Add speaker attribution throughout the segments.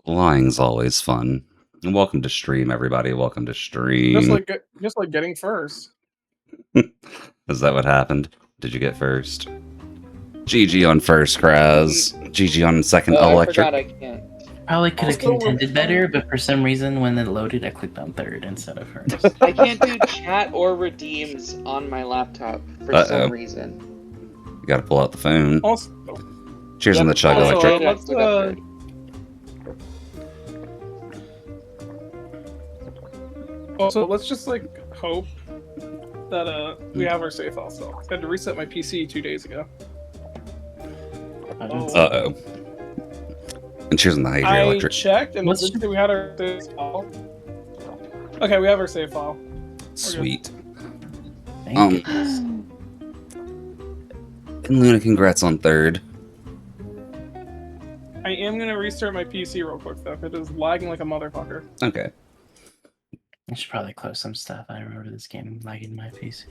Speaker 1: Lying's always fun. And welcome to stream, everybody. Welcome to
Speaker 2: Just
Speaker 1: stream.
Speaker 2: like getting first.
Speaker 1: Is that what happened? Did you get first? GG on first, Kraz. GG on second, Electric.
Speaker 3: I forgot I can't.
Speaker 4: Probably could have
Speaker 2: Also, we're
Speaker 4: contended better,
Speaker 2: fine.
Speaker 4: but for some reason, when it loaded, I clicked on third instead of first.
Speaker 3: I can't do chat or redeems on my laptop for some reason.
Speaker 1: You gotta pull out the phone.
Speaker 2: Also,
Speaker 1: Cheers on the chug,
Speaker 2: also,
Speaker 1: Electric.
Speaker 2: let's just like hope that we have our save file still. I had to reset my PC 2 days ago.
Speaker 1: Uh-oh. And cheers on the Hydra,
Speaker 2: I
Speaker 1: Electric.
Speaker 2: checked and it did say we had our save file. Okay, we have our save file.
Speaker 1: Sweet.
Speaker 4: Thank you.
Speaker 1: And Luna, congrats on third.
Speaker 2: I am gonna restart my PC real quick though. It is lagging like a motherfucker.
Speaker 1: Okay.
Speaker 4: I should probably close some stuff. I remember this game lagging my PC.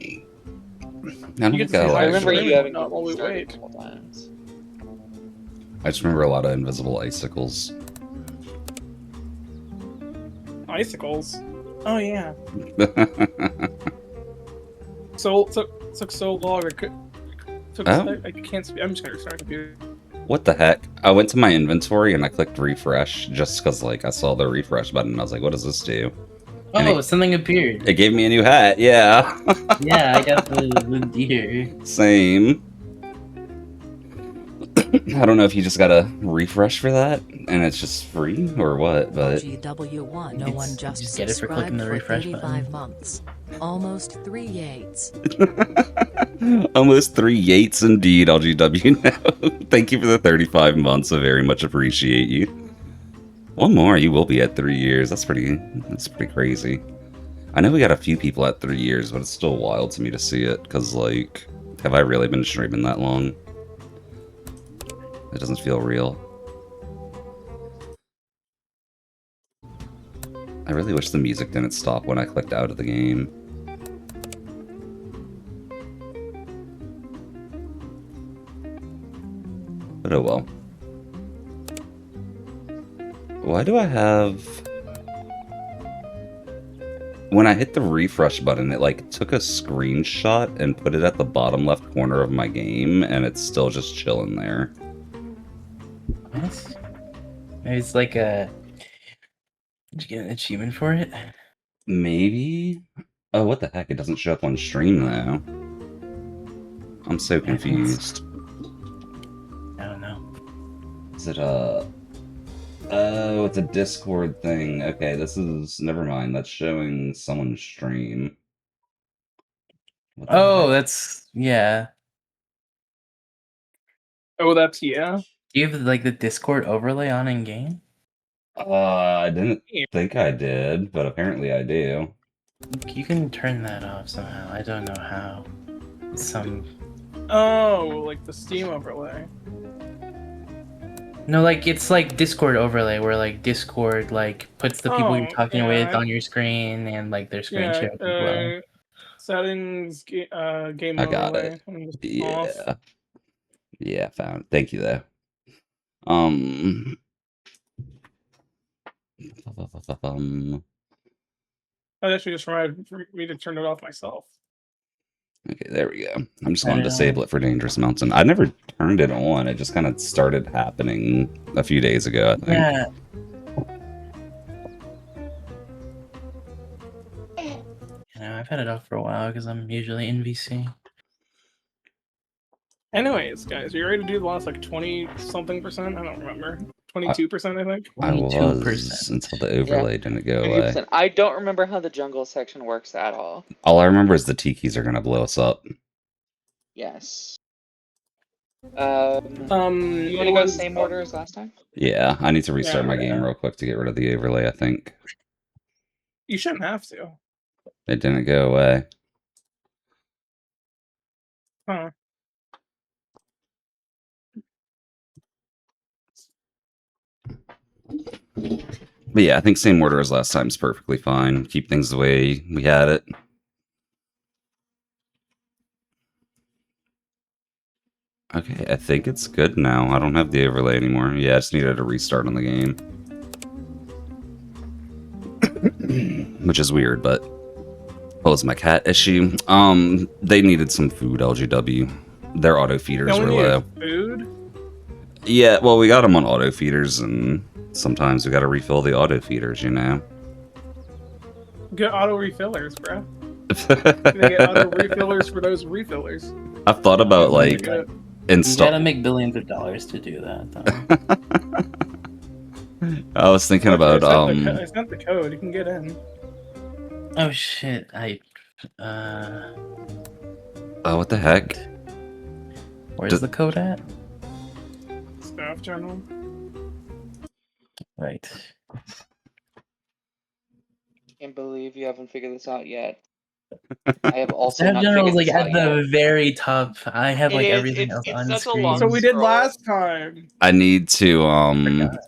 Speaker 3: I remember you having
Speaker 2: not while we wait.
Speaker 3: a couple times.
Speaker 1: I just remember a lot of invisible icicles.
Speaker 2: Icicles? Oh yeah. So took so long. I can't speak. I'm just gonna restart the computer.
Speaker 1: What the heck? I went to my inventory and I clicked refresh just because like I saw the refresh button and I was like, what does this do?
Speaker 4: Oh, something appeared.
Speaker 1: It gave me a new hat, yeah.
Speaker 4: Yeah, I got the deer.
Speaker 1: Same. I don't know if you just gotta refresh for that and it's just free or what, but
Speaker 5: GW1, no one just
Speaker 4: get it for clicking the refresh button.
Speaker 5: 35 months. Almost 3 Yates.
Speaker 1: Almost 3 Yates indeed, LGW now. Thank you for the 35 months. I very much appreciate you. One more, you will be at 3 years. That's pretty crazy. I know we got a few people at 3 years, but it's still wild to me to see it, because, like, have I really been streaming that long? It doesn't feel real. I really wish the music didn't stop when I clicked out of the game. But oh well. Why do I have... When I hit the refresh button, it like took a screenshot and put it at the bottom left corner of my game, and it's still just chilling there.
Speaker 4: What? Maybe it's like a... Did you get an achievement for it?
Speaker 1: Maybe? Oh, what the heck? It doesn't show up on stream now. I'm so confused.
Speaker 4: I don't know.
Speaker 1: Is it a... Oh, it's a Discord thing. Okay, this is... Never mind. That's showing someone's stream.
Speaker 4: Oh, that's... Yeah.
Speaker 2: Oh, that's yeah.
Speaker 4: Do you have, like, the Discord overlay on in-game?
Speaker 1: I didn't think I did, but apparently I do.
Speaker 4: You can turn that off somehow. I don't know how.
Speaker 2: Oh, like the Steam overlay.
Speaker 4: No, like, it's like Discord overlay, where, like, Discord, like, puts the people you're talking with on your screen, and, like, their screen share as well.
Speaker 2: Settings, game
Speaker 1: I got
Speaker 2: overlay.
Speaker 1: it. Yeah. Yeah, found it. Thank you, though.
Speaker 2: That actually just reminded me to turn it off myself.
Speaker 1: Okay, there we go. I'm just going to disable it for Dangerous Mountain. I never turned it on. It just kind of started happening a few days ago, I think.
Speaker 4: Yeah. You know, I've had it off for a while because I'm usually in VC.
Speaker 2: Anyways, guys, are you ready to do the last like 20-something%? I don't remember. 22%, I think.
Speaker 1: I was until the overlay didn't go away.
Speaker 3: I don't remember how the jungle section works at all.
Speaker 1: All I remember is the Tikis are gonna blow us up.
Speaker 3: Yes. You want to go same order as last time?
Speaker 1: Yeah, I need to restart my game real quick to get rid of the overlay, I think.
Speaker 2: You shouldn't have to.
Speaker 1: It didn't go away.
Speaker 2: Huh.
Speaker 1: But yeah, I think same order as last time is perfectly fine. Keep things the way we had it. Okay, I think it's good now. I don't have the overlay anymore. Yeah, I just needed a restart on the game. Which is weird, but... What was my cat issue? They needed some food, LGW. Their auto feeders were low.
Speaker 2: Food?
Speaker 1: Yeah, well, we got them on auto feeders, and sometimes we gotta refill the auto feeders, you know?
Speaker 2: Get auto refillers, bro. They get auto refillers for those refillers.
Speaker 1: I've thought about, like,
Speaker 4: You
Speaker 1: install...
Speaker 4: gotta make billions of dollars to do that, though.
Speaker 1: I was thinking about,
Speaker 2: I sent the code. You can get in.
Speaker 4: Oh shit,
Speaker 1: Oh, what the heck?
Speaker 4: where's the code at?
Speaker 2: Staff journal.
Speaker 4: Right.
Speaker 3: Can't believe you haven't figured this out yet. I have also
Speaker 4: Staff
Speaker 3: not
Speaker 4: General is
Speaker 3: figured
Speaker 4: like
Speaker 3: this
Speaker 4: at
Speaker 3: out
Speaker 4: the
Speaker 3: yet.
Speaker 4: very top. I have
Speaker 3: It
Speaker 4: like
Speaker 3: is,
Speaker 4: everything else
Speaker 3: it's
Speaker 4: on
Speaker 3: such a
Speaker 4: screen.
Speaker 3: long
Speaker 2: So we did
Speaker 3: scroll.
Speaker 2: last time.
Speaker 1: I need to,
Speaker 4: Forgot.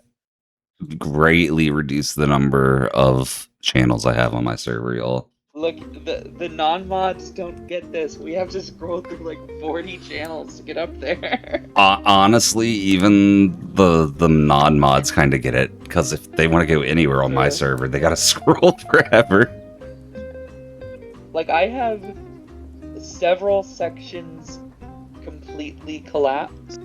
Speaker 1: greatly reduce the number of channels I have on my server, y'all.
Speaker 3: Look, the non-mods don't get this. We have to scroll through like 40 channels to get up there.
Speaker 1: Honestly, even the non-mods kind of get it, because if they want to go anywhere on my server, they gotta scroll forever.
Speaker 3: Like, I have several sections completely collapsed.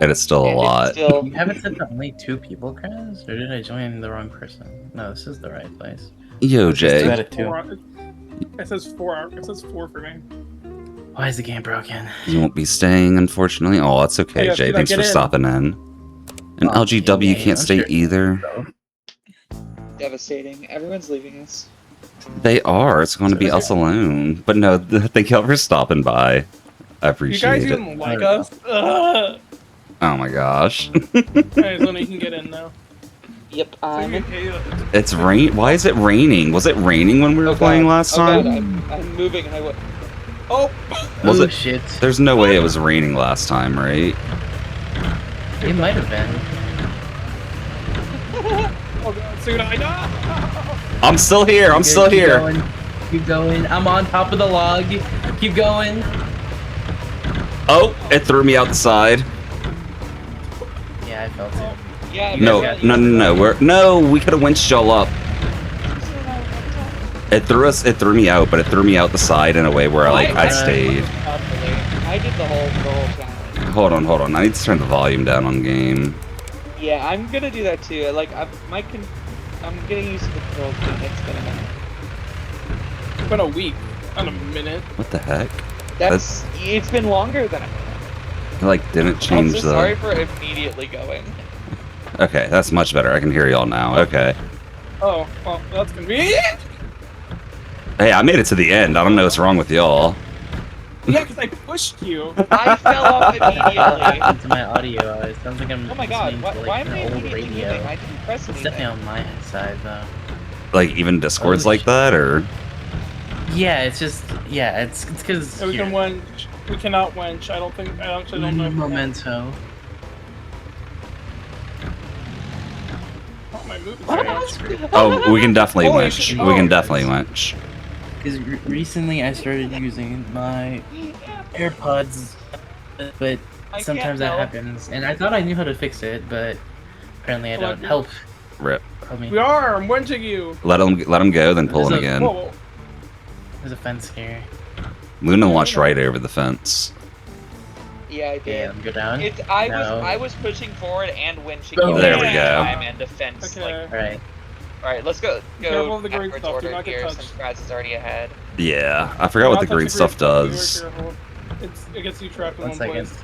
Speaker 1: And it's still a
Speaker 3: and
Speaker 1: lot.
Speaker 3: It's still...
Speaker 4: You haven't said that only 2 people, Kraz? Or did I join the wrong person? No, this is the right place.
Speaker 1: Yo,
Speaker 4: Just 2
Speaker 1: Jay.
Speaker 4: out of 2.
Speaker 2: It says 4. It says 4 for me.
Speaker 4: Why is the game broken?
Speaker 1: You won't be staying, unfortunately. Oh, that's okay,
Speaker 2: Yeah,
Speaker 1: Jay.
Speaker 2: should I
Speaker 1: Thanks
Speaker 2: get
Speaker 1: for
Speaker 2: in?
Speaker 1: stopping in. And
Speaker 4: Oh,
Speaker 1: LGW
Speaker 4: yeah,
Speaker 1: can't
Speaker 4: I'm
Speaker 1: stay
Speaker 4: sure.
Speaker 1: either.
Speaker 3: Devastating. Everyone's leaving us.
Speaker 1: They are. It's going to be us alone. But no, thank y'all for stopping by. I
Speaker 2: You
Speaker 1: appreciate
Speaker 2: guys
Speaker 1: it.
Speaker 2: didn't like us? Ugh.
Speaker 1: Oh my gosh.
Speaker 2: Alright, so you can get in now.
Speaker 3: Yep,
Speaker 2: So
Speaker 3: I'm...
Speaker 2: you can-
Speaker 1: It's rain. Why is it raining? Was it raining when we were playing last
Speaker 3: God,
Speaker 1: time?
Speaker 3: I'm moving and I would...
Speaker 2: Oh!
Speaker 1: Was
Speaker 4: oh
Speaker 1: it?
Speaker 4: shit.
Speaker 1: There's no way it was raining last time, right?
Speaker 4: It might have been.
Speaker 2: Oh god, so I know!
Speaker 1: I'm still here. I'm
Speaker 4: Okay,
Speaker 1: still
Speaker 4: keep
Speaker 1: here.
Speaker 4: Going. Keep going. I'm on top of the log. Keep going.
Speaker 1: Oh, it threw me out the side.
Speaker 4: Yeah, I felt it.
Speaker 3: Yeah,
Speaker 1: No,
Speaker 3: yeah,
Speaker 1: no, no, no. We could have winched y'all up. It threw me out, but it threw me out the side in a way where I stayed.
Speaker 3: I did the whole challenge.
Speaker 1: Hold on. I need to turn the volume down on game.
Speaker 3: Yeah, I'm gonna do that too. Like, I'm getting used to the controls, but it's been a minute.
Speaker 2: It's been a week, not a minute.
Speaker 1: What the heck?
Speaker 3: It's been longer than a minute.
Speaker 1: I, like, didn't
Speaker 3: I'm
Speaker 1: change
Speaker 3: so
Speaker 1: the...
Speaker 3: sorry for immediately going.
Speaker 1: Okay, that's much better. I can hear y'all now. Okay.
Speaker 2: Oh, well, that's convenient!
Speaker 1: Hey, I made it to the end. I don't know what's wrong with y'all.
Speaker 2: Yeah, because I pushed you.
Speaker 3: I fell off immediately.
Speaker 4: Into my audio. It sounds like I'm
Speaker 3: Oh my god,
Speaker 4: listening to,
Speaker 3: why
Speaker 4: like
Speaker 3: am I
Speaker 4: an old
Speaker 3: immediately
Speaker 4: radio.
Speaker 3: moving? I didn't press
Speaker 4: It's definitely
Speaker 3: anything.
Speaker 4: on my side though.
Speaker 1: Like, even Discord's
Speaker 4: Oh,
Speaker 1: like that, or...
Speaker 4: Yeah, it's just it's because
Speaker 2: So we can wench. We cannot wench. I actually don't know if we can.
Speaker 4: Memento.
Speaker 2: Oh, my movie
Speaker 3: What?
Speaker 2: screen.
Speaker 1: Oh, we can definitely
Speaker 2: Holy
Speaker 1: winch.
Speaker 2: shit.
Speaker 1: We can
Speaker 2: Oh.
Speaker 1: definitely winch.
Speaker 4: Because recently I started using my AirPods, but
Speaker 3: I
Speaker 4: sometimes
Speaker 3: can't
Speaker 4: that
Speaker 3: help.
Speaker 4: happens, and I thought I knew how to fix it, but apparently I
Speaker 2: Well,
Speaker 4: don't. Help
Speaker 1: Rip.
Speaker 4: me.
Speaker 2: We are. I'm wenching you.
Speaker 1: Let him go, then pull him
Speaker 4: There's a-
Speaker 1: again.
Speaker 2: Whoa.
Speaker 4: There's a fence here.
Speaker 1: Luna launched right over the fence.
Speaker 3: Yeah, I
Speaker 4: Yeah,
Speaker 3: did.
Speaker 4: let me go down.
Speaker 3: I was pushing forward and winching
Speaker 4: Oh,
Speaker 3: you
Speaker 1: there
Speaker 3: at
Speaker 1: we
Speaker 3: the
Speaker 1: go.
Speaker 3: same time and defense.
Speaker 2: Okay.
Speaker 3: Like,
Speaker 4: Alright.
Speaker 3: all right, let's go
Speaker 2: Careful of the green
Speaker 3: backwards
Speaker 2: stuff, do
Speaker 3: order
Speaker 2: not get
Speaker 3: here
Speaker 2: touched.
Speaker 3: since Kraz is already ahead.
Speaker 1: Yeah, I forgot what
Speaker 2: Not
Speaker 1: the
Speaker 2: touch
Speaker 1: green stuff
Speaker 2: Be
Speaker 1: does.
Speaker 2: very careful. It gets you trapped in
Speaker 4: One
Speaker 2: one
Speaker 4: second.
Speaker 2: place.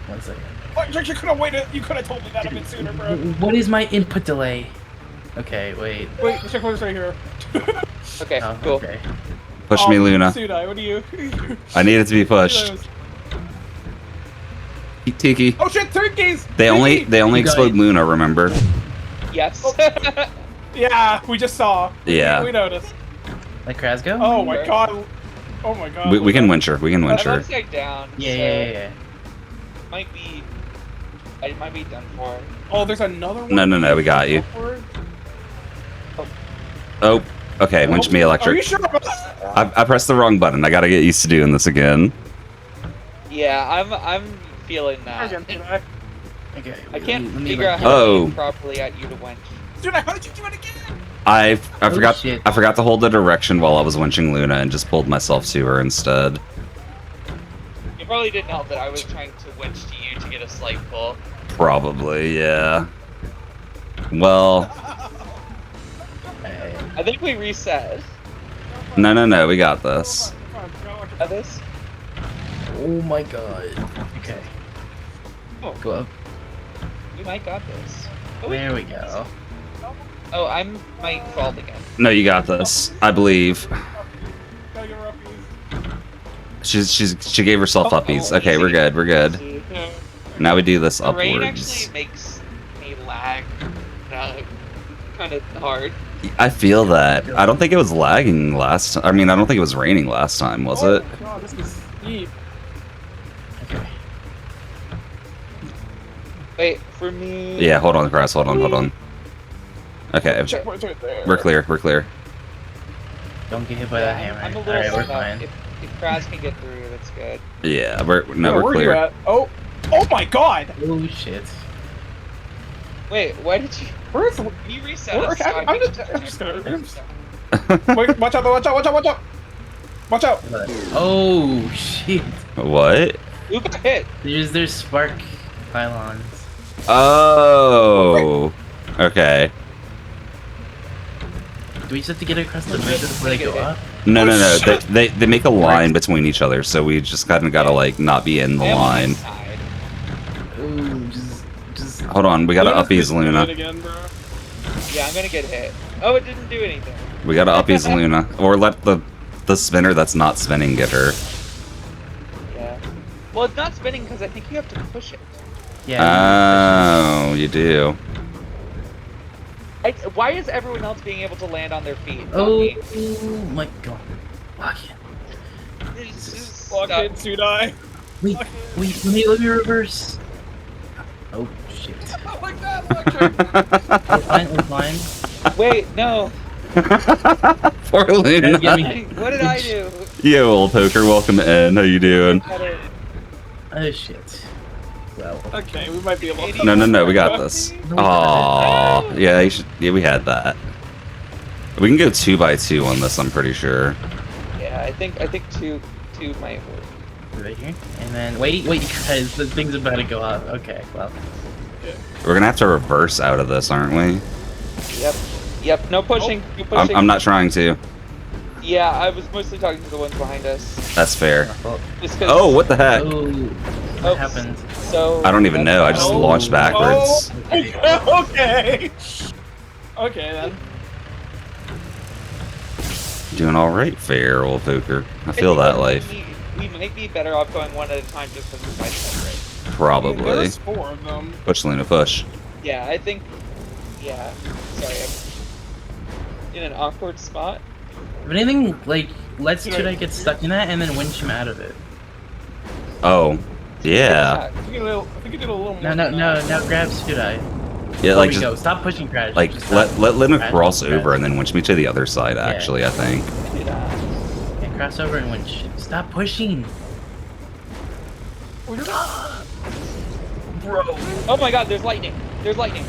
Speaker 4: 1 second.
Speaker 2: Oh, you could have waited. You could have told me that a bit sooner, bro.
Speaker 4: What is my input delay? Okay, wait.
Speaker 2: Wait, the checkpoint's right here.
Speaker 3: Okay,
Speaker 4: Oh,
Speaker 3: cool.
Speaker 4: okay.
Speaker 1: Push me, Luna.
Speaker 2: Sudai, what do you?
Speaker 1: I need it to be pushed. Tiki.
Speaker 2: Oh shit, turkeys!
Speaker 1: They only
Speaker 2: Tiki!
Speaker 1: they only
Speaker 4: You
Speaker 1: explode
Speaker 4: guys-
Speaker 1: Luna, remember?
Speaker 3: Yes.
Speaker 2: Yeah, we just saw.
Speaker 1: Yeah.
Speaker 2: We noticed.
Speaker 4: Let Kraz go?
Speaker 2: Oh my god. Oh my god.
Speaker 1: We can winch her. We can winch
Speaker 3: I'm
Speaker 1: her.
Speaker 3: upside down.
Speaker 4: Yeah,
Speaker 3: so
Speaker 4: yeah.
Speaker 3: It might be done for.
Speaker 2: Oh, there's another one.
Speaker 1: No, we got you. Oh, okay. Winch me
Speaker 2: Are you
Speaker 1: electric.
Speaker 2: sure?
Speaker 1: I pressed the wrong button. I gotta get used to doing this again.
Speaker 3: Yeah, I'm feeling that.
Speaker 2: Again, Tsunai.
Speaker 4: Okay.
Speaker 3: I can't
Speaker 4: let me,
Speaker 3: figure out
Speaker 4: like,
Speaker 3: how to
Speaker 1: Oh.
Speaker 3: aim properly at you to wench.
Speaker 2: Tsunai, how did you do it again?
Speaker 1: I
Speaker 4: Oh,
Speaker 1: forgot
Speaker 4: shit.
Speaker 1: I forgot to hold the direction while I was winching Luna and just pulled myself to her instead.
Speaker 3: It probably didn't help that I was trying to winch to you to get a slight pull.
Speaker 1: Probably, yeah. Well,
Speaker 4: Hey.
Speaker 3: I think we reset.
Speaker 1: no, we got this.
Speaker 3: At this?
Speaker 4: Oh my god. Okay.
Speaker 3: Oh.
Speaker 4: Go up.
Speaker 3: We might got this. Oh, wait.
Speaker 4: There we go.
Speaker 3: Oh, I might fall again.
Speaker 1: No, you got this. I believe.
Speaker 2: Gotta get her uppies.
Speaker 1: She gave herself uppies. Okay, we're good. We're good.
Speaker 2: Yeah.
Speaker 1: Now we do this
Speaker 3: The rain
Speaker 1: upwards.
Speaker 3: actually makes me lag kind of hard.
Speaker 1: I feel that. I don't think it was lagging last. I mean, I don't think it was raining last time, was
Speaker 2: Oh
Speaker 1: it?
Speaker 2: my God, this is deep.
Speaker 4: Okay.
Speaker 3: Wait, for me...
Speaker 1: Yeah. Hold on, Cross. Hold on. Okay,
Speaker 2: Checkpoint's right there.
Speaker 1: we're clear. We're clear.
Speaker 4: Don't get hit by that hammer.
Speaker 3: I'm a little
Speaker 4: Alright, we're
Speaker 3: stuck.
Speaker 4: fine.
Speaker 3: If Kraz can get through, that's good.
Speaker 1: Yeah,
Speaker 2: Yeah,
Speaker 1: we're
Speaker 2: where are
Speaker 1: clear.
Speaker 2: you at? Oh my God!
Speaker 4: Oh shit.
Speaker 3: Wait, why did you...
Speaker 2: Where's
Speaker 3: Can you reset
Speaker 2: Where-
Speaker 3: us? So
Speaker 2: I'm
Speaker 3: I can
Speaker 2: just gonna-
Speaker 3: check
Speaker 2: Wait, watch out! Watch out! Watch out! Watch out! Watch out!
Speaker 4: Oh shit.
Speaker 1: What?
Speaker 3: Who got hit?
Speaker 4: There's spark pylons.
Speaker 1: Oh. Okay.
Speaker 4: Do we just have to get across the bridge before they go up?
Speaker 1: No.
Speaker 2: shit.
Speaker 1: They make a line between each other, so we just kind of gotta like not be in the
Speaker 3: I am on
Speaker 1: line.
Speaker 3: this side.
Speaker 4: Ooh, just.
Speaker 1: Hold on, we gotta uppies
Speaker 2: Do it
Speaker 1: Luna.
Speaker 2: again, bro.
Speaker 3: Yeah, I'm gonna get hit. Oh, it didn't do anything.
Speaker 1: We gotta uppies Luna, or let the spinner that's not spinning get her.
Speaker 3: Yeah. Well, it's not spinning because I think you have to push it.
Speaker 4: Yeah.
Speaker 1: Oh, you do.
Speaker 3: Why is everyone else being able to land on their feet? Not
Speaker 4: Oh
Speaker 3: me.
Speaker 4: my god. Lock it.
Speaker 3: This is
Speaker 2: Lock
Speaker 3: stuck.
Speaker 2: in, Tsunai.
Speaker 4: Wait, let me reverse. Oh shit.
Speaker 2: Oh my God! Look.
Speaker 4: We're fine.
Speaker 3: Wait, no.
Speaker 1: Poor Luna.
Speaker 4: Get me.
Speaker 3: What did I do?
Speaker 1: Yo, old poker, welcome in. How you doing?
Speaker 3: Better.
Speaker 4: Oh shit. Well.
Speaker 2: Okay, we might be able to.
Speaker 1: No, we got this. Aww. Yeah, you should. Yeah, we had that. We can go 2x2 on this. I'm pretty sure.
Speaker 3: Yeah, I think two might work.
Speaker 4: Right here. And then wait, guys, the thing's about to go up. Okay, well.
Speaker 1: We're gonna have to reverse out of this, aren't we?
Speaker 3: Yep. No pushing. No pushing.
Speaker 1: I'm not trying to.
Speaker 3: Yeah, I was mostly talking to the ones behind us.
Speaker 1: That's fair.
Speaker 3: Just 'cause-
Speaker 1: Oh, what the heck?
Speaker 4: Oh, what
Speaker 3: Oops.
Speaker 4: happened?
Speaker 3: So
Speaker 1: I don't even know. I just
Speaker 2: Oh.
Speaker 1: launched backwards.
Speaker 2: Oh. Okay. Okay then.
Speaker 1: Doing all right, fair old poker. I feel that life.
Speaker 3: We might be better off going one at a time just because we might separate.
Speaker 1: Probably.
Speaker 2: There's 4 of them.
Speaker 1: Push, Luna, push.
Speaker 3: Yeah, I think. Yeah. Sorry, I'm in an awkward spot.
Speaker 4: If anything, like, should I get stuck in that and then winch him out of it?
Speaker 1: Oh, yeah.
Speaker 2: I think you did a little more.
Speaker 4: No,
Speaker 2: than that.
Speaker 4: now grab Sudai.
Speaker 1: Yeah,
Speaker 4: There
Speaker 1: like
Speaker 4: we
Speaker 1: just
Speaker 4: go. Stop pushing Crash.
Speaker 1: like
Speaker 4: Just
Speaker 1: let
Speaker 4: stop.
Speaker 1: Luna
Speaker 4: Crash,
Speaker 1: cross
Speaker 4: Crash.
Speaker 1: over and then winch me to the other side. Actually, I think.
Speaker 3: Do that.
Speaker 4: Yeah, cross over and winch. Stop pushing.
Speaker 3: Bro. Oh my god, there's lightning. There's lightning.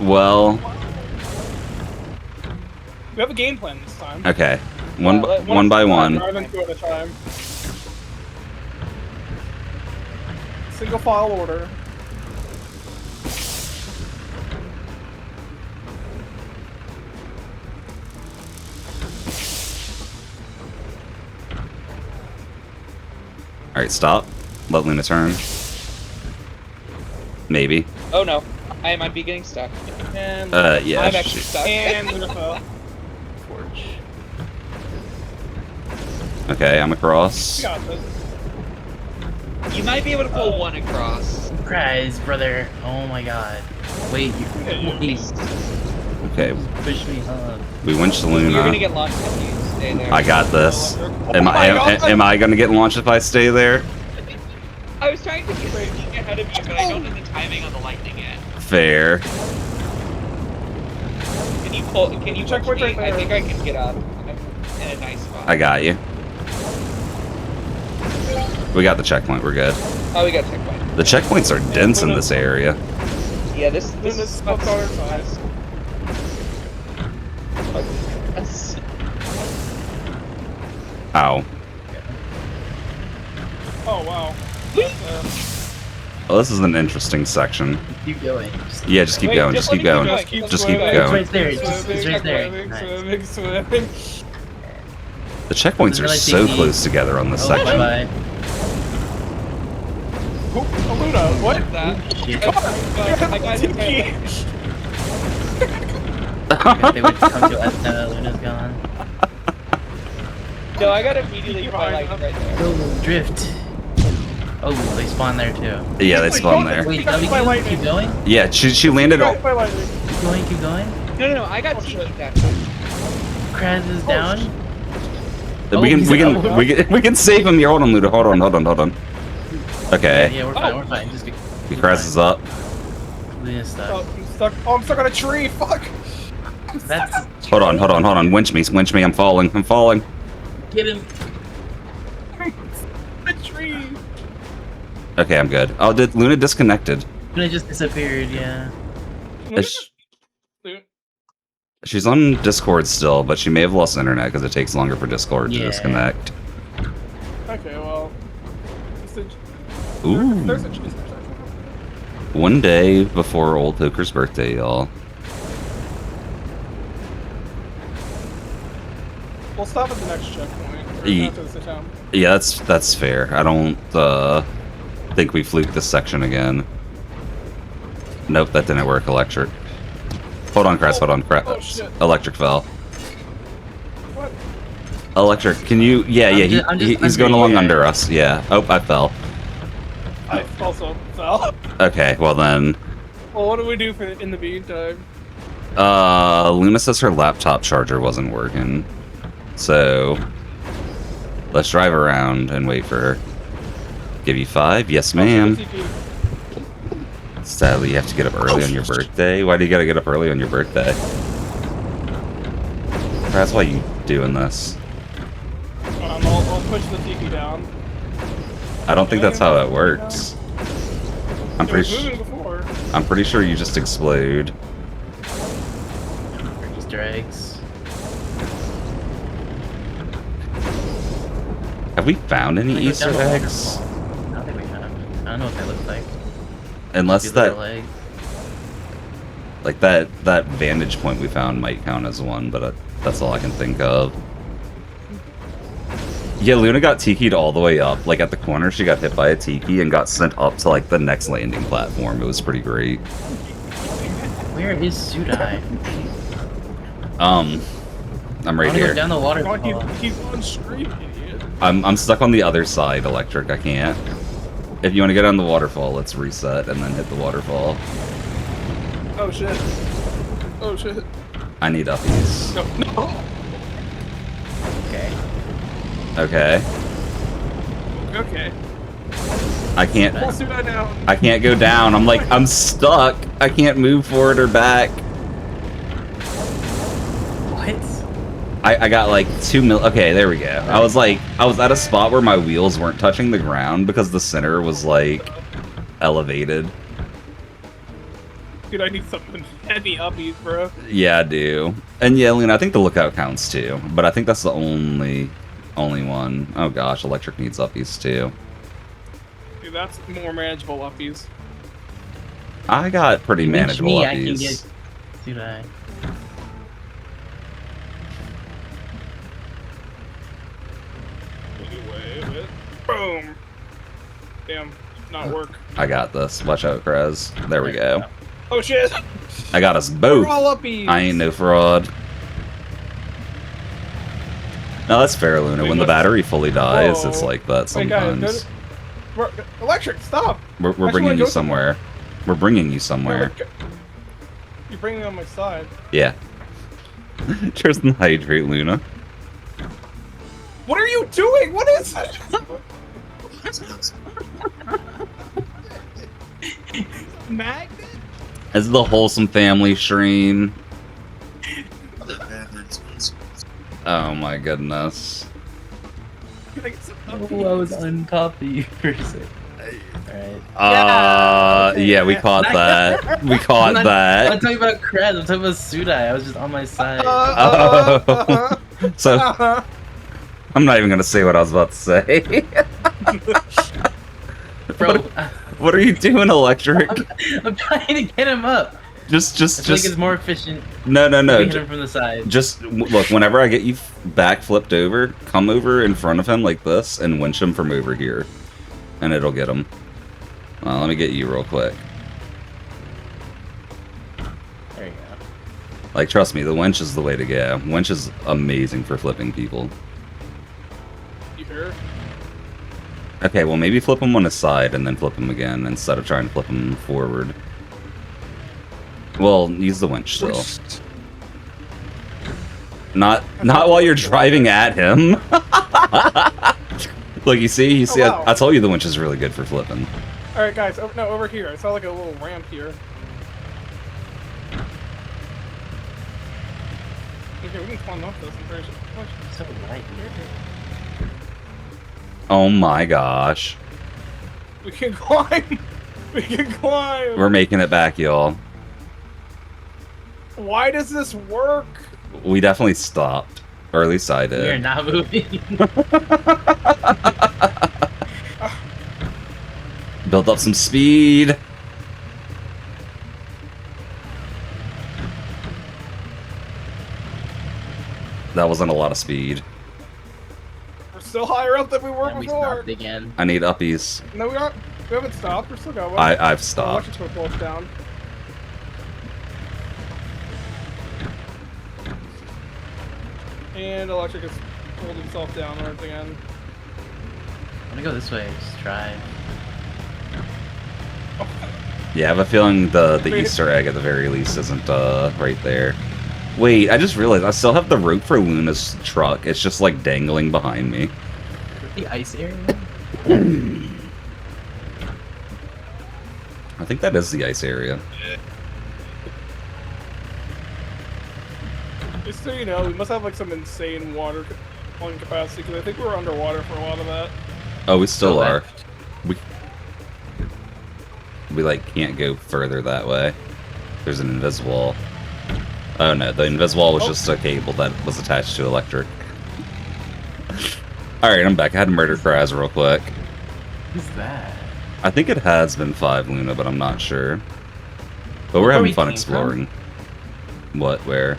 Speaker 1: Well,
Speaker 2: We have a game plan this time.
Speaker 1: okay. One
Speaker 3: let-
Speaker 1: one by one.
Speaker 2: Rather than 2 at a time. Single file order.
Speaker 1: All right, stop. Let Luna turn. Maybe.
Speaker 3: Oh no. I might be getting stuck.
Speaker 2: And
Speaker 1: Yeah.
Speaker 3: I'm actually
Speaker 1: shoot.
Speaker 3: stuck.
Speaker 2: and Luna fell.
Speaker 4: Forge.
Speaker 1: Okay, I'm across.
Speaker 2: We got this.
Speaker 3: You might be able to pull one across.
Speaker 4: Surprise, brother. Oh my god. Wait,
Speaker 2: Yeah,
Speaker 4: please
Speaker 1: Okay,
Speaker 4: push me up.
Speaker 1: we winched
Speaker 3: You're gonna
Speaker 1: Luna.
Speaker 3: get launched if you stay there.
Speaker 1: I got this. Am
Speaker 2: Oh my
Speaker 1: I
Speaker 2: God.
Speaker 1: am I gonna get launched if I stay there?
Speaker 3: I was trying to get sneak ahead of you, but I don't know the timing on the lightning yet.
Speaker 1: Fair.
Speaker 3: Can you pull? Can you
Speaker 2: Check
Speaker 3: push
Speaker 2: what's
Speaker 3: me?
Speaker 2: right
Speaker 3: I
Speaker 2: there.
Speaker 3: think I can get up. I'm in a nice spot.
Speaker 1: I got you. We got the checkpoint. We're good.
Speaker 3: Oh, we got checkpoint.
Speaker 1: The checkpoints are dense in this area.
Speaker 3: Yeah, this
Speaker 2: Luna's
Speaker 3: is
Speaker 2: stuck on her side.
Speaker 3: That's-
Speaker 1: Ow.
Speaker 2: Oh wow.
Speaker 1: Oh, this is an interesting section.
Speaker 4: Keep going.
Speaker 1: Yeah, just keep
Speaker 3: Wait,
Speaker 1: going.
Speaker 3: just
Speaker 1: Just keep
Speaker 3: let it
Speaker 1: going.
Speaker 3: keep
Speaker 1: Just keep
Speaker 2: swimming.
Speaker 1: going.
Speaker 4: It's right there. It's right there.
Speaker 2: Swimming,
Speaker 4: Nice.
Speaker 2: swimming, swimming.
Speaker 1: The checkpoints are
Speaker 4: Really
Speaker 1: so
Speaker 4: thinky.
Speaker 1: close together on this
Speaker 4: Oh,
Speaker 1: section.
Speaker 4: bye.
Speaker 2: Oh, Luna, what?
Speaker 3: that.
Speaker 4: Shit.
Speaker 3: I got hit by
Speaker 4: They would come to us now that Luna's gone.
Speaker 3: No, I got immediately hit by lightning right there.
Speaker 4: Oh, drift. Oh, they spawn there too.
Speaker 1: Yeah, they spawn there.
Speaker 4: Wait,
Speaker 2: got hit by
Speaker 4: keep
Speaker 2: lightning.
Speaker 4: going?
Speaker 1: Yeah, she landed.
Speaker 2: Got hit by lightning.
Speaker 4: Keep going, keep going.
Speaker 3: No, I got TP that.
Speaker 4: Kraz is down.
Speaker 1: We can save him here. Hold on, Luda. Hold on. Okay.
Speaker 4: Yeah, we're fine. Just get
Speaker 1: He crashes up.
Speaker 4: Luna's stuck.
Speaker 2: Oh, I'm stuck. Oh, I'm stuck on a tree. Fuck.
Speaker 4: That's
Speaker 1: Hold on. Winch me. I'm falling.
Speaker 4: get him.
Speaker 2: A tree.
Speaker 1: Okay, I'm good. Oh, did Luna disconnected?
Speaker 4: Luna just disappeared. Yeah.
Speaker 1: Is- She's on Discord still, but she may have lost internet because it takes longer for Discord to
Speaker 4: Yeah.
Speaker 1: disconnect.
Speaker 2: Okay, well.
Speaker 1: Ooh.
Speaker 2: There's a tree.
Speaker 1: One day before Old Poker's birthday, y'all.
Speaker 2: We'll stop at the next checkpoint. Or
Speaker 1: Ye-
Speaker 2: after this town.
Speaker 1: Yeah, that's fair. I don't think we fluked this section again. Nope, that didn't work. Electric. Hold on, Crest.
Speaker 2: Oh, shit.
Speaker 1: Electric fell.
Speaker 2: What?
Speaker 1: Electric, can you? Yeah,
Speaker 4: I'm just
Speaker 1: he's going
Speaker 4: under
Speaker 1: along
Speaker 4: here.
Speaker 1: under us. Yeah. Oh, I fell.
Speaker 2: I also fell.
Speaker 1: Okay, well then.
Speaker 2: Well, what do we do in the meantime?
Speaker 1: Luna says her laptop charger wasn't working. So let's drive around and wait for her. Give you 5? Yes, ma'am. Sadly, you have to get up early on your birthday. Why do you gotta get up early on your birthday? That's why you doing this.
Speaker 2: I'll push the tiki down.
Speaker 1: I don't think that's how it works. I'm
Speaker 2: It was
Speaker 1: pretty
Speaker 2: moving before.
Speaker 1: I'm pretty sure you just explode.
Speaker 4: Easter eggs.
Speaker 1: Have we found any
Speaker 4: Can we go
Speaker 1: Easter
Speaker 4: down the
Speaker 1: eggs?
Speaker 4: waterfall? I don't think we have. I don't know what they look like.
Speaker 1: Unless
Speaker 4: These
Speaker 1: that,
Speaker 4: little eggs.
Speaker 1: like that vantage point we found might count as one, but that's all I can think of. Yeah, Luna got tiki'd all the way up. Like at the corner, she got hit by a tiki and got sent up to like the next landing platform. It was pretty great.
Speaker 4: Where is Sudai?
Speaker 1: I'm
Speaker 4: I
Speaker 1: right
Speaker 4: wanna go
Speaker 1: here.
Speaker 4: down the
Speaker 2: Come on,
Speaker 4: waterfall.
Speaker 2: he's on stream, idiot.
Speaker 1: I'm stuck on the other side, Electric. I can't. If you want to go down the waterfall, let's reset and then hit the waterfall.
Speaker 2: Oh shit. Oh shit.
Speaker 1: I need uppies.
Speaker 2: No, no.
Speaker 4: Okay.
Speaker 1: Okay.
Speaker 2: Okay.
Speaker 1: I can't.
Speaker 2: Let's do that now.
Speaker 1: I can't go down. I'm stuck. I can't move forward or back.
Speaker 4: What?
Speaker 1: I got like 2 mil. Okay, there we go. I was at a spot where my wheels weren't touching the ground because the center was like elevated.
Speaker 2: Dude, I need something heavy uppies, bro.
Speaker 1: Yeah, I do. And yeah, Luna, I think the lookout counts too, but I think that's the only one. Oh gosh, Electric needs uppies too.
Speaker 2: Dude, that's more manageable uppies.
Speaker 1: I got pretty
Speaker 4: Convince
Speaker 1: manageable
Speaker 4: me I can
Speaker 1: uppies.
Speaker 4: get Sudai.
Speaker 2: Wait. Boom. Damn, not work.
Speaker 1: I got this. Watch out, Krez. There we go.
Speaker 2: Oh shit.
Speaker 1: I got us
Speaker 2: We're
Speaker 1: both.
Speaker 2: all uppies.
Speaker 1: I ain't no fraud. No, that's fair, Luna. When the battery fully dies, it's
Speaker 2: Whoa.
Speaker 1: like that
Speaker 2: Wait, guys,
Speaker 1: sometimes.
Speaker 2: Electric, stop.
Speaker 1: We're
Speaker 2: Actually,
Speaker 1: bringing
Speaker 2: wanna
Speaker 1: you
Speaker 2: go
Speaker 1: somewhere. We're bringing you somewhere.
Speaker 2: You're bringing me on my side.
Speaker 1: Yeah. Tristan, hydrate, Luna.
Speaker 2: What are you doing? What is it? Magnet?
Speaker 1: This is the wholesome family stream. Oh my goodness.
Speaker 2: Can I get some
Speaker 4: Oh, I
Speaker 2: puppies?
Speaker 4: was on top of you for a second. Alright.
Speaker 1: Yeah, we caught that. We caught
Speaker 4: I'm
Speaker 1: that.
Speaker 4: talking about Kraz, I'm talking about Sudai. I was just on my side.
Speaker 1: Oh. So I'm not even gonna say what I was about to say.
Speaker 4: Bro,
Speaker 1: What are you doing, Electric?
Speaker 4: I'm trying to get him up. I feel like it's more efficient
Speaker 1: No.
Speaker 4: if we hit him from the side.
Speaker 1: Just look. Whenever I get you back flipped over, come over in front of him like this and winch him from over here, and it'll get him. Let me get you real quick.
Speaker 4: There you go.
Speaker 1: Like, trust me, the winch is the way to go. Winch is amazing for flipping people.
Speaker 2: You hear?
Speaker 1: Okay, well maybe flip him on his side and then flip him again instead of trying to flip him forward. Well, use the winch still. Not while you're driving at him. Look, you see,
Speaker 2: Oh, wow.
Speaker 1: I told you the winch is really good for flipping.
Speaker 2: All right, guys. Oh, no, over here. I saw like a little ramp here. Okay, we can climb up this. I'm pretty sure.
Speaker 4: So light.
Speaker 1: Oh my gosh.
Speaker 2: We can climb. We can climb.
Speaker 1: We're making it back, y'all.
Speaker 2: Why does this work?
Speaker 1: We definitely stopped. Or at least I
Speaker 4: We're
Speaker 1: did.
Speaker 4: not moving.
Speaker 1: Build up some speed. That wasn't a lot of speed.
Speaker 2: We're still higher up than we were
Speaker 4: And we
Speaker 2: before.
Speaker 4: stopped again.
Speaker 1: I need uppies.
Speaker 2: No, we aren't. We haven't stopped. We're still going.
Speaker 1: I've
Speaker 2: Watch
Speaker 1: stopped.
Speaker 2: it put both down. And Electric has pulled himself down once again.
Speaker 4: I'm gonna go this way, just try.
Speaker 1: Yeah, I have a feeling the Easter egg at the very least isn't right there. Wait, I just realized I still have the rope for Luna's truck. It's just like dangling behind me.
Speaker 4: The ice area?
Speaker 1: I think that is the ice area.
Speaker 2: Just so you know, we must have like some insane water pulling capacity because I think we were underwater for a lot of that.
Speaker 1: Oh, we still
Speaker 4: Still
Speaker 1: are.
Speaker 4: left.
Speaker 1: We like can't go further that way. There's an invisible. Oh no, the invisible was just a cable that was attached to electric. Alright, I'm back. I had to murder Kraz real quick.
Speaker 4: Who's that?
Speaker 1: I think it has been 5 Luna, but I'm not sure. But we're
Speaker 4: Where
Speaker 1: having
Speaker 4: we
Speaker 1: fun
Speaker 4: came
Speaker 1: exploring. What, where?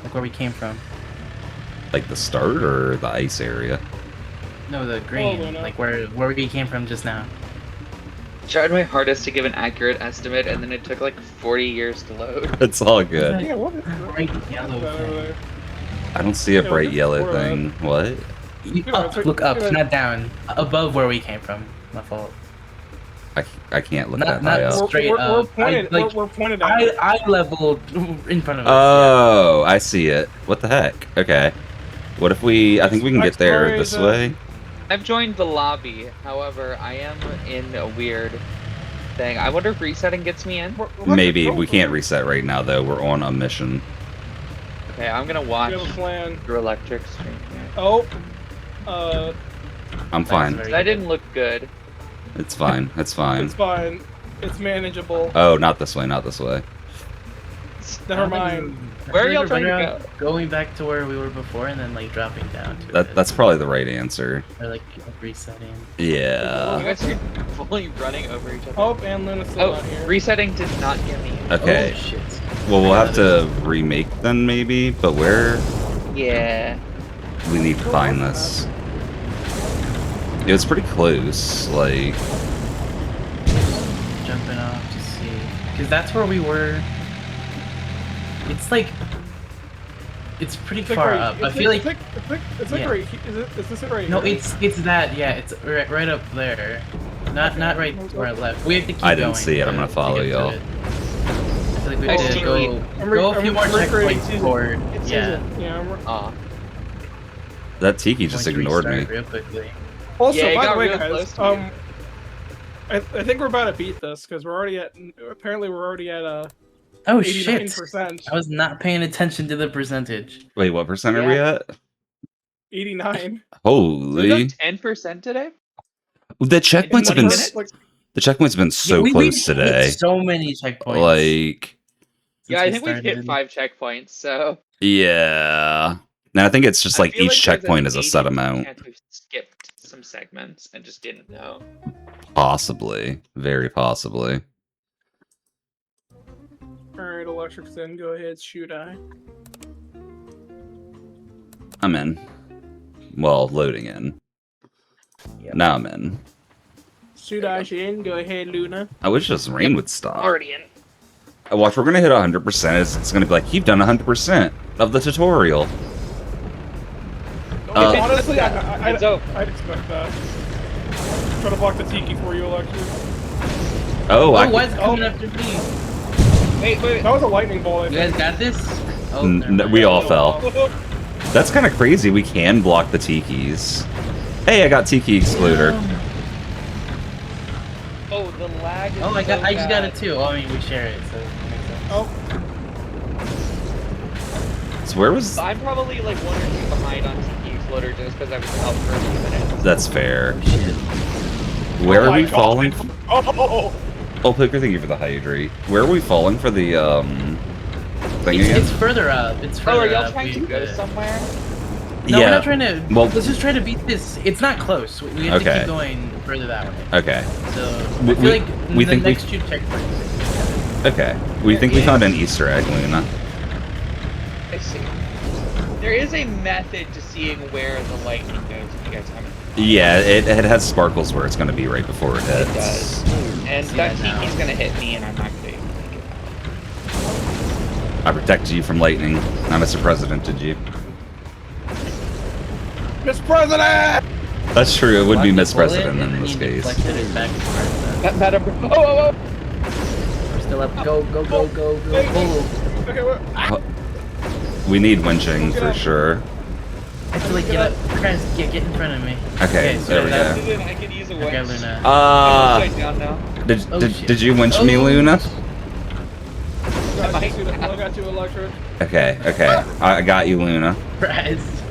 Speaker 4: Like where we came from?
Speaker 1: Like the start or the ice area?
Speaker 4: No, the green.
Speaker 2: Luna.
Speaker 4: Like where we came from just now.
Speaker 3: Tried my hardest to give an accurate estimate, and then it took like 40 years to load.
Speaker 1: It's all good.
Speaker 2: Yeah, what is that?
Speaker 4: Bright yellow
Speaker 2: That over
Speaker 4: thing.
Speaker 2: there?
Speaker 1: I don't see a
Speaker 2: Yeah,
Speaker 1: bright
Speaker 2: just
Speaker 1: yellow
Speaker 2: explore that.
Speaker 1: thing. What?
Speaker 2: Yeah,
Speaker 4: Look up,
Speaker 2: yeah.
Speaker 4: not down. Above where we came from. My fault.
Speaker 1: I can't look
Speaker 4: Not-
Speaker 1: that high
Speaker 4: not
Speaker 1: up.
Speaker 4: straight
Speaker 2: we're
Speaker 4: up.
Speaker 2: pointed,
Speaker 4: like,
Speaker 2: we're pointed at it.
Speaker 4: I leveled in front of us.
Speaker 1: Oh, I see it. What the heck? Okay. What if we... I think we can get there this way.
Speaker 3: I've joined the lobby, however, I am in a weird thing. I wonder if resetting gets me in.
Speaker 1: Maybe. We can't reset right now, though. We're on a mission.
Speaker 3: Okay, I'm gonna
Speaker 2: We
Speaker 3: watch
Speaker 2: have a plan.
Speaker 3: your electric stream here.
Speaker 2: Oh,
Speaker 1: I'm fine.
Speaker 4: very-
Speaker 3: That didn't look good.
Speaker 1: It's fine. It's fine.
Speaker 2: it's fine. It's manageable.
Speaker 1: Oh, not this way. Not this way.
Speaker 2: Never mind.
Speaker 3: Where are y'all
Speaker 4: We're
Speaker 3: trying to
Speaker 4: better
Speaker 3: go?
Speaker 4: off Going back to where we were before and then like dropping down to it.
Speaker 1: That's probably the right answer.
Speaker 4: Or like resetting.
Speaker 3: You
Speaker 1: Yeah.
Speaker 3: guys are fully running over each other.
Speaker 2: Oh, and Luna's still
Speaker 3: Oh,
Speaker 2: not here.
Speaker 3: resetting did not get me in.
Speaker 1: Okay.
Speaker 4: Oh shit.
Speaker 1: Well, we'll have to remake then, maybe. But where...
Speaker 3: Yeah.
Speaker 1: We need to find this. It was pretty close. Like...
Speaker 4: Jumping off to see. Because that's where we were. It's like. It's pretty
Speaker 2: It's like
Speaker 4: far
Speaker 2: right-
Speaker 4: up. I
Speaker 2: it's
Speaker 4: feel like.
Speaker 2: it's like
Speaker 4: Yeah.
Speaker 2: right. Is this it right
Speaker 4: No,
Speaker 2: here?
Speaker 4: it's that. Yeah, it's right up there. Not right to our left. We have to keep
Speaker 1: I didn't
Speaker 4: going
Speaker 1: see it, I'm
Speaker 4: to-
Speaker 1: gonna
Speaker 4: to
Speaker 1: follow
Speaker 4: get to
Speaker 1: y'all.
Speaker 4: it. I feel like we
Speaker 3: I
Speaker 4: have to
Speaker 3: see.
Speaker 4: go a few more checkpoints forward. Yeah.
Speaker 3: Aw.
Speaker 1: That Tiki just
Speaker 4: Going to
Speaker 1: ignored me.
Speaker 4: restart real quickly.
Speaker 2: Also,
Speaker 3: Yeah, it
Speaker 2: by the
Speaker 3: got
Speaker 2: way,
Speaker 3: real
Speaker 2: guys,
Speaker 3: close to you.
Speaker 2: I think we're about to beat this because we're already at. Apparently, we're already at
Speaker 4: Oh
Speaker 2: 89%.
Speaker 4: shit! I was not paying attention to the percentage.
Speaker 1: Wait, what percent are we at?
Speaker 2: 89.
Speaker 1: Holy.
Speaker 3: 10% today?
Speaker 1: The checkpoints have been
Speaker 3: minutes?
Speaker 2: Like,
Speaker 1: the checkpoints have been so
Speaker 4: we've
Speaker 1: close
Speaker 4: hit
Speaker 1: today.
Speaker 4: so many checkpoints.
Speaker 1: Like,
Speaker 3: Yeah, I think we've
Speaker 4: started.
Speaker 3: hit 5 checkpoints, so...
Speaker 1: yeah. And I think it's just
Speaker 3: I
Speaker 1: like
Speaker 3: feel
Speaker 1: each
Speaker 3: there's
Speaker 1: checkpoint is a set
Speaker 3: 80%
Speaker 1: amount.
Speaker 3: chance we've skipped some segments and just didn't know.
Speaker 1: Possibly. Very possibly.
Speaker 2: alright, Electric's in. Go ahead, shoot I.
Speaker 1: I'm in. Well, loading in.
Speaker 4: Yep.
Speaker 1: Now I'm in.
Speaker 2: Shoot I in. Go ahead, Luna.
Speaker 1: I wish this rain would stop.
Speaker 3: Already in.
Speaker 1: Watch, we're gonna hit 100%. It's gonna be like, you've done 100% of the tutorial.
Speaker 2: Honestly,
Speaker 3: It's over.
Speaker 2: I'd expect that. Try to block the Tiki for you, Electric.
Speaker 1: Oh, I
Speaker 4: why is it coming after me?
Speaker 3: Wait.
Speaker 2: That was a lightning bolt, I
Speaker 4: You
Speaker 2: think.
Speaker 4: guys got this? Oh,
Speaker 1: N-
Speaker 4: never
Speaker 1: n-
Speaker 4: mind.
Speaker 1: we all fell. That's kind of crazy. We can block the Tikis. Hey, I got Tiki Excluder.
Speaker 3: Oh, the lag is
Speaker 4: Oh, I
Speaker 3: so
Speaker 4: just got
Speaker 3: bad.
Speaker 4: it too. Oh, I mean, we share it, so it makes sense.
Speaker 2: Oh,
Speaker 1: So where was...
Speaker 3: I'm probably like 1 or 2 behind on Tiki Exploder just because I was out for a few minutes.
Speaker 1: That's fair.
Speaker 4: Shit.
Speaker 1: Where
Speaker 2: Oh
Speaker 1: are
Speaker 2: my
Speaker 1: we
Speaker 2: God.
Speaker 1: falling?
Speaker 2: oh,
Speaker 1: Oh, Picker, thank you for the hydrate. Where are we falling for the, thing again?
Speaker 4: It's further up. It's
Speaker 3: Oh,
Speaker 4: further
Speaker 3: are y'all
Speaker 4: up.
Speaker 3: trying to
Speaker 4: We-
Speaker 3: go somewhere?
Speaker 4: No,
Speaker 1: yeah.
Speaker 4: we're not trying to.
Speaker 1: Well-
Speaker 4: Let's just try to beat this. It's not close. We have to
Speaker 1: Okay.
Speaker 4: keep going further that way.
Speaker 1: Okay.
Speaker 4: So
Speaker 1: We-
Speaker 4: I feel like
Speaker 1: we
Speaker 4: the
Speaker 1: think we-
Speaker 4: next 2 checkpoints.
Speaker 1: Okay. We think we
Speaker 4: Yeah.
Speaker 1: found an Easter egg, Luna.
Speaker 3: I see. There is a method to seeing where the lightning goes if you guys haven't.
Speaker 1: Yeah, it has sparkles where it's going to be right before it hits.
Speaker 3: It does. And
Speaker 4: See
Speaker 3: that
Speaker 4: that now.
Speaker 3: Tiki's gonna hit me and I'm not gonna make it.
Speaker 1: I protected you from lightning. Not Mr. President, did you?
Speaker 2: Mr. President!
Speaker 1: That's true. It would be
Speaker 4: Block
Speaker 1: Miss
Speaker 4: the bullet,
Speaker 1: President
Speaker 4: and
Speaker 1: in
Speaker 4: then
Speaker 1: this
Speaker 4: you
Speaker 1: case.
Speaker 4: deflected it back towards us.
Speaker 3: That better. Oh!
Speaker 4: We're still up. Go. Oh.
Speaker 2: Okay, what?
Speaker 1: We need winching
Speaker 2: Get
Speaker 1: for
Speaker 2: up.
Speaker 1: sure.
Speaker 4: I have to like get up. Guys, get in front of me.
Speaker 1: Okay,
Speaker 4: so
Speaker 1: there we
Speaker 4: that-
Speaker 1: go.
Speaker 3: Susan, I can use a
Speaker 4: Okay,
Speaker 3: winch.
Speaker 4: Luna.
Speaker 3: I'm upside down now.
Speaker 4: Oh, shit.
Speaker 1: Did you winch me,
Speaker 4: Oh.
Speaker 1: Luna?
Speaker 2: Got you, I got you, Electric.
Speaker 1: Okay. I got you, Luna.
Speaker 4: Surprise.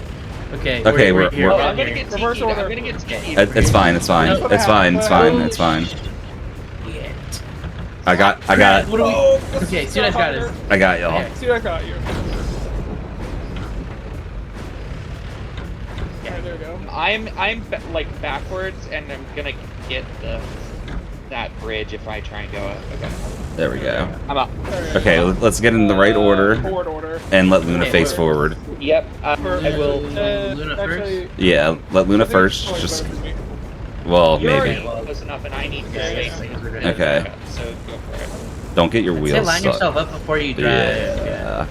Speaker 4: Okay.
Speaker 1: Okay,
Speaker 4: we're
Speaker 1: we're-
Speaker 4: here.
Speaker 3: Oh,
Speaker 1: we're-
Speaker 3: I'm gonna get
Speaker 2: Reverse
Speaker 3: Tiki. I'm
Speaker 2: order.
Speaker 3: gonna get Tiki.
Speaker 1: It's fine. It's fine.
Speaker 4: No.
Speaker 1: It's fine. It's fine. It's fine.
Speaker 4: Shit.
Speaker 1: I got.
Speaker 4: What do we?
Speaker 2: Oh, this
Speaker 4: Okay,
Speaker 2: is
Speaker 4: see what I got
Speaker 2: harder.
Speaker 4: is.
Speaker 1: I got y'all.
Speaker 4: Okay.
Speaker 2: See, I got you. Alright, there we go.
Speaker 3: I'm like backwards, and I'm gonna get that bridge if I try and go up. Okay,
Speaker 1: There we go.
Speaker 3: I'm up.
Speaker 2: There we go.
Speaker 1: Okay, let's get in the right order
Speaker 2: Forward order.
Speaker 1: and let Luna
Speaker 4: Okay,
Speaker 1: face
Speaker 4: we're-
Speaker 1: forward.
Speaker 3: Yep. I will.
Speaker 4: Luna
Speaker 2: Actually,
Speaker 1: Yeah, let Luna
Speaker 2: I think
Speaker 1: first.
Speaker 2: it's
Speaker 1: Just
Speaker 2: probably better
Speaker 1: well,
Speaker 3: You're
Speaker 1: maybe.
Speaker 3: already close enough, and I need
Speaker 4: Yeah,
Speaker 3: space.
Speaker 4: yeah.
Speaker 1: Okay.
Speaker 3: So go for it.
Speaker 1: Don't get your
Speaker 4: Say
Speaker 1: wheels
Speaker 4: line
Speaker 1: stuck.
Speaker 4: yourself up before you drive.
Speaker 1: Yeah.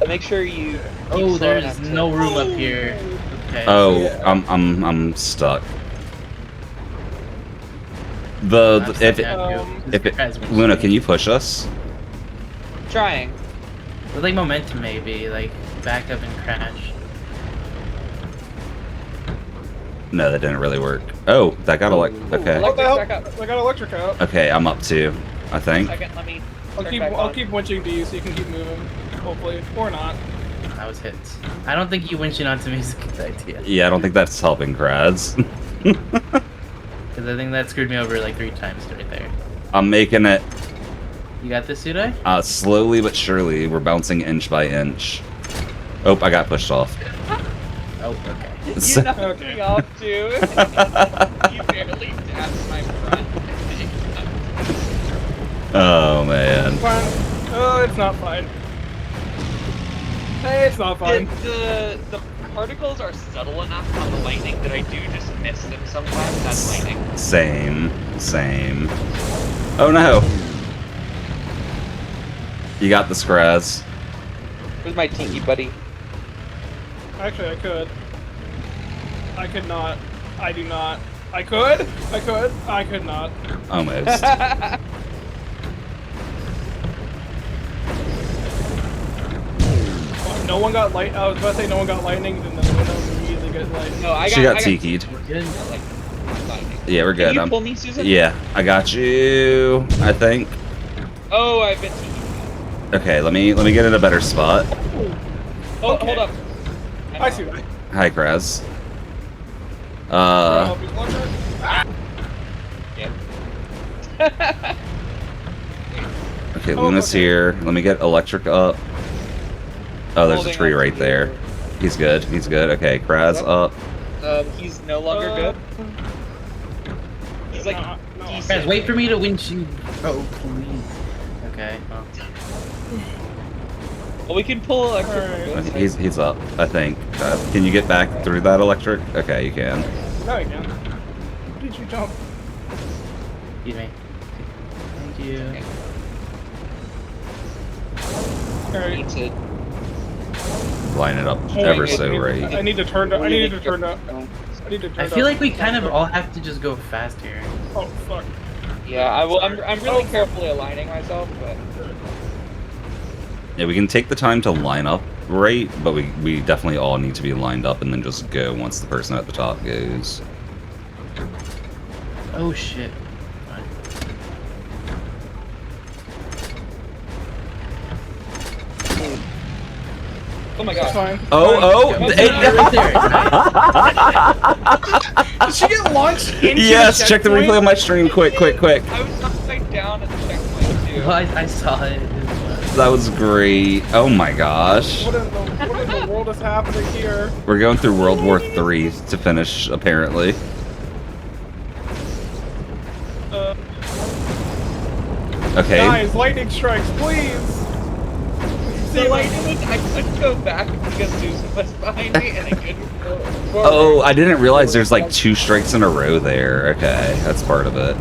Speaker 3: Make sure you. keep
Speaker 4: Oh,
Speaker 3: slow
Speaker 4: there's
Speaker 3: enough to-
Speaker 4: no room up here. Okay.
Speaker 1: Oh, I'm stuck. The
Speaker 4: I'm
Speaker 1: if
Speaker 4: stuck now, too.
Speaker 1: if it,
Speaker 4: Guys, we're
Speaker 1: Luna,
Speaker 4: stuck.
Speaker 1: can you push us?
Speaker 3: Trying.
Speaker 4: With like momentum, maybe like back up and crash.
Speaker 1: No, that didn't really work. Oh, that got okay.
Speaker 2: What the
Speaker 3: Electric
Speaker 2: hell?
Speaker 3: back up.
Speaker 2: I got Electric out.
Speaker 1: Okay, I'm up too. I think.
Speaker 3: Second, let me.
Speaker 2: I'll
Speaker 3: turn
Speaker 2: keep
Speaker 3: back
Speaker 2: I'll
Speaker 3: on.
Speaker 2: keep winching to you so you can keep moving. Hopefully. Or not.
Speaker 4: I was hit. I don't think you winching onto me is a good idea.
Speaker 1: Yeah, I don't think that's helping Kraz.
Speaker 4: Because I think that screwed me over like 3 times right there.
Speaker 1: I'm making it
Speaker 4: You got this, Sudai?
Speaker 1: slowly but surely. We're bouncing inch by inch. Oh, I got pushed off.
Speaker 4: Oh, okay.
Speaker 3: You knocked
Speaker 2: Okay.
Speaker 3: me off too. You barely tapped my front.
Speaker 1: Oh man.
Speaker 2: Fine. Oh, it's not fine. Hey, it's not fine.
Speaker 3: The particles are subtle enough on the lightning that I do just miss them sometimes. That's lightning.
Speaker 1: Same. Oh no. You got the Skraz.
Speaker 3: Where's my Tiki buddy?
Speaker 2: Actually, I could. I could not. I do not. I could. I could not.
Speaker 1: Almost.
Speaker 2: No one got light. I was about to say no one got lightning, then the window immediately got lightning.
Speaker 3: No, I got.
Speaker 1: She got
Speaker 3: I
Speaker 1: tiki'd.
Speaker 4: We're good.
Speaker 3: Like, lightning.
Speaker 1: Yeah, we're good.
Speaker 3: Can you pull me, Susan?
Speaker 1: Yeah, I got you. I think.
Speaker 3: Oh, I've been Tiki.
Speaker 1: Okay, let me get in a better spot.
Speaker 3: Oh,
Speaker 2: Okay.
Speaker 3: hold up.
Speaker 2: I see that.
Speaker 1: Hi, Kraz.
Speaker 2: Help me launch it.
Speaker 3: Yeah.
Speaker 1: Okay,
Speaker 2: Oh,
Speaker 1: Luna's
Speaker 2: okay.
Speaker 1: here. Let me get electric up. Oh, there's a
Speaker 3: Holding
Speaker 1: tree
Speaker 3: on
Speaker 1: right
Speaker 3: to
Speaker 1: there.
Speaker 3: you.
Speaker 1: He's good. He's good. Okay, Kraz
Speaker 3: Yep.
Speaker 1: up.
Speaker 3: He's no longer good. He's like
Speaker 2: no,
Speaker 3: decent.
Speaker 4: Guys, wait for me to windshield. Oh, please. Okay. Well.
Speaker 3: Well, we can pull electric.
Speaker 2: Alright.
Speaker 3: from both
Speaker 1: He's
Speaker 3: sides.
Speaker 1: up, I think. Can you get back through that electric? Okay, you can.
Speaker 2: No, you can. Where did you jump?
Speaker 4: Excuse me. Thank you.
Speaker 2: Alright.
Speaker 3: Need to-
Speaker 1: Line it up
Speaker 2: Hold
Speaker 1: ever
Speaker 2: on,
Speaker 1: so
Speaker 2: I
Speaker 1: right.
Speaker 2: need to turn down. I need to turn down. I need to turn
Speaker 4: I feel like we kind of all have to just go fast here.
Speaker 2: Oh fuck.
Speaker 3: Yeah, I'm really carefully aligning myself, but
Speaker 1: Yeah, we can take the time to line up right, but we definitely all need to be lined up and then just go once the person at the top goes.
Speaker 4: Oh shit. Fine.
Speaker 3: oh my
Speaker 2: That's
Speaker 3: god.
Speaker 2: fine.
Speaker 1: Oh,
Speaker 2: Fine.
Speaker 1: oh!
Speaker 4: Right there.
Speaker 2: Did she get launched into
Speaker 1: Yes,
Speaker 2: the
Speaker 1: check the
Speaker 2: checkpoint?
Speaker 1: replay on my stream, quick, quick, quick.
Speaker 3: I was upside down at the checkpoint too.
Speaker 4: Well, I saw it.
Speaker 1: That was great. Oh my gosh.
Speaker 2: What in the world is happening here?
Speaker 1: We're going through World War III to finish, apparently.
Speaker 2: Uh,
Speaker 1: Okay.
Speaker 2: Guys, lightning strikes, please.
Speaker 3: The lightning was, I couldn't go back because Susan was behind me and I couldn't go forward.
Speaker 1: Oh, I didn't realize there's like 2 strikes in a row there. Okay, that's part of it.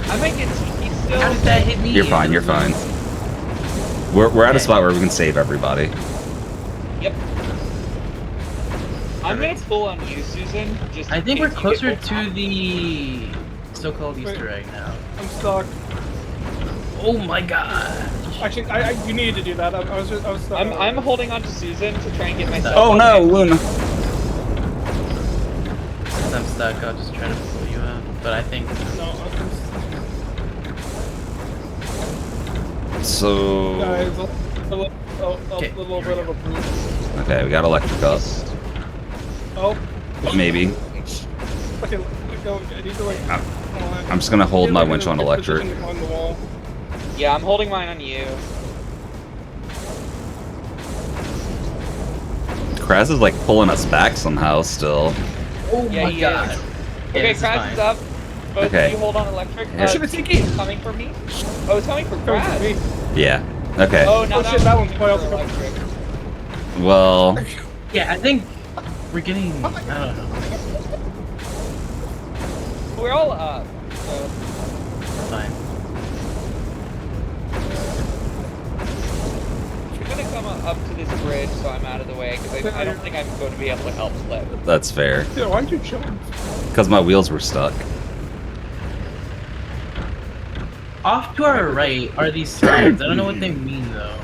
Speaker 3: I might get TP still.
Speaker 4: How did that hit me?
Speaker 1: You're fine, you're fine. We're at a spot where we can save everybody.
Speaker 3: Yep. I'm gonna pull on you, Susan. Just
Speaker 4: I
Speaker 3: in
Speaker 4: think we're
Speaker 3: case you
Speaker 4: closer
Speaker 3: get
Speaker 4: to the so-called Easter egg now.
Speaker 2: I'm stuck.
Speaker 4: Oh my god.
Speaker 2: Actually, you needed to do that. I was stuck.
Speaker 3: I'm holding on to Susan to try and get myself.
Speaker 1: Oh no, Luna.
Speaker 4: Since I'm stuck, I'll just try to pull you out. But I think
Speaker 2: No,
Speaker 1: So...
Speaker 2: guys, a
Speaker 4: Okay,
Speaker 2: little
Speaker 4: here we
Speaker 2: bit of a boost.
Speaker 1: Okay, we got electric up.
Speaker 2: Oh,
Speaker 1: Maybe.
Speaker 2: okay, go. I need to like.
Speaker 1: I'm just gonna hold my winch on electric.
Speaker 2: On the wall.
Speaker 3: Yeah, I'm holding mine on you.
Speaker 1: Kraz is like pulling us back somehow still.
Speaker 4: oh
Speaker 3: Yeah,
Speaker 4: my
Speaker 3: he
Speaker 4: god.
Speaker 3: is.
Speaker 4: Yeah,
Speaker 3: Okay,
Speaker 4: this is
Speaker 3: Kraz
Speaker 4: fine.
Speaker 3: is up. Both
Speaker 1: Okay.
Speaker 3: of you hold on electric.
Speaker 1: Yeah.
Speaker 2: Should have taken.
Speaker 3: It's coming for me. Oh, it's coming for
Speaker 2: Go
Speaker 3: Kraz.
Speaker 2: me.
Speaker 1: Yeah. Okay.
Speaker 3: Oh, now
Speaker 2: Oh, shit, that one's
Speaker 3: coming
Speaker 2: coiled.
Speaker 3: for electric.
Speaker 1: Well,
Speaker 4: Yeah, I think we're getting. I don't know.
Speaker 3: We're all up. So.
Speaker 4: Fine.
Speaker 3: You're gonna come up to this bridge so I'm out of the way, because I don't think I'm going to be able to help Flip.
Speaker 1: that's fair.
Speaker 2: Yeah, why'd you jump?
Speaker 1: Because my wheels were stuck.
Speaker 4: Off to our right are these signs. I don't know what they mean though.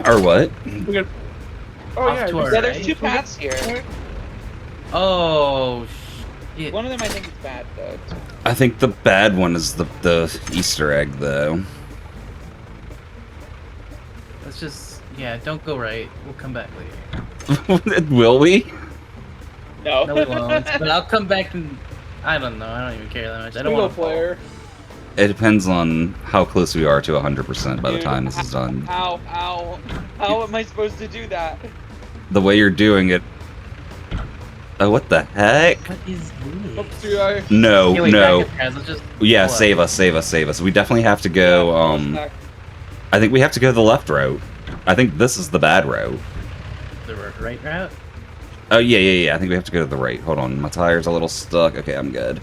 Speaker 1: Or what?
Speaker 2: We got. Oh
Speaker 4: Off
Speaker 2: yeah.
Speaker 4: to our
Speaker 3: Yeah,
Speaker 4: right.
Speaker 3: there's 2 paths here.
Speaker 4: Oh shit.
Speaker 3: One of them I think is bad, though.
Speaker 1: I think the bad one is the Easter egg, though.
Speaker 4: Let's just don't go right. We'll come back later.
Speaker 1: Will we?
Speaker 3: No.
Speaker 4: No, we won't. But I'll come back and I don't know. I don't even care that much. I don't
Speaker 2: Single
Speaker 4: want to play.
Speaker 2: player.
Speaker 1: It depends on how close we are to 100% by the
Speaker 3: Dude,
Speaker 1: time this is done.
Speaker 3: Ow, ow. How am I supposed to do that?
Speaker 1: The way you're doing it. Oh, what the heck?
Speaker 4: What is
Speaker 2: Oops,
Speaker 4: this?
Speaker 2: do I?
Speaker 1: No,
Speaker 4: Okay, wait,
Speaker 1: no.
Speaker 4: back up, guys. Let's just
Speaker 1: Yeah,
Speaker 4: pull up.
Speaker 1: save us, save us, save us. We definitely have to go, I think we have to go the left route. I think this is the bad route.
Speaker 4: The right route.
Speaker 1: Oh, yeah. I think we have to go to the right. Hold on, my tire's a little stuck. Okay, I'm good.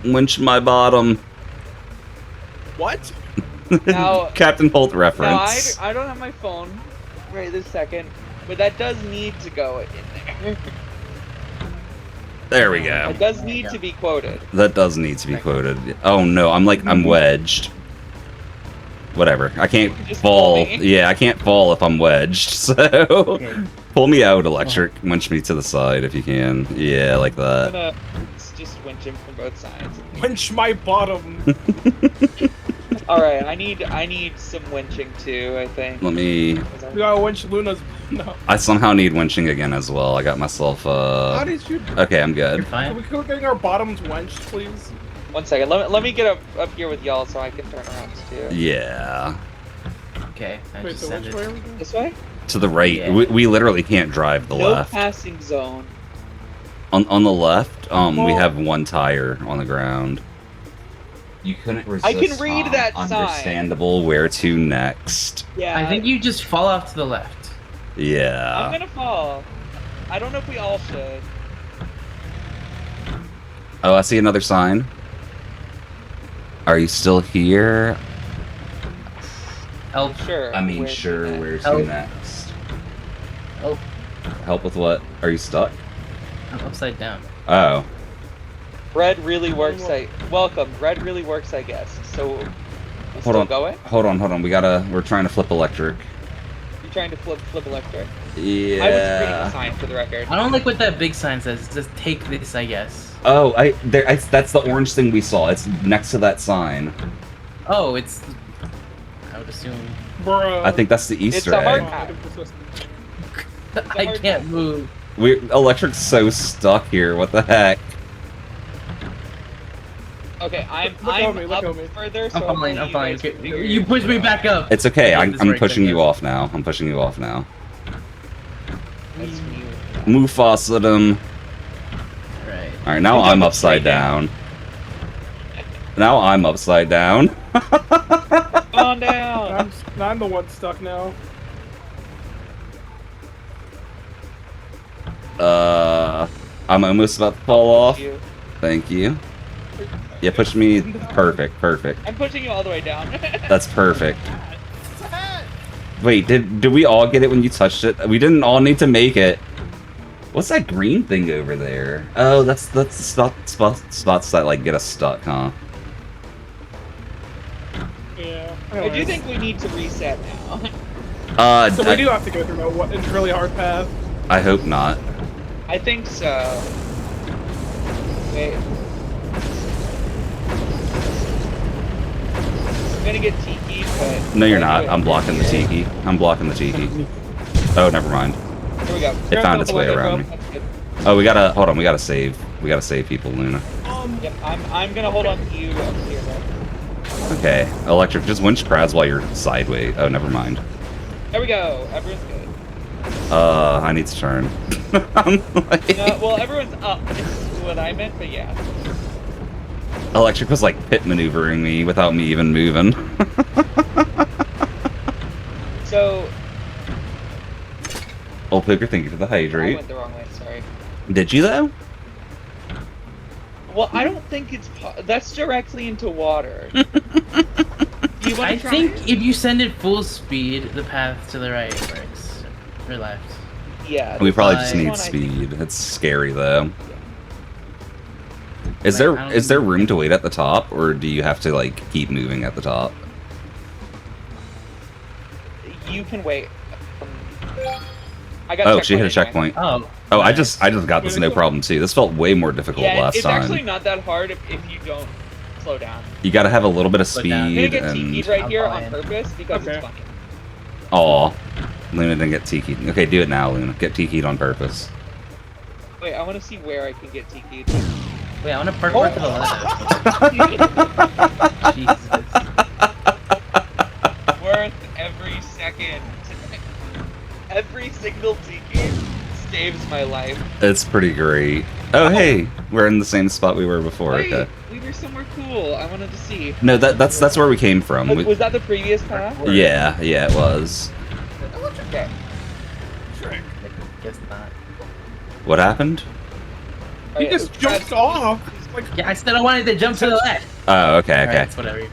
Speaker 1: Winch my bottom.
Speaker 2: What?
Speaker 3: Now-
Speaker 1: Captain Holt
Speaker 3: No,
Speaker 1: reference.
Speaker 3: I don't have my phone right this second, but that does need to go in there.
Speaker 1: There we go.
Speaker 3: It does need to be quoted.
Speaker 1: That does need to be quoted. Oh no, I'm wedged. Whatever. I can't
Speaker 3: Just
Speaker 1: fall.
Speaker 3: pull me.
Speaker 1: Yeah, I can't fall if I'm wedged. So
Speaker 4: Okay.
Speaker 1: pull me out, electric. Winch me to the side if you can. Yeah, like
Speaker 3: I'm
Speaker 1: that.
Speaker 3: gonna just winch him from both sides.
Speaker 2: Winch my bottom.
Speaker 3: All right, I need some winching too. I think.
Speaker 1: Let me.
Speaker 2: You gotta winch Luna's. No.
Speaker 1: I somehow need winching again as well. I got myself.
Speaker 2: How did you?
Speaker 1: Okay, I'm
Speaker 4: You're
Speaker 1: good.
Speaker 2: Can we
Speaker 4: fine.
Speaker 2: quit getting our bottoms wenched, please?
Speaker 3: 1 second. Let me get up here with y'all so I can turn around too.
Speaker 1: Yeah.
Speaker 4: Okay, I
Speaker 2: Wait,
Speaker 4: just
Speaker 2: so
Speaker 4: sent
Speaker 2: which
Speaker 4: it.
Speaker 2: way are we going?
Speaker 3: This way?
Speaker 1: To the right.
Speaker 4: Yeah.
Speaker 1: We literally can't drive the
Speaker 3: No
Speaker 1: left.
Speaker 3: passing zone.
Speaker 1: On the left, we
Speaker 2: Well-
Speaker 1: have one tire on the ground. You couldn't resist.
Speaker 3: I can read that sign.
Speaker 1: Understandable. Where to next?
Speaker 3: Yeah.
Speaker 4: I think you just fall off to the left.
Speaker 3: I'm
Speaker 1: Yeah.
Speaker 3: gonna fall. I don't know if we all should.
Speaker 1: Oh, I see another sign. Are you still here?
Speaker 4: Help.
Speaker 3: Sure.
Speaker 1: I mean,
Speaker 3: where's
Speaker 1: sure.
Speaker 3: that?
Speaker 1: Where's
Speaker 4: Help.
Speaker 1: to next?
Speaker 4: Help.
Speaker 1: Help with what? Are you stuck?
Speaker 4: I'm upside down.
Speaker 1: Oh.
Speaker 3: Red really works. Welcome. Red really works, I guess. So. We still
Speaker 1: on.
Speaker 3: going?
Speaker 1: Hold on. We're trying to flip electric.
Speaker 3: You're trying to flip electric. I was reading the
Speaker 1: Yeah.
Speaker 3: sign for the record.
Speaker 4: I don't like what that big sign says. It says take this, I guess.
Speaker 1: Oh, that's the orange thing we saw. It's next to that sign.
Speaker 4: Oh, it's. I would assume.
Speaker 2: Bruh.
Speaker 1: I think that's the Easter
Speaker 3: a hard
Speaker 1: egg.
Speaker 3: hat.
Speaker 4: I
Speaker 3: hard
Speaker 4: can't
Speaker 3: pass.
Speaker 4: move.
Speaker 1: Electric's so stuck here. What the heck?
Speaker 3: Okay, I'm
Speaker 2: Look over me, look
Speaker 3: up
Speaker 2: over me.
Speaker 3: further. So
Speaker 4: I'm falling.
Speaker 3: hopefully
Speaker 4: I'm
Speaker 3: you
Speaker 4: falling.
Speaker 3: guys can
Speaker 4: Okay,
Speaker 3: figure
Speaker 4: you
Speaker 3: it
Speaker 4: push me
Speaker 3: out.
Speaker 4: back up.
Speaker 1: It's okay.
Speaker 4: Yeah,
Speaker 1: I'm
Speaker 4: this is right
Speaker 1: pushing
Speaker 4: back
Speaker 1: you
Speaker 4: up.
Speaker 1: off now. I'm pushing you off now.
Speaker 3: That's new.
Speaker 1: Mufasa them.
Speaker 4: Right.
Speaker 1: All right, now
Speaker 3: You
Speaker 1: I'm
Speaker 3: got
Speaker 1: upside
Speaker 3: upside down.
Speaker 1: down. Now I'm upside down.
Speaker 3: Calm down.
Speaker 2: I'm the one stuck now.
Speaker 1: I'm almost about to fall off.
Speaker 3: You.
Speaker 1: Thank you. Yeah, push me. Perfect.
Speaker 3: I'm pushing you all the way down.
Speaker 1: That's perfect. Wait, did we all get it when you touched it? We didn't all need to make it. What's that green thing over there? Oh, that's the spots that like get us stuck, huh?
Speaker 2: Yeah.
Speaker 3: I do think we need to reset now.
Speaker 2: So we do have to go through a really hard path.
Speaker 1: I hope not.
Speaker 3: I think so. Wait. I'm gonna get Tiki, but...
Speaker 1: No, you're not. I'm blocking the tiki. I'm blocking the tiki. Oh, never mind.
Speaker 3: Here we go.
Speaker 1: It found its way around me.
Speaker 3: That's good.
Speaker 1: Oh, we gotta hold on. We gotta save. We gotta save people, Luna.
Speaker 3: Yep, I'm gonna hold on to you up here, though.
Speaker 1: Okay, electric. Just winch crowds while you're sideways. Oh, never mind.
Speaker 3: There we go. Everyone's good.
Speaker 1: I need to turn. I'm like-
Speaker 3: No, well, everyone's up. Is what I meant, but yeah.
Speaker 1: Electric was like pit maneuvering me without me even moving.
Speaker 3: So
Speaker 1: Old Poker, thank you for the
Speaker 3: I
Speaker 1: hydrate.
Speaker 3: went the wrong way. Sorry.
Speaker 1: Did you though?
Speaker 3: Well, I don't think it's that's directly into water. Do you want
Speaker 4: I
Speaker 3: to try?
Speaker 4: think if you send it full speed, the path to the right works. Or left.
Speaker 3: Yeah.
Speaker 1: We probably
Speaker 4: This
Speaker 1: just
Speaker 3: one
Speaker 1: need
Speaker 3: I think-
Speaker 1: speed. It's scary though. Is
Speaker 4: Like, I
Speaker 1: there
Speaker 4: don't
Speaker 1: is there room to wait at the top, or do you have to like keep moving at the top?
Speaker 3: You can wait. I got.
Speaker 1: Oh, she hit a
Speaker 3: checkpoint
Speaker 1: checkpoint.
Speaker 4: Oh.
Speaker 1: Oh, I
Speaker 4: nice.
Speaker 1: just got this no problem too. This felt way more difficult
Speaker 3: Yeah,
Speaker 1: last
Speaker 3: it's
Speaker 1: time.
Speaker 3: actually not that hard if you don't slow down.
Speaker 1: You got to have a little bit of
Speaker 4: Slow down.
Speaker 3: I'm gonna
Speaker 1: speed
Speaker 3: get
Speaker 1: and.
Speaker 3: TP'd right
Speaker 4: I'm
Speaker 3: here
Speaker 4: fine.
Speaker 3: on purpose because
Speaker 2: Okay.
Speaker 3: it's funny.
Speaker 1: Aw, Luna didn't get tiki'd. Okay, do it now, Luna. Get tiki'd on purpose.
Speaker 3: Wait, I want to see where I can get TP'd.
Speaker 4: Wait, I want to parkour to the left. Jesus.
Speaker 3: Worth every second. Every single tiki saves my life.
Speaker 1: It's pretty great. Oh, hey, we're in the same spot we were before.
Speaker 3: Wait,
Speaker 1: Okay.
Speaker 3: we were somewhere cool. I wanted to see.
Speaker 1: No, that's where we came from.
Speaker 3: Was that the previous path?
Speaker 1: Yeah, it was.
Speaker 3: Okay.
Speaker 4: Guess not.
Speaker 1: What happened?
Speaker 2: He
Speaker 3: Alright,
Speaker 2: just jumped off. It's like,
Speaker 4: Yeah, I said I wanted to jump to the left.
Speaker 1: Oh, okay,
Speaker 4: Alright,
Speaker 1: okay.
Speaker 4: it's whatever.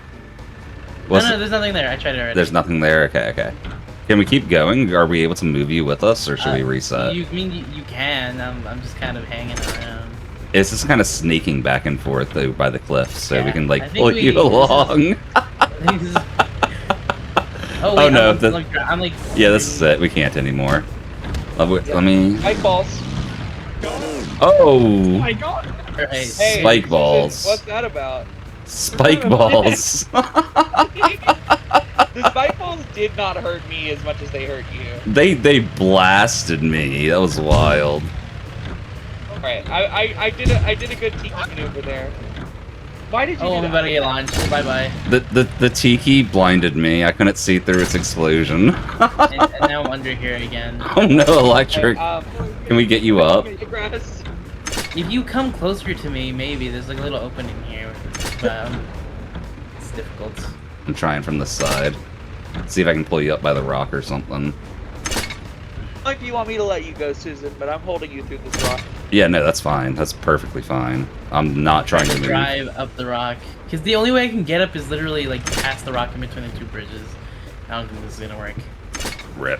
Speaker 1: Was
Speaker 4: no, there's nothing there. I tried it already.
Speaker 1: there's nothing there. Okay. Can we keep going? Are we able to move you with us, or should we reset?
Speaker 4: You can. I'm just kind of hanging around.
Speaker 1: It's just kind of sneaking back and forth though by the cliff, so we
Speaker 4: Yeah,
Speaker 1: can
Speaker 4: I
Speaker 1: like
Speaker 4: think
Speaker 1: pull you along.
Speaker 4: Oh wait,
Speaker 1: no,
Speaker 4: I'm like.
Speaker 1: Yeah, this is it. We can't anymore. Let me.
Speaker 3: Mike balls.
Speaker 1: Oh,
Speaker 2: my god.
Speaker 4: Right.
Speaker 3: Hey,
Speaker 1: Spike
Speaker 3: Susan,
Speaker 1: balls.
Speaker 3: what's that about?
Speaker 1: Spike balls.
Speaker 3: The spike balls did not hurt me as much as they hurt you.
Speaker 1: They blasted me. That was wild.
Speaker 3: Alright, I did a good tiki maneuver there. Why did you
Speaker 4: Oh,
Speaker 3: do
Speaker 4: I'm
Speaker 3: that?
Speaker 4: about to get launched. Bye bye.
Speaker 1: The tiki blinded me. I couldn't see through its explosion.
Speaker 4: And now I'm under here again.
Speaker 1: Oh no, electric. Can we get you up?
Speaker 3: Grass.
Speaker 4: If you come closer to me, maybe there's like a little opening here, but it's difficult.
Speaker 1: I'm trying from the side. See if I can pull you up by the rock or something.
Speaker 3: Like, do you want me to let you go, Susan? But I'm holding you through this rock.
Speaker 1: Yeah, no, that's fine. That's perfectly fine. I'm not trying to move.
Speaker 4: Drive up the rock, because the only way I can get up is literally like past the rock in between the two bridges. I don't think this is gonna work.
Speaker 1: Rip.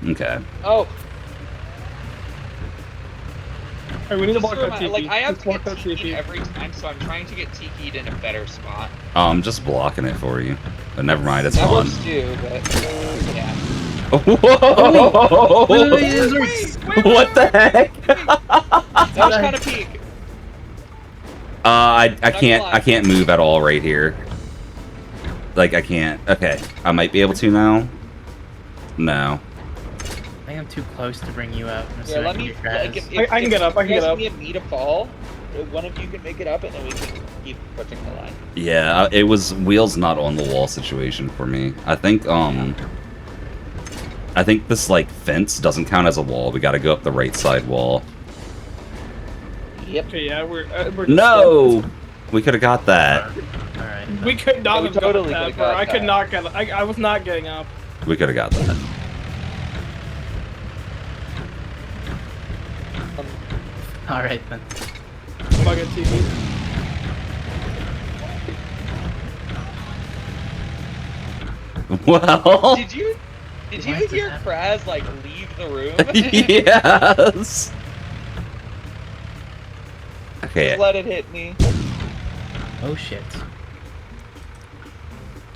Speaker 1: Okay.
Speaker 3: Oh,
Speaker 2: Hey, we need to
Speaker 3: just
Speaker 2: block
Speaker 3: a
Speaker 2: that
Speaker 3: reminder,
Speaker 2: tiki.
Speaker 3: like I have
Speaker 2: Just
Speaker 3: to
Speaker 2: block
Speaker 3: get
Speaker 2: that
Speaker 3: tikied
Speaker 2: tiki.
Speaker 3: every time, so I'm trying to get tikied in a better spot.
Speaker 1: Oh, I'm just blocking it for you. But never mind, it's
Speaker 3: That
Speaker 1: fun.
Speaker 3: works too, but yeah.
Speaker 1: Whoa!
Speaker 4: Wait, this works.
Speaker 1: What the heck?
Speaker 3: That was kind of peak.
Speaker 1: I
Speaker 3: Not gonna lie.
Speaker 1: can't move at all right here. Like I can't. Okay, I might be able to now. No.
Speaker 4: I think I'm too close to bring you up.
Speaker 3: Yeah, let me. Like, if
Speaker 2: I can get up, I can get up.
Speaker 3: Me and me to fall, one of you can make it up, and then we can keep pushing the line.
Speaker 1: Yeah, it was wheels not on the wall situation for me. I think this like fence doesn't count as a wall. We got to go up the right side wall.
Speaker 3: Yep.
Speaker 2: Okay, yeah, we're just
Speaker 1: No, we could have got that.
Speaker 4: Alright.
Speaker 2: We could not
Speaker 3: We
Speaker 2: have
Speaker 3: totally
Speaker 2: got
Speaker 3: could've
Speaker 2: that, bro.
Speaker 3: got
Speaker 2: I could
Speaker 3: that.
Speaker 2: not get. I was not getting up.
Speaker 1: We could have got that.
Speaker 4: Alright then.
Speaker 2: Fucking tiki.
Speaker 1: Well,
Speaker 3: Did you
Speaker 4: Why is
Speaker 3: hear
Speaker 4: it
Speaker 3: Kraz like leave the room?
Speaker 1: yes. Okay,
Speaker 3: Just let it hit me.
Speaker 4: Oh shit.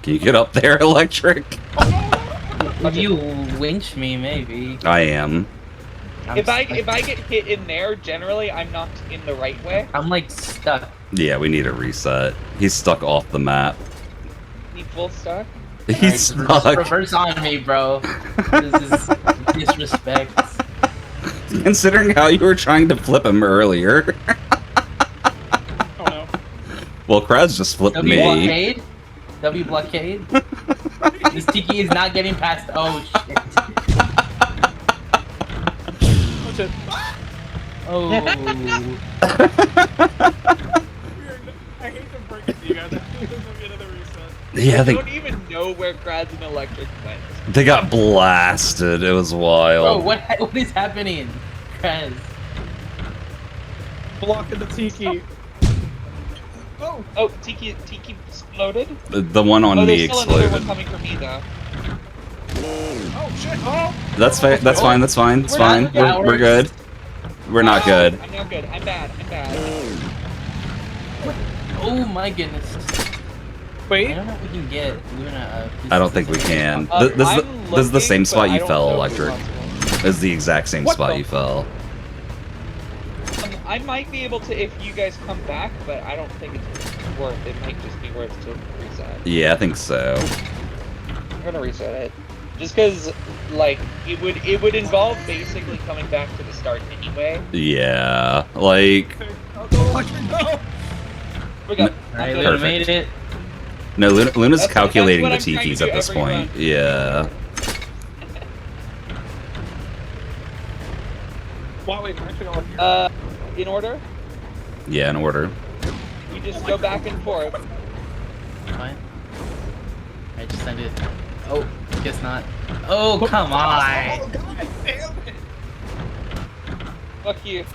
Speaker 1: can you get up there, Electric?
Speaker 4: If you winch me, maybe.
Speaker 1: I am.
Speaker 3: If I get hit in there, generally I'm not in the right way.
Speaker 4: I'm like stuck.
Speaker 1: Yeah, we need a reset. He's stuck off the map.
Speaker 3: Need full stuck.
Speaker 1: He's
Speaker 4: Alright,
Speaker 1: stuck.
Speaker 4: reverse on me, bro. This is disrespect.
Speaker 1: Considering how you were trying to flip him earlier.
Speaker 2: Oh no.
Speaker 1: Well, Kraz just flipped
Speaker 4: W
Speaker 1: me.
Speaker 4: blockade? W blockade? This tiki is not getting past. Oh shit.
Speaker 2: Oh shit.
Speaker 4: Oh.
Speaker 2: I hate to break it to you guys. I think there's gonna be another reset.
Speaker 1: Yeah,
Speaker 3: I
Speaker 1: they
Speaker 3: don't even know where Kraz and Electric went.
Speaker 1: they got blasted. It was wild.
Speaker 4: Bro, what is happening? Kraz.
Speaker 2: Blocking the tiki. Oh.
Speaker 3: Oh, Tiki exploded.
Speaker 1: The one on
Speaker 3: Oh,
Speaker 1: me
Speaker 3: there's still another one
Speaker 1: exploded.
Speaker 3: coming for me though.
Speaker 2: Oh shit. Oh.
Speaker 1: That's fine. That's fine. That's fine. It's
Speaker 3: We're
Speaker 1: fine.
Speaker 3: not
Speaker 1: We're good. We're not good.
Speaker 3: I'm not good. I'm bad. I'm bad.
Speaker 4: Oh my goodness. I
Speaker 2: Wait.
Speaker 4: don't know if we can get Luna up.
Speaker 1: I don't think we can. This
Speaker 3: I'm
Speaker 1: is the same
Speaker 3: looking,
Speaker 1: spot
Speaker 3: but I
Speaker 1: you
Speaker 3: don't
Speaker 1: fell,
Speaker 3: know if
Speaker 1: Electric.
Speaker 3: it's possible.
Speaker 1: This is the exact same
Speaker 2: What
Speaker 1: spot
Speaker 2: the-
Speaker 1: you fell.
Speaker 3: I might be able to if you guys come back, but I don't think it's worth. It might just be worth to reset.
Speaker 1: Yeah, I think so.
Speaker 3: I'm gonna reset it, just because like it would involve basically coming back to the start anyway.
Speaker 1: Yeah, like
Speaker 2: Oh, no, Electric, no.
Speaker 3: We got.
Speaker 4: Alright,
Speaker 3: I'm
Speaker 4: Luna
Speaker 3: good.
Speaker 1: Perfect.
Speaker 4: made it.
Speaker 1: no, Luna's
Speaker 3: That's
Speaker 1: calculating
Speaker 3: what
Speaker 1: the
Speaker 3: I'm trying to
Speaker 1: tikis
Speaker 3: do
Speaker 1: at this
Speaker 3: every
Speaker 1: point.
Speaker 3: run.
Speaker 1: Yeah.
Speaker 2: Wow, wait, I'm actually going here.
Speaker 3: In order,
Speaker 1: Yeah, in order.
Speaker 3: we just go back and forth.
Speaker 4: Fine. I just send it. Oh, guess not. Oh, come on.
Speaker 2: Oh, god damn it.
Speaker 3: Fuck you.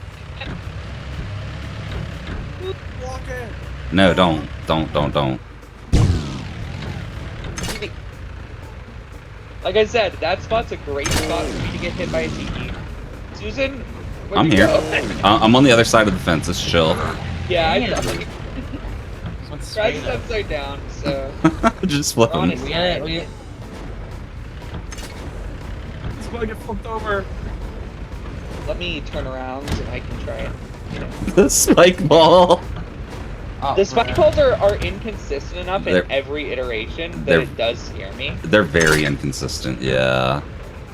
Speaker 2: Block it.
Speaker 1: No, don't.
Speaker 3: Like I said, that spot's a great spot for me to get hit by a tiki. Susan, where'd
Speaker 1: I'm
Speaker 3: you
Speaker 1: here.
Speaker 3: go?
Speaker 1: I'm on the other side of the fence. It's chill.
Speaker 3: Yeah, I
Speaker 4: Damn.
Speaker 3: saw you.
Speaker 4: Went
Speaker 3: Kraz
Speaker 4: straight
Speaker 3: is
Speaker 4: up.
Speaker 3: upside down, so
Speaker 1: Just flip him.
Speaker 3: Honestly.
Speaker 4: We got it. We get.
Speaker 2: It's gonna get flipped over.
Speaker 3: let me turn around and I can try it.
Speaker 1: The spike ball.
Speaker 4: Oh,
Speaker 3: The spike
Speaker 4: bro.
Speaker 3: balls are inconsistent enough in
Speaker 1: They're-
Speaker 3: every iteration that
Speaker 1: they're-
Speaker 3: it does scare me.
Speaker 1: They're very inconsistent. Yeah.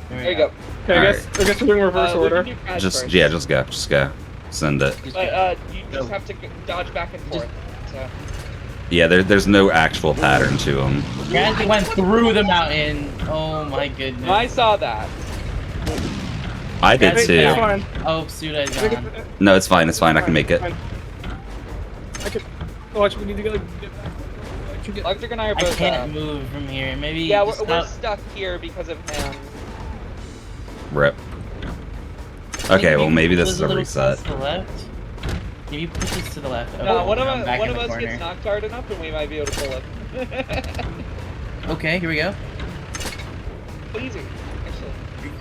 Speaker 3: There you go.
Speaker 2: Okay, I guess we're doing reverse
Speaker 3: We
Speaker 2: order.
Speaker 3: can do Kraz
Speaker 1: Just
Speaker 3: first.
Speaker 1: yeah, just go. Send it.
Speaker 3: But you just have to dodge back and forth. So.
Speaker 1: Yeah, there's no actual pattern to them.
Speaker 4: Kraz went through the mountain. Oh my goodness.
Speaker 3: I saw that.
Speaker 1: I did
Speaker 2: It's
Speaker 1: too.
Speaker 2: fine.
Speaker 4: Oh, Suda is gone.
Speaker 1: No, it's fine. It's fine. I can make it.
Speaker 2: Fine. I can. Watch, we need to get back. I can get.
Speaker 3: Electric and I are
Speaker 4: I
Speaker 3: both
Speaker 4: can't move from here. Maybe
Speaker 3: Yeah,
Speaker 4: just
Speaker 3: we're
Speaker 4: stop.
Speaker 3: stuck here because of him.
Speaker 1: Rip. Okay, well maybe this
Speaker 4: There's
Speaker 1: is a
Speaker 4: little
Speaker 1: reset.
Speaker 4: plus to the left. Maybe put this to the left.
Speaker 3: No,
Speaker 4: Oh,
Speaker 3: one of
Speaker 4: I'm
Speaker 3: us,
Speaker 4: back
Speaker 3: one
Speaker 4: in
Speaker 3: of
Speaker 4: the
Speaker 3: us
Speaker 4: corner.
Speaker 3: gets knocked hard enough, and we might be able to pull it.
Speaker 4: Okay, here we go.
Speaker 3: Easy, actually.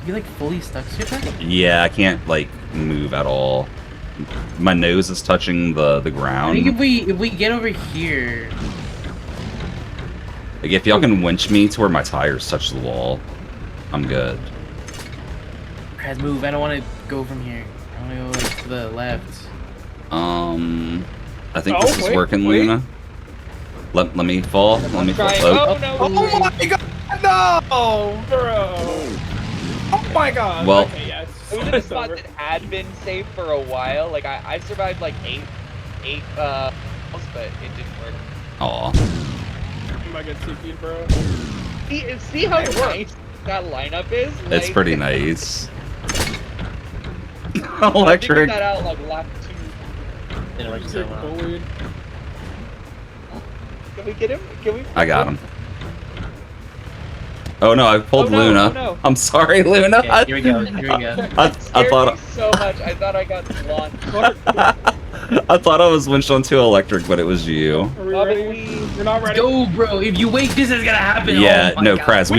Speaker 4: You like fully stuck, Super?
Speaker 1: Yeah, I can't like move at all. My nose is touching the
Speaker 4: I think
Speaker 1: ground.
Speaker 4: if we get over here,
Speaker 1: Like if y'all can winch me to where my tires touch the wall, I'm good.
Speaker 4: Kraz, move. I don't want to go from here. I want to go like, to the left.
Speaker 1: I think
Speaker 2: Oh,
Speaker 1: this is
Speaker 2: wait,
Speaker 1: working,
Speaker 2: wait.
Speaker 1: Luna. Let me fall. Let me fall.
Speaker 3: Trying.
Speaker 1: Oh,
Speaker 3: Oh no!
Speaker 2: Oh my god! No, bro! Oh my god!
Speaker 1: Well-
Speaker 2: Okay, yeah,
Speaker 3: It was in a
Speaker 2: it's
Speaker 3: spot
Speaker 2: over.
Speaker 3: that had been safe for a while. Like I survived like eight but it didn't work.
Speaker 1: aw.
Speaker 2: You might get TP'd, bro.
Speaker 3: See how nice that lineup is?
Speaker 1: It's
Speaker 3: Like,
Speaker 1: pretty nice.
Speaker 3: I figured
Speaker 1: Electric.
Speaker 3: that out like lap 2.
Speaker 4: Didn't work
Speaker 2: Just
Speaker 4: so
Speaker 2: get
Speaker 4: well.
Speaker 2: bullied.
Speaker 3: Can we get him? Can we?
Speaker 1: I got him. Oh no, I pulled
Speaker 3: Oh, no,
Speaker 1: Luna.
Speaker 3: oh, no.
Speaker 1: I'm sorry, Luna.
Speaker 4: Okay, here we go. Here we go.
Speaker 1: I
Speaker 3: It scared
Speaker 1: thought
Speaker 3: me so much. I thought I got launched.
Speaker 1: I thought I was winched onto electric, but it was you.
Speaker 2: Are we
Speaker 3: Robin,
Speaker 2: ready? We're not ready.
Speaker 4: Go, bro. If you wait, this is gonna happen.
Speaker 1: Yeah,
Speaker 4: Oh my
Speaker 1: no,
Speaker 4: God.
Speaker 1: Kraz,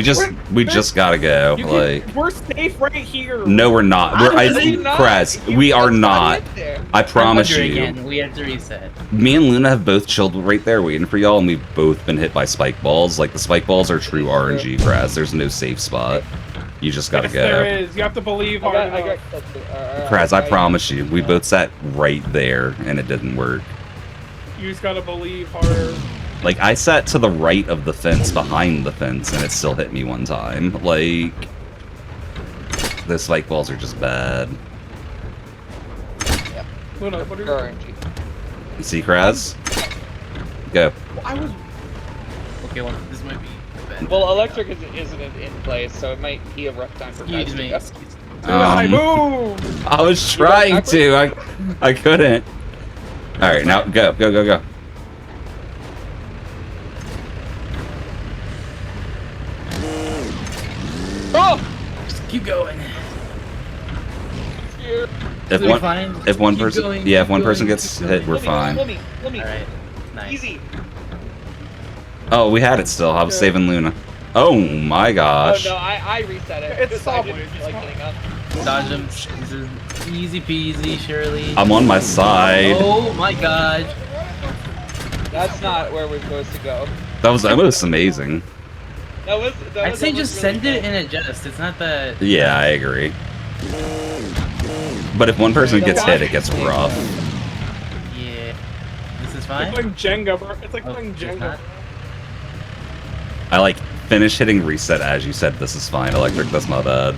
Speaker 1: we just gotta go.
Speaker 2: You
Speaker 1: Like,
Speaker 2: can, we're safe right here.
Speaker 1: no, we're not. We're
Speaker 3: How did he not?
Speaker 1: Kraz,
Speaker 3: You
Speaker 1: we are
Speaker 3: just
Speaker 1: not.
Speaker 3: got there.
Speaker 1: I promise
Speaker 4: 100
Speaker 1: you.
Speaker 4: Again. We have to reset.
Speaker 1: Me and Luna have both chilled right there waiting for y'all, and we've both been hit by spike balls. Like, the spike balls are true RNG, Kraz. There's no safe spot. You just gotta
Speaker 2: Yes, there
Speaker 1: go.
Speaker 2: is. You have to believe
Speaker 3: I
Speaker 2: hard
Speaker 3: got
Speaker 2: enough.
Speaker 1: Kraz, I promise you, we both sat right there, and it didn't work.
Speaker 2: You just gotta believe harder.
Speaker 1: Like, I sat to the right of the fence, behind the fence, and it still hit me one time. Like, the spike balls are just bad.
Speaker 2: Luna, what are you?
Speaker 3: RNG.
Speaker 1: You see, Kraz? Go.
Speaker 2: I was.
Speaker 4: Okay, well, this might be the bad.
Speaker 3: Well, electric isn't in place, so it might be a rough time for
Speaker 4: Excuse
Speaker 3: Kraz
Speaker 4: me.
Speaker 3: to go.
Speaker 4: Excuse me.
Speaker 2: I move.
Speaker 1: I was trying to. I couldn't. All right, now go.
Speaker 3: Oh!
Speaker 4: Just keep going.
Speaker 3: Here.
Speaker 1: If
Speaker 4: We're
Speaker 1: one,
Speaker 4: fine.
Speaker 1: if one
Speaker 4: Keep
Speaker 1: person,
Speaker 4: going,
Speaker 1: yeah, if
Speaker 4: keep
Speaker 1: one person
Speaker 4: going,
Speaker 1: gets
Speaker 4: keep
Speaker 1: hit, we're
Speaker 3: Let
Speaker 1: fine.
Speaker 3: me. Let me.
Speaker 4: All right. Nice.
Speaker 3: Easy.
Speaker 1: Oh, we had it still. I was
Speaker 2: Yeah.
Speaker 1: saving Luna. Oh my
Speaker 3: Oh
Speaker 1: gosh.
Speaker 3: no, I reset it.
Speaker 2: It's
Speaker 3: because I
Speaker 2: solid,
Speaker 3: didn't
Speaker 2: it's
Speaker 3: like
Speaker 2: fine.
Speaker 3: getting up.
Speaker 4: Dodge him. This is easy peasy, surely.
Speaker 1: I'm on my side.
Speaker 4: Oh my god.
Speaker 3: That's not where we're supposed to go.
Speaker 1: That was almost amazing.
Speaker 3: That was.
Speaker 4: I'd say just send it
Speaker 3: in.
Speaker 4: and adjust. It's not that.
Speaker 1: Yeah, I agree. But if one person gets hit, it gets rough.
Speaker 4: Yeah. This is
Speaker 2: It's
Speaker 4: fine.
Speaker 2: like Jenga, bro. It's like
Speaker 4: Oh,
Speaker 2: playing
Speaker 4: it's
Speaker 2: Jenga.
Speaker 4: not?
Speaker 1: I like finish hitting reset as you said. This is fine. Electric. That's my bad.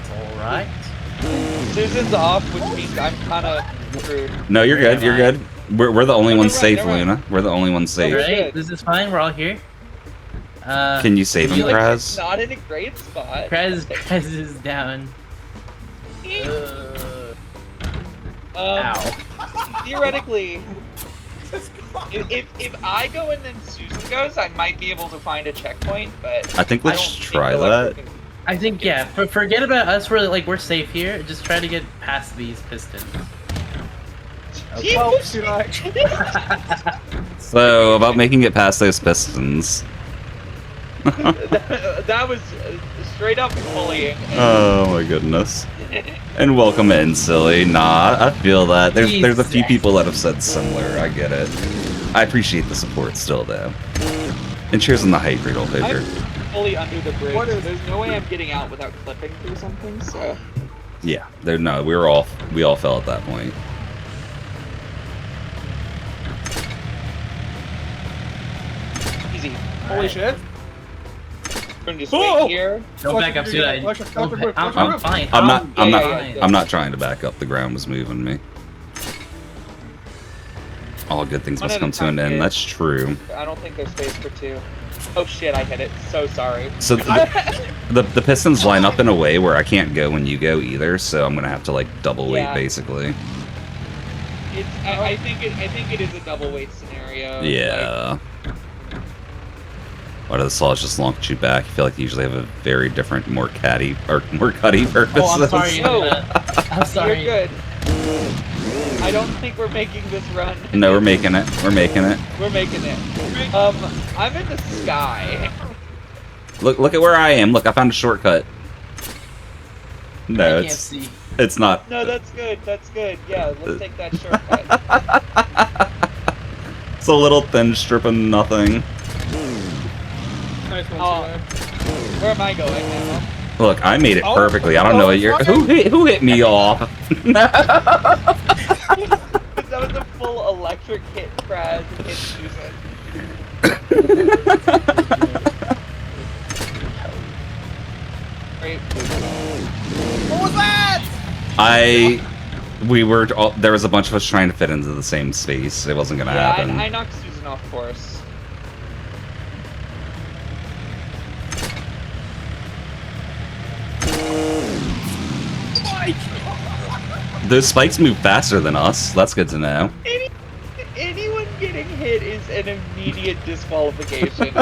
Speaker 4: It's alright.
Speaker 3: Susan's off, which means I'm kind of screwed.
Speaker 1: No, you're good. You're good. We're the only
Speaker 3: No,
Speaker 1: ones
Speaker 3: never
Speaker 1: safe,
Speaker 3: mind, never
Speaker 1: Luna. We're the only ones safe.
Speaker 3: Alright.
Speaker 4: Alright, this is fine. We're all here.
Speaker 1: Can you save him,
Speaker 3: Like,
Speaker 1: Kraz?
Speaker 3: not in a great spot.
Speaker 4: Kraz is down. Ow.
Speaker 3: Theoretically, if I go and then Susan goes, I might be able to find a checkpoint, but
Speaker 1: I think
Speaker 3: I
Speaker 1: let's
Speaker 3: don't think
Speaker 1: try
Speaker 3: Electric
Speaker 1: that.
Speaker 3: can-
Speaker 4: I think, yeah, forget about us. We're safe here. Just try to get past these pistons. Okay.
Speaker 2: Well, should I?
Speaker 1: So about making it past those pistons.
Speaker 3: that was straight up bullying.
Speaker 1: Oh my goodness. And welcome in, silly. Nah, I feel that. There's a few
Speaker 4: Jesus.
Speaker 1: people that have said similar. I get it. I appreciate the support still, though. And cheers on the hydrate, old
Speaker 3: I'm
Speaker 1: Hooker.
Speaker 3: fully under the bridge.
Speaker 2: What is-
Speaker 3: There's no way I'm getting out without clipping through something, so.
Speaker 1: Yeah, there. No, we all fell at that point.
Speaker 3: Easy.
Speaker 2: Holy
Speaker 4: Alright.
Speaker 2: shit.
Speaker 3: We're gonna just
Speaker 2: Oh!
Speaker 3: wait here.
Speaker 4: Don't back up,
Speaker 2: Electric,
Speaker 4: dude.
Speaker 2: electric,
Speaker 4: Don't
Speaker 2: electric,
Speaker 4: ba-
Speaker 2: electric,
Speaker 4: I'm fine.
Speaker 1: I'm not. I'm
Speaker 3: yeah,
Speaker 1: not.
Speaker 3: yeah, yeah.
Speaker 1: I'm not trying to back up. The ground was moving me. All good things
Speaker 3: One
Speaker 1: must
Speaker 3: at a
Speaker 1: come to an
Speaker 3: time,
Speaker 1: end.
Speaker 3: kid.
Speaker 1: That's true.
Speaker 3: I don't think there's space for two. Oh shit, I hit it. So sorry.
Speaker 1: So the pistons line up in a way where I can't go when you go either. So I'm gonna have to like double weight
Speaker 3: Yeah.
Speaker 1: basically.
Speaker 3: I think it is a double weight scenario.
Speaker 1: Yeah. Why do the saws just launch you back? I feel like they usually have a very different, more cutty purpose.
Speaker 4: Oh, I'm sorry.
Speaker 3: No.
Speaker 4: I'm
Speaker 3: Like,
Speaker 4: sorry.
Speaker 3: you're good. I don't think we're making this run.
Speaker 1: No, we're making it. We're making it.
Speaker 3: We're making it. I'm in the sky.
Speaker 1: Look at where I am. Look, I found a shortcut. No,
Speaker 4: I can't
Speaker 1: it's
Speaker 4: see.
Speaker 1: it's not.
Speaker 3: No, that's good. That's good. Yeah, let's take that shortcut.
Speaker 1: It's a little thin strip of nothing.
Speaker 2: Nice one,
Speaker 3: Oh.
Speaker 2: Sue.
Speaker 3: Where am I going now?
Speaker 1: Look, I made it
Speaker 2: Oh,
Speaker 1: perfectly. I don't know what you're. Who hit me off?
Speaker 3: That was a full electric hit crash and hit Susan. Great.
Speaker 2: What was that?
Speaker 1: There was a bunch of us trying to fit into the same space. It wasn't gonna
Speaker 3: Yeah,
Speaker 1: happen.
Speaker 3: I knocked Susan off course.
Speaker 1: Those spikes move faster than us. That's good to know.
Speaker 3: Anyone getting hit is an immediate disqualification.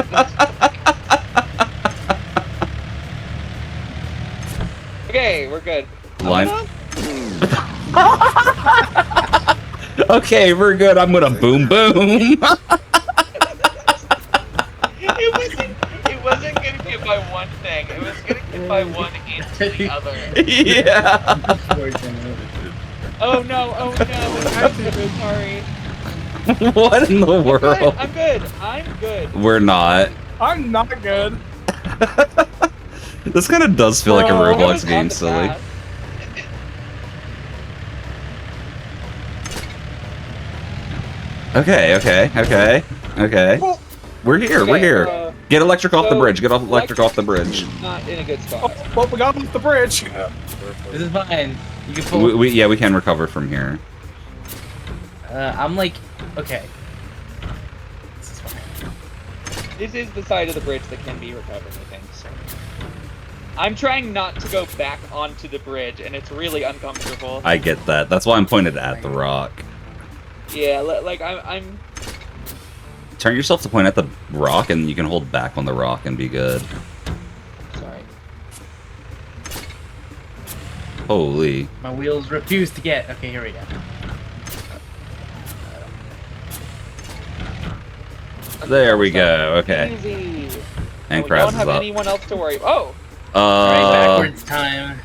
Speaker 3: Okay, we're good.
Speaker 1: Line. Okay, we're good. I'm gonna boom boom.
Speaker 3: It wasn't getting hit by one thing. It was getting hit by one into the other.
Speaker 1: Yeah.
Speaker 3: Oh no! Oh no! I'm so sorry.
Speaker 1: What in the
Speaker 3: Good,
Speaker 1: world?
Speaker 3: I'm good. I'm good.
Speaker 1: We're not.
Speaker 2: I'm not good.
Speaker 1: This kind of does feel like a
Speaker 2: No.
Speaker 3: I
Speaker 1: Roblox
Speaker 3: was on
Speaker 1: game,
Speaker 3: the
Speaker 1: silly.
Speaker 3: path.
Speaker 1: Okay.
Speaker 2: Oh.
Speaker 1: We're here. We're
Speaker 3: Okay,
Speaker 1: here. Get electric off the
Speaker 3: so
Speaker 1: bridge. Get off electric off the bridge.
Speaker 3: Not in a good
Speaker 2: Oh,
Speaker 3: spot.
Speaker 2: well, we got off the bridge.
Speaker 4: This is fine. You can pull.
Speaker 1: We can recover from here.
Speaker 4: I'm like, okay. This is fine.
Speaker 3: This is the side of the bridge that can be recovered, I think. So. I'm trying not to go back onto the bridge, and it's really uncomfortable.
Speaker 1: I get that. That's why I'm pointed at the rock.
Speaker 3: Yeah, like I'm.
Speaker 1: Turn yourself to point at the rock, and you can hold back on the rock and be good.
Speaker 3: Sorry.
Speaker 1: Holy.
Speaker 4: My wheels refuse to get. Okay, here we go.
Speaker 1: There we go. Okay.
Speaker 3: Easy.
Speaker 1: And
Speaker 3: We
Speaker 1: Kraz
Speaker 3: don't
Speaker 1: is
Speaker 3: have
Speaker 1: up.
Speaker 3: anyone else to worry. Oh,
Speaker 4: Right, backwards time.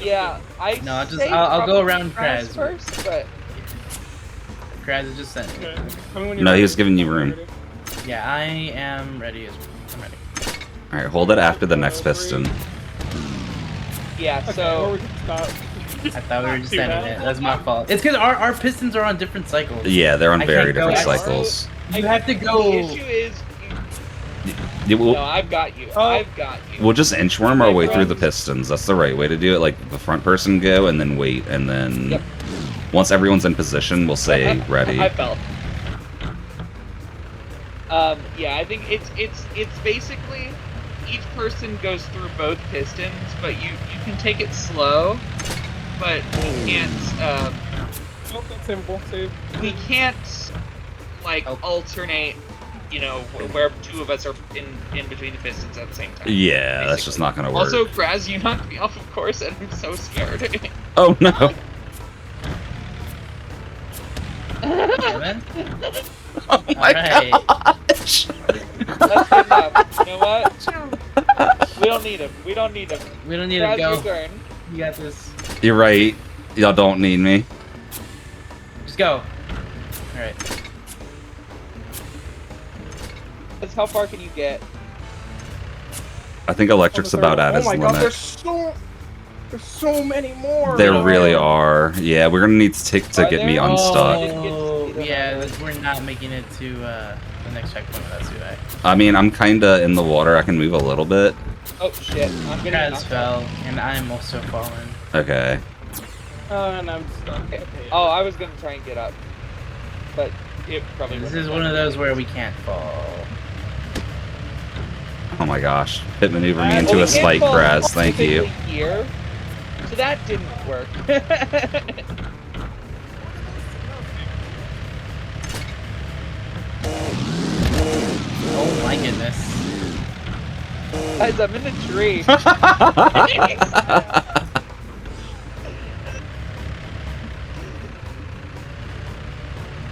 Speaker 3: yeah.
Speaker 4: No, I'll just-
Speaker 3: say
Speaker 4: I'll go
Speaker 3: probably
Speaker 4: around
Speaker 3: Kraz
Speaker 4: Kraz.
Speaker 3: first, but
Speaker 4: Kraz is just sending.
Speaker 2: Okay. Tell me when you're
Speaker 1: No, he
Speaker 2: ready.
Speaker 1: was giving you room.
Speaker 4: Yeah, I am ready. I'm ready.
Speaker 1: Alright, hold it after the next piston.
Speaker 3: yeah.
Speaker 2: Okay, or
Speaker 3: So
Speaker 2: we can stop.
Speaker 4: I thought we were just
Speaker 2: Do
Speaker 4: sending
Speaker 2: that.
Speaker 4: it. That's my fault. It's because our pistons are on different cycles.
Speaker 1: Yeah, they're on
Speaker 4: I
Speaker 1: very
Speaker 4: can't go
Speaker 1: different
Speaker 4: as-
Speaker 1: cycles.
Speaker 4: You have to go.
Speaker 3: The issue is,
Speaker 1: Yeah,
Speaker 3: no,
Speaker 1: we'll,
Speaker 3: I've got you.
Speaker 2: Oh.
Speaker 3: I've got you.
Speaker 1: we'll just inchworm our way through the pistons. That's the right way to do it. Like, the front person go, and then wait, and then...
Speaker 3: Yep.
Speaker 1: Once everyone's in position, we'll say, ready.
Speaker 3: I felt. Yeah, I think it's basically each person goes through both pistons, but you can take it slow, but we can't
Speaker 2: Oh, that's savable. Save.
Speaker 3: we can't like
Speaker 4: Oh.
Speaker 3: alternate, you know, where two of us are in between the pistons at the same time.
Speaker 1: Yeah, that's just not gonna work.
Speaker 3: Also, Graz, you knocked me off of course, and I'm so scared.
Speaker 1: Oh, no!
Speaker 4: Amen?
Speaker 1: Oh my
Speaker 4: Alright.
Speaker 1: gosh!
Speaker 3: That's good enough. You know what? We don't need him. We don't need him.
Speaker 4: We don't need
Speaker 3: Graz,
Speaker 4: to
Speaker 3: your
Speaker 4: go.
Speaker 3: turn.
Speaker 4: You got this.
Speaker 1: You're right. Y'all don't need me.
Speaker 4: Just go. Alright.
Speaker 3: That's how far can you get?
Speaker 1: I think electric's about at
Speaker 2: Oh
Speaker 1: its
Speaker 2: my god,
Speaker 1: limit.
Speaker 2: there's so. There's so many more.
Speaker 1: There really are. Yeah, we're gonna need Tick to
Speaker 3: Are
Speaker 1: get me
Speaker 3: there?
Speaker 1: unstuck.
Speaker 4: Oh, yeah, we're not making it to the next checkpoint with Sudai.
Speaker 1: I mean, I'm kinda in the water. I can move a little bit.
Speaker 3: Oh shit! I'm getting
Speaker 4: Kraz
Speaker 3: knocked
Speaker 4: fell, and I'm also fallen.
Speaker 1: Okay.
Speaker 2: And I'm stuck.
Speaker 3: Okay. Oh, I was gonna try and get up, but it probably.
Speaker 4: This
Speaker 3: wouldn't
Speaker 4: is
Speaker 3: have
Speaker 4: one of
Speaker 3: done
Speaker 4: those where we can't fall.
Speaker 1: Oh my gosh. Pit maneuver me
Speaker 3: Well,
Speaker 1: into
Speaker 3: we
Speaker 1: a
Speaker 3: can't
Speaker 1: spike,
Speaker 3: fall
Speaker 1: Kraz. Thank you.
Speaker 3: specifically Here, so that didn't work.
Speaker 4: Oh my goodness.
Speaker 3: Guys, I'm in the tree.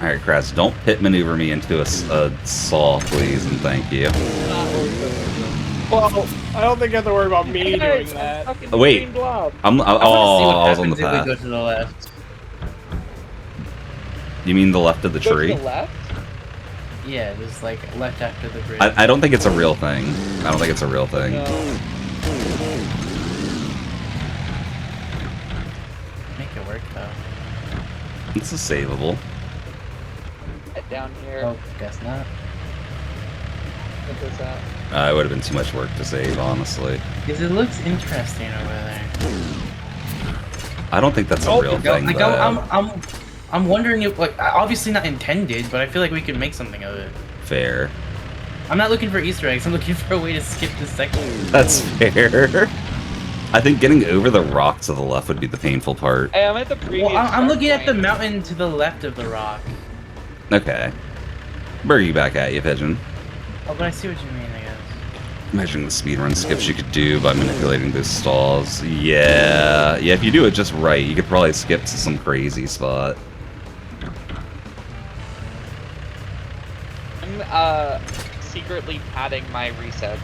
Speaker 1: Alright, Kraz, don't pit maneuver me into a saw, please, and thank you.
Speaker 2: Well, I don't think you have to worry about me doing
Speaker 3: Guys, I'm
Speaker 2: that.
Speaker 3: stuck in the
Speaker 1: Wait.
Speaker 3: green blob.
Speaker 1: I
Speaker 4: I
Speaker 1: was on the
Speaker 4: If we
Speaker 1: path.
Speaker 4: go to the left.
Speaker 1: You mean the left of the
Speaker 3: Go to
Speaker 1: tree?
Speaker 3: the left.
Speaker 4: Yeah, just like left after the bridge.
Speaker 1: I don't think it's a real thing. I don't think it's a real thing.
Speaker 3: No.
Speaker 4: Make it work though.
Speaker 1: This is savable.
Speaker 3: Head down here.
Speaker 4: Oh, guess not.
Speaker 3: Get this out.
Speaker 1: It would have been too much work to save, honestly.
Speaker 4: Because it looks interesting over there.
Speaker 1: I don't think that's a real thing,
Speaker 4: Like,
Speaker 1: though.
Speaker 4: I'm wondering if, like, obviously not intended, but I feel like we could make something of it.
Speaker 1: Fair.
Speaker 4: I'm not looking for Easter eggs. I'm looking for a way to skip this section.
Speaker 1: That's fair. I think getting over the rock to the left would be the painful part.
Speaker 3: Hey, I'm at the previous.
Speaker 4: Well, I'm
Speaker 3: start
Speaker 4: looking at the
Speaker 3: point.
Speaker 4: mountain to the left of the rock.
Speaker 1: Okay. Bring you back at you, Pigeon.
Speaker 4: Oh, but I see what you mean, I guess.
Speaker 1: Measuring the speedrun skips you could do by manipulating those stalls. Yeah. Yeah, if you do it just right, you could probably skip to some crazy spot.
Speaker 3: I'm secretly padding my resets.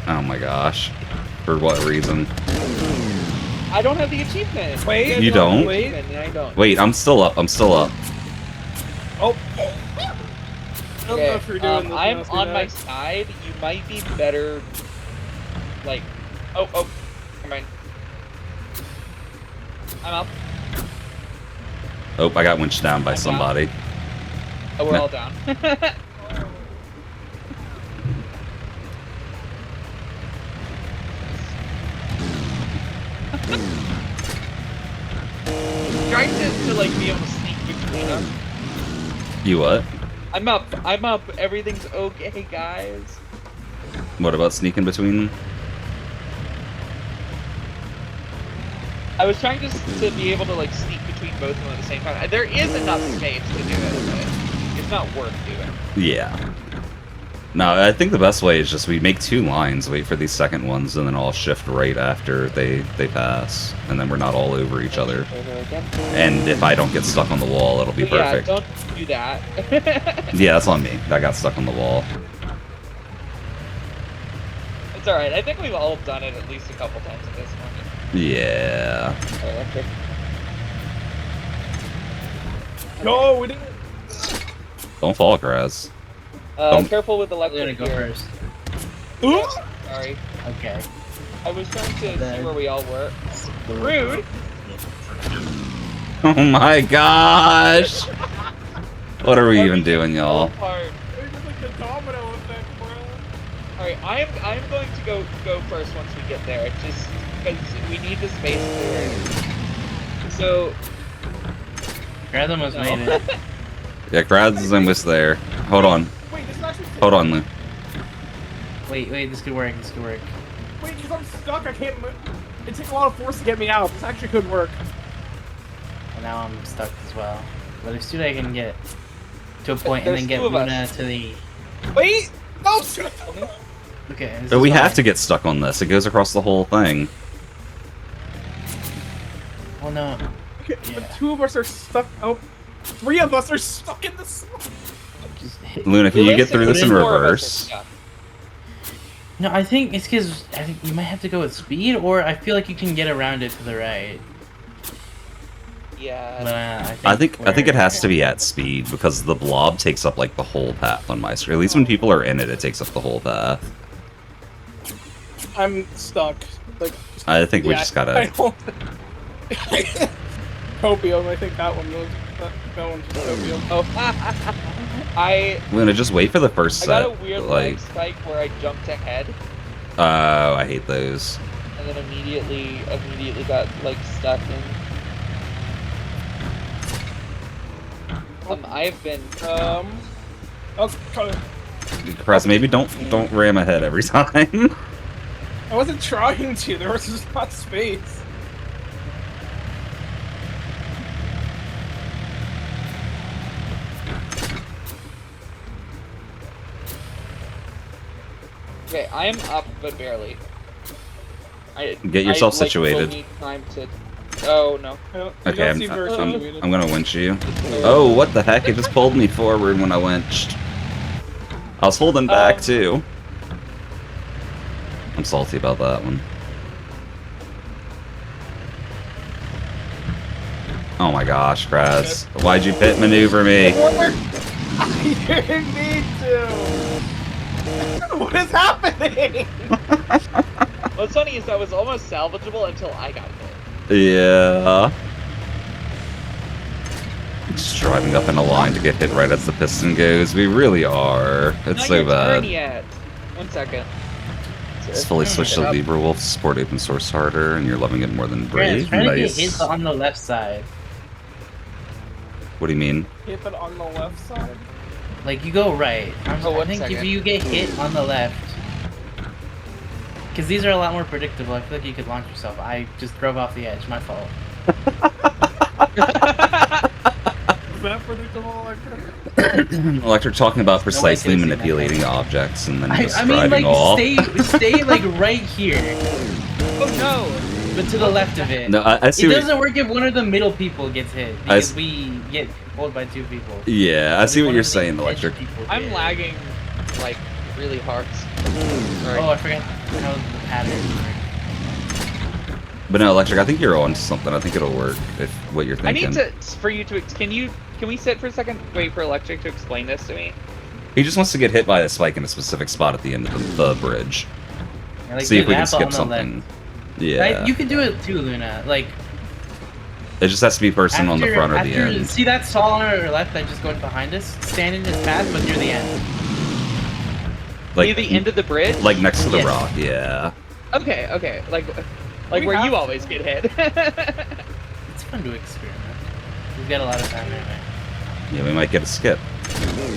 Speaker 1: Oh my gosh. For what reason?
Speaker 3: I don't have the achievement.
Speaker 2: Wait,
Speaker 3: guys
Speaker 1: You
Speaker 3: all have the
Speaker 1: don't?
Speaker 3: achievement, and I don't.
Speaker 1: Wait, I'm still up. I'm still up.
Speaker 2: Oh. I don't know
Speaker 3: Okay,
Speaker 2: if you're doing this.
Speaker 3: I'm
Speaker 2: Nasty
Speaker 3: on my
Speaker 2: Nut.
Speaker 3: side. You might be better. Like, oh, come on. I'm up.
Speaker 1: Oh, I got winched down by
Speaker 3: I'm down.
Speaker 1: somebody.
Speaker 3: Oh, we're
Speaker 1: No.
Speaker 3: all down. Trying to like be able to sneak between them.
Speaker 1: You what?
Speaker 3: I'm up. I'm up. Everything's okay, guys.
Speaker 1: What about sneaking between?
Speaker 3: I was trying to be able to like sneak between both of them at the same time. There is enough space to do it, but it's not worth doing.
Speaker 1: Yeah. No, I think the best way is just we make two lines, wait for these second ones, and then I'll shift right after they pass, and then we're not all over each other. And if I don't get stuck on the wall, it'll be perfect.
Speaker 3: Yeah, don't do that.
Speaker 1: Yeah, that's on me. I got stuck on the wall.
Speaker 3: It's alright. I think we've all done it at least a couple times at this point.
Speaker 1: Yeah.
Speaker 3: Alright,
Speaker 2: No, we didn't.
Speaker 1: Don't fall, Kraz.
Speaker 3: careful with the
Speaker 4: I'm
Speaker 3: left
Speaker 4: gonna
Speaker 3: foot
Speaker 4: go
Speaker 3: here.
Speaker 4: first.
Speaker 3: Sorry.
Speaker 4: Okay.
Speaker 3: I was trying to see
Speaker 4: Then-
Speaker 3: where we all were. Rude!
Speaker 1: Oh my gosh! What are we even doing, y'all?
Speaker 3: Apart.
Speaker 2: It's just like the domino effect, bro.
Speaker 3: Alright, I'm going to go first once we get there, just because we need the space cleared. So,
Speaker 4: Kraz almost made it.
Speaker 1: Yeah, Kraz is almost there. Hold on.
Speaker 2: Wait, this is actually.
Speaker 1: Hold on, Lou.
Speaker 4: Wait, this could work, this could work.
Speaker 2: Wait, because I'm stuck. I can't move. It takes a lot of force to get me out. This actually could work.
Speaker 4: And now I'm stuck as well. But if Sudai can get to a point and
Speaker 3: There's
Speaker 4: then get
Speaker 3: two of
Speaker 4: Luna
Speaker 3: us.
Speaker 4: to the...
Speaker 2: Wait! No!
Speaker 4: Okay. this
Speaker 1: But
Speaker 4: is
Speaker 1: we
Speaker 4: fine.
Speaker 1: have to get stuck on this. It goes across the whole thing.
Speaker 4: Oh no.
Speaker 2: Okay,
Speaker 4: Yeah.
Speaker 2: the two of us are stuck. Oh, three of us are stuck in this.
Speaker 4: Just hit.
Speaker 1: Luna, can you get through this in
Speaker 3: four of us are
Speaker 1: reverse?
Speaker 3: stuck.
Speaker 4: No, I think it's because I think you might have to go with speed, or I feel like you can get around it to the right.
Speaker 3: Yeah.
Speaker 4: But
Speaker 1: I think it has to be at speed because the blob takes up like the whole path on my screen. At least when people are in it, it takes up the whole path.
Speaker 2: I'm stuck. Like,
Speaker 1: I think we
Speaker 2: yeah,
Speaker 1: just
Speaker 2: I
Speaker 1: gotta.
Speaker 2: don't... Copium, I think that one was... That one's just Copium.
Speaker 3: Oh, I
Speaker 1: We're gonna just wait for the first
Speaker 3: got
Speaker 1: set.
Speaker 3: a weird
Speaker 1: like,
Speaker 3: leg spike where I jumped ahead
Speaker 1: oh, I hate those.
Speaker 3: and then immediately got like stuck in. I've been
Speaker 2: Okay.
Speaker 1: Kraz, maybe don't ram ahead every time.
Speaker 2: I wasn't trying to, there was just not space.
Speaker 3: okay. I am up, but barely.
Speaker 1: Get yourself
Speaker 3: I, like,
Speaker 1: situated.
Speaker 3: still need time to. Oh no.
Speaker 2: I don't
Speaker 1: Okay,
Speaker 2: seem very situated.
Speaker 1: I'm gonna winch you. Oh, what the heck? It just pulled me forward when I winched. I was holding back too. I'm salty about that one. Oh my gosh, Kraz. Why'd you pit maneuver me?
Speaker 2: I didn't need to! What is happening?
Speaker 3: What's funny is that was almost salvageable until I got hit.
Speaker 1: Yeah. Just driving up in a line to get hit right as the piston goes. We really are. It's
Speaker 3: Not
Speaker 1: so
Speaker 3: your turn
Speaker 1: bad.
Speaker 3: yet. 1 second.
Speaker 1: It's fully switched to LibreWolf, support open source harder, and you're loving it more than Brave.
Speaker 4: Trying to get
Speaker 1: Nice.
Speaker 4: hit on the left side.
Speaker 1: What do you mean?
Speaker 2: Hit it on the left side?
Speaker 4: Like you go right. I
Speaker 3: 1
Speaker 4: think if
Speaker 3: second.
Speaker 4: you get hit on the left, because these are a lot more predictable. I feel like you could launch yourself. I just drove off the edge. My fault.
Speaker 2: Is that predictable, Electric?
Speaker 1: Electric talking about precisely
Speaker 4: could've seen that
Speaker 1: manipulating objects and then just
Speaker 4: I mean,
Speaker 1: driving
Speaker 4: like
Speaker 1: off.
Speaker 4: stay like right here,
Speaker 3: Oh no!
Speaker 4: but to the left of it.
Speaker 1: No, I see.
Speaker 4: It
Speaker 1: What,
Speaker 4: doesn't work if one of the middle people gets hit
Speaker 1: I
Speaker 4: because
Speaker 1: s-
Speaker 4: we get pulled by 2 people.
Speaker 1: yeah, I see what
Speaker 4: One
Speaker 1: you're
Speaker 4: of the
Speaker 1: saying,
Speaker 4: edge
Speaker 1: Electric.
Speaker 4: people
Speaker 3: I'm
Speaker 4: get-
Speaker 3: lagging like really hard.
Speaker 4: Oh, I forgot how the pattern works.
Speaker 1: But no, Electric, I think you're on to something. I think it'll work if what you're
Speaker 3: I
Speaker 1: thinking.
Speaker 3: need to for you to can we sit for a second? Wait for Electric to explain this to me.
Speaker 1: He just wants to get hit by a spike in a specific spot at the end of the bridge.
Speaker 4: Yeah, like,
Speaker 1: See
Speaker 4: do
Speaker 1: if we can
Speaker 4: that, but
Speaker 1: skip
Speaker 4: on the
Speaker 1: something.
Speaker 4: left.
Speaker 1: Yeah.
Speaker 4: Right? You can do it too, Luna. Like
Speaker 1: It just has to be person on the front or the end.
Speaker 4: See that stall on our left that just going behind us? Stand in his path, but near the end.
Speaker 3: Near the end of the bridge?
Speaker 1: Like next to the
Speaker 4: Yes.
Speaker 1: rock, yeah.
Speaker 3: Okay. Like
Speaker 2: We
Speaker 3: where
Speaker 2: have
Speaker 3: you
Speaker 2: to.
Speaker 3: always get hit.
Speaker 4: It's fun to experiment. We've got a lot of time anyway.
Speaker 1: Yeah, we might get a skip.